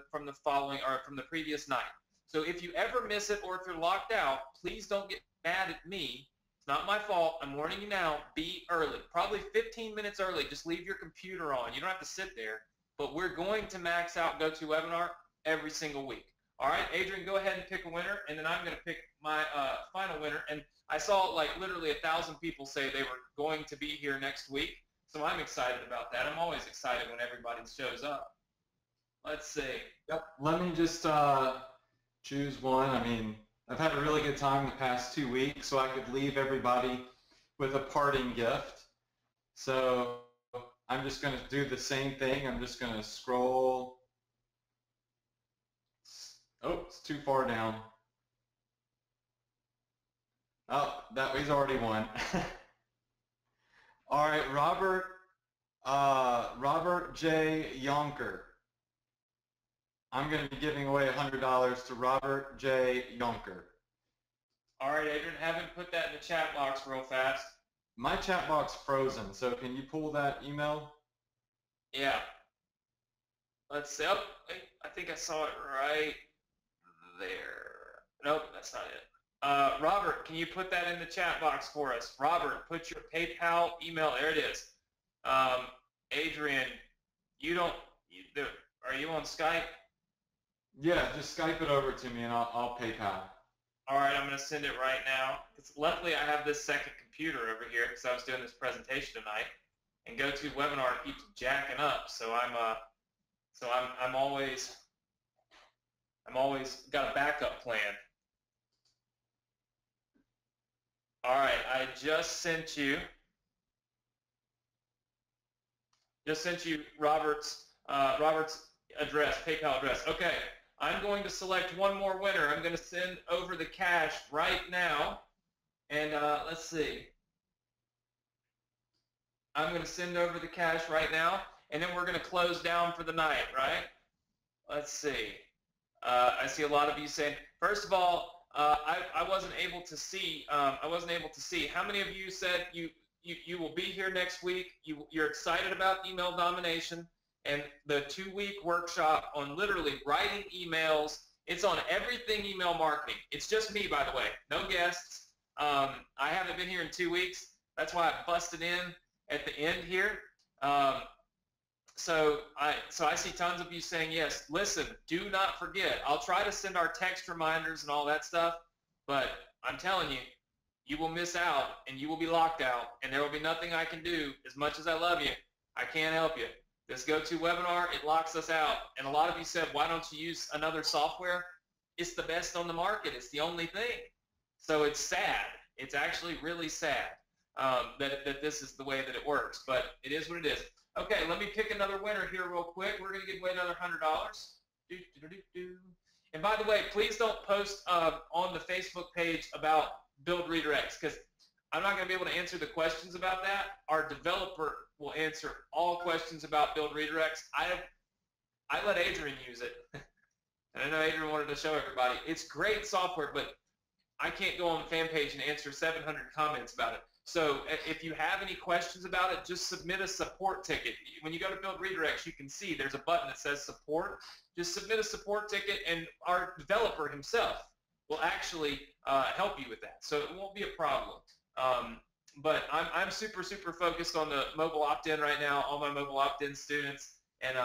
previous night. So if you ever miss it or if you're locked out, please don't get mad at me. It's not my fault. I'm warning you now. Be early. Probably 15 minutes early. Just leave your computer on. You don't have to sit there. But we're going to max out GoToWebinar every single week. All right, Adrian, go ahead and pick a winner, and then I'm going to pick my final winner. And I saw like literally 1,000 people say they were going to be here next week. So I'm excited about that. I'm always excited when everybody shows up. Let's see. Yep. Let me just choose one. I mean, I've had a really good time the past 2 weeks, so I could leave everybody with a parting gift. So I'm just going to do the same thing. I'm just going to scroll. Oh, it's too far down. Oh, he's already won. All right, Robert J. Yonker. I'm going to be giving away $100 to Robert J. Yonker. All right, Adrian, have him put that in the chat box real fast. My chat box frozen, so can you pull that email? Yeah. Let's see. Oh, I think I saw it right there. Nope, that's not it. Robert, can you put that in the chat box for us? Robert, put your PayPal email. There it is. Adrian, are you on Skype? Yeah, just Skype it over to me and I'll PayPal. All right, I'm going to send it right now. Luckily, I have this second computer over here because I was doing this presentation tonight, and GoToWebinar keeps jacking up. So I'm always got a backup plan. All right, I just sent you Robert's address, PayPal address. Okay, I'm going to select one more winner. I'm going to send over the cash right now, and let's see. I'm going to send over the cash right now, and then we're going to close down for the night, right? Let's see. I see a lot of you saying, first of all, I wasn't able to see. How many of you said you will be here next week? You're excited about email domination and the 2-week workshop on literally writing emails. It's on everything email marketing. It's just me, by the way, no guests. I haven't been here in 2 weeks. That's why I busted in at the end here. So I see tons of you saying yes. Listen, do not forget. I'll try to send our text reminders and all that stuff, but I'm telling you, you will miss out and you will be locked out, and there will be nothing I can do. As much as I love you, I can't help you. This GoToWebinar, it locks us out. And a lot of you said, why don't you use another software? It's the best on the market. It's the only thing. So it's sad. It's actually really sad that this is the way that it works, but it is what it is. Okay, let me pick another winner here real quick. We're going to give away another $100. And by the way, please don't post on the Facebook page about build redirects, because I'm not going to be able to answer the questions about that. Our developer will answer all questions about build redirects. I let Adrian use it. And I know Adrian wanted to show everybody. It's great software, but I can't go on the fan page and answer 700 comments about it. So if you have any questions about it, just submit a support ticket. When you go to build redirects, you can see there's a button that says support. Just submit a support ticket, and our developer himself will actually help you with that. So it won't be a problem. But I'm super, super focused on the mobile opt-in right now, all my mobile opt-in students. And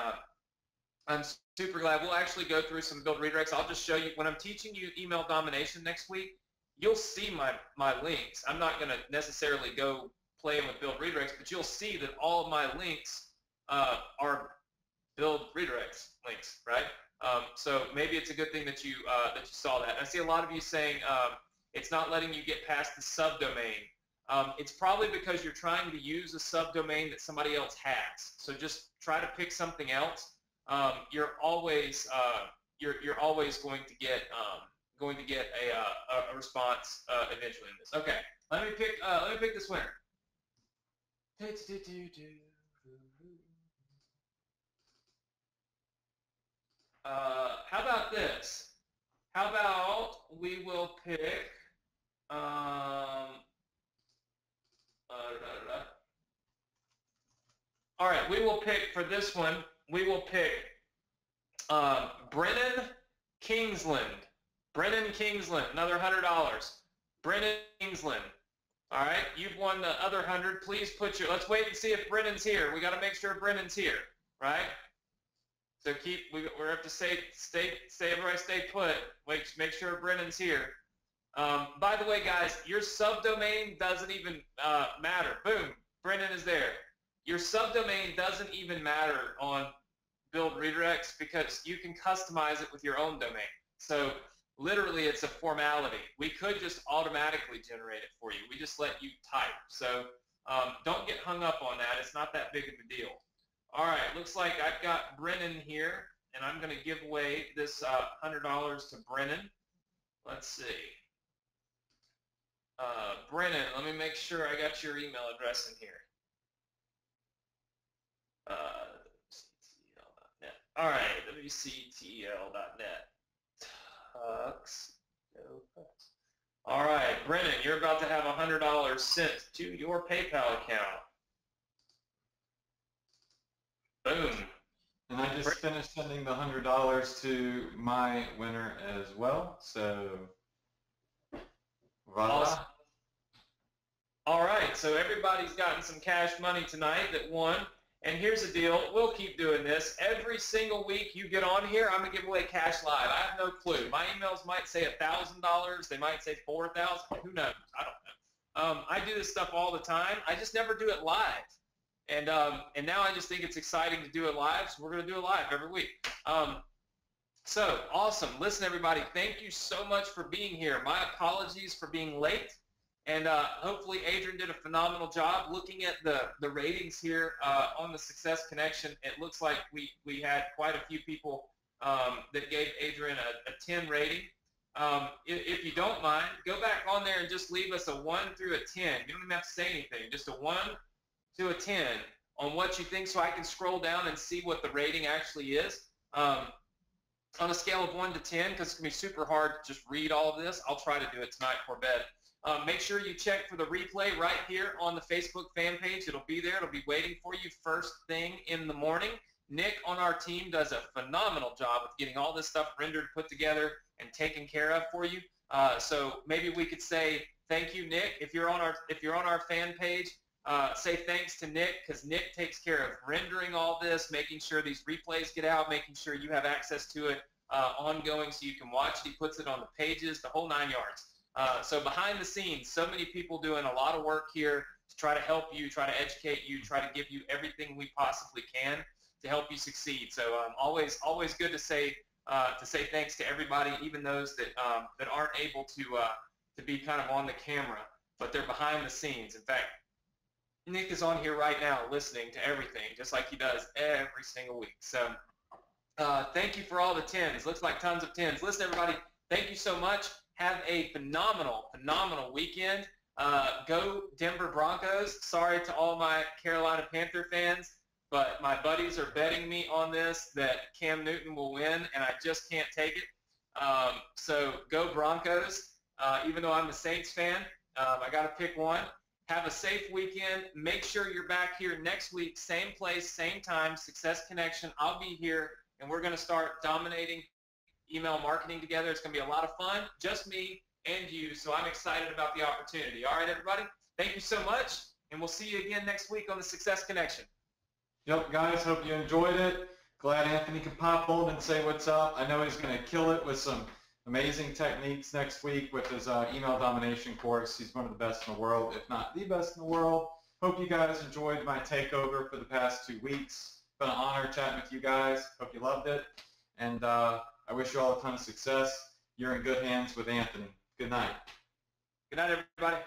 I'm super glad. We'll actually go through some build redirects. I'll just show you when I'm teaching you email domination next week. You'll see my links. I'm not going to necessarily go playing with build redirects, but you'll see that all of my links are build redirects links, right? So maybe it's a good thing that you saw that. And I see a lot of you saying it's not letting you get past the subdomain. It's probably because you're trying to use a subdomain that somebody else has. So just try to pick something else. You're always going to get a response eventually in this. Okay, let me pick this winner. How about this? How about we will pick all right, we will pick for this one. We will pick Brennan Kingsland. Brennan Kingsland, another $100. Brennan Kingsland. All right, you've won the other 100. Please put your. Let's wait and see if Brennan's here. We got to make sure Brennan's here, right? So we have to everybody stay put. Wait, make sure Brennan's here. By the way, guys, your subdomain doesn't even matter. Boom, Brennan is there. Your subdomain doesn't even matter on build redirects because you can customize it with your own domain. So literally, it's a formality. We could just automatically generate it for you. We just let you type. So don't get hung up on that. It's not that big of a deal. All right, looks like I've got Brennan here, and I'm going to give away this $100 to Brennan. Let's see. Brennan, let me make sure I got your email address in here. CTL.net. All right, wctl.net. All right, Brennan, you're about to have $100 sent to your PayPal account. Boom. And I just finished sending the $100 to my winner as well. So, voila. Awesome. All right, so everybody's gotten some cash money tonight that won. And here's the deal. We'll keep doing this. Every single week you get on here, I'm going to give away cash live. I have no clue. My emails might say $1,000. They might say $4,000. Who knows? I don't know. I do this stuff all the time. I just never do it live. And now I just think it's exciting to do it live, so we're going to do it live every week. So, awesome. Listen, everybody, thank you so much for being here. My apologies for being late. And hopefully Adrian did a phenomenal job looking at the ratings here on the Success Connection. It looks like we had quite a few people that gave Adrian a 10 rating. If you don't mind, go back on there and just leave us a 1 through a 10. You don't even have to say anything. Just a 1 to a 10 on what you think so I can scroll down and see what the rating actually is. On a scale of 1 to 10, because it's going to be super hard to just read all of this. I'll try to do it tonight before bed. Make sure you check for the replay right here on the Facebook fan page. It'll be there. It'll be waiting for you first thing in the morning. Nick on our team does a phenomenal job of getting all this stuff rendered, put together, and taken care of for you. So maybe we could say thank you, Nick. If you're on our fan page, say thanks to Nick, because Nick takes care of rendering all this, making sure these replays get out, making sure you have access to it ongoing so you can watch it. He puts it on the pages, the whole 9 yards. So behind the scenes, so many people doing a lot of work here to try to help you, try to educate you, try to give you everything we possibly can to help you succeed. So always good to say thanks to everybody, even those that aren't able to be kind of on the camera, but they're behind the scenes. In fact, Nick is on here right now listening to everything, just like he does every single week. So thank you for all the 10s. Looks like tons of 10s. Listen, everybody, thank you so much. Have a phenomenal weekend. Go Denver Broncos. Sorry to all my Carolina Panther fans, but my buddies are betting me on this that Cam Newton will win, and I just can't take it. So go Broncos. Even though I'm a Saints fan, I got to pick one. Have a safe weekend. Make sure you're back here next week, same place, same time, Success Connection. I'll be here, and we're going to start dominating email marketing together. It's going to be a lot of fun, just me and you, so I'm excited about the opportunity. All right, everybody, thank you so much, and we'll see you again next week on the Success Connection. Yep, guys, hope you enjoyed it. Glad Anthony could pop on and say what's up. I know he's going to kill it with some amazing techniques next week with his email domination course. He's one of the best in the world, if not the best in the world. Hope you guys enjoyed my takeover for the past 2 weeks. It's been an honor chatting with you guys. Hope you loved it. And I wish you all a ton of success. You're in good hands with Anthony. Good night. Good night, everybody.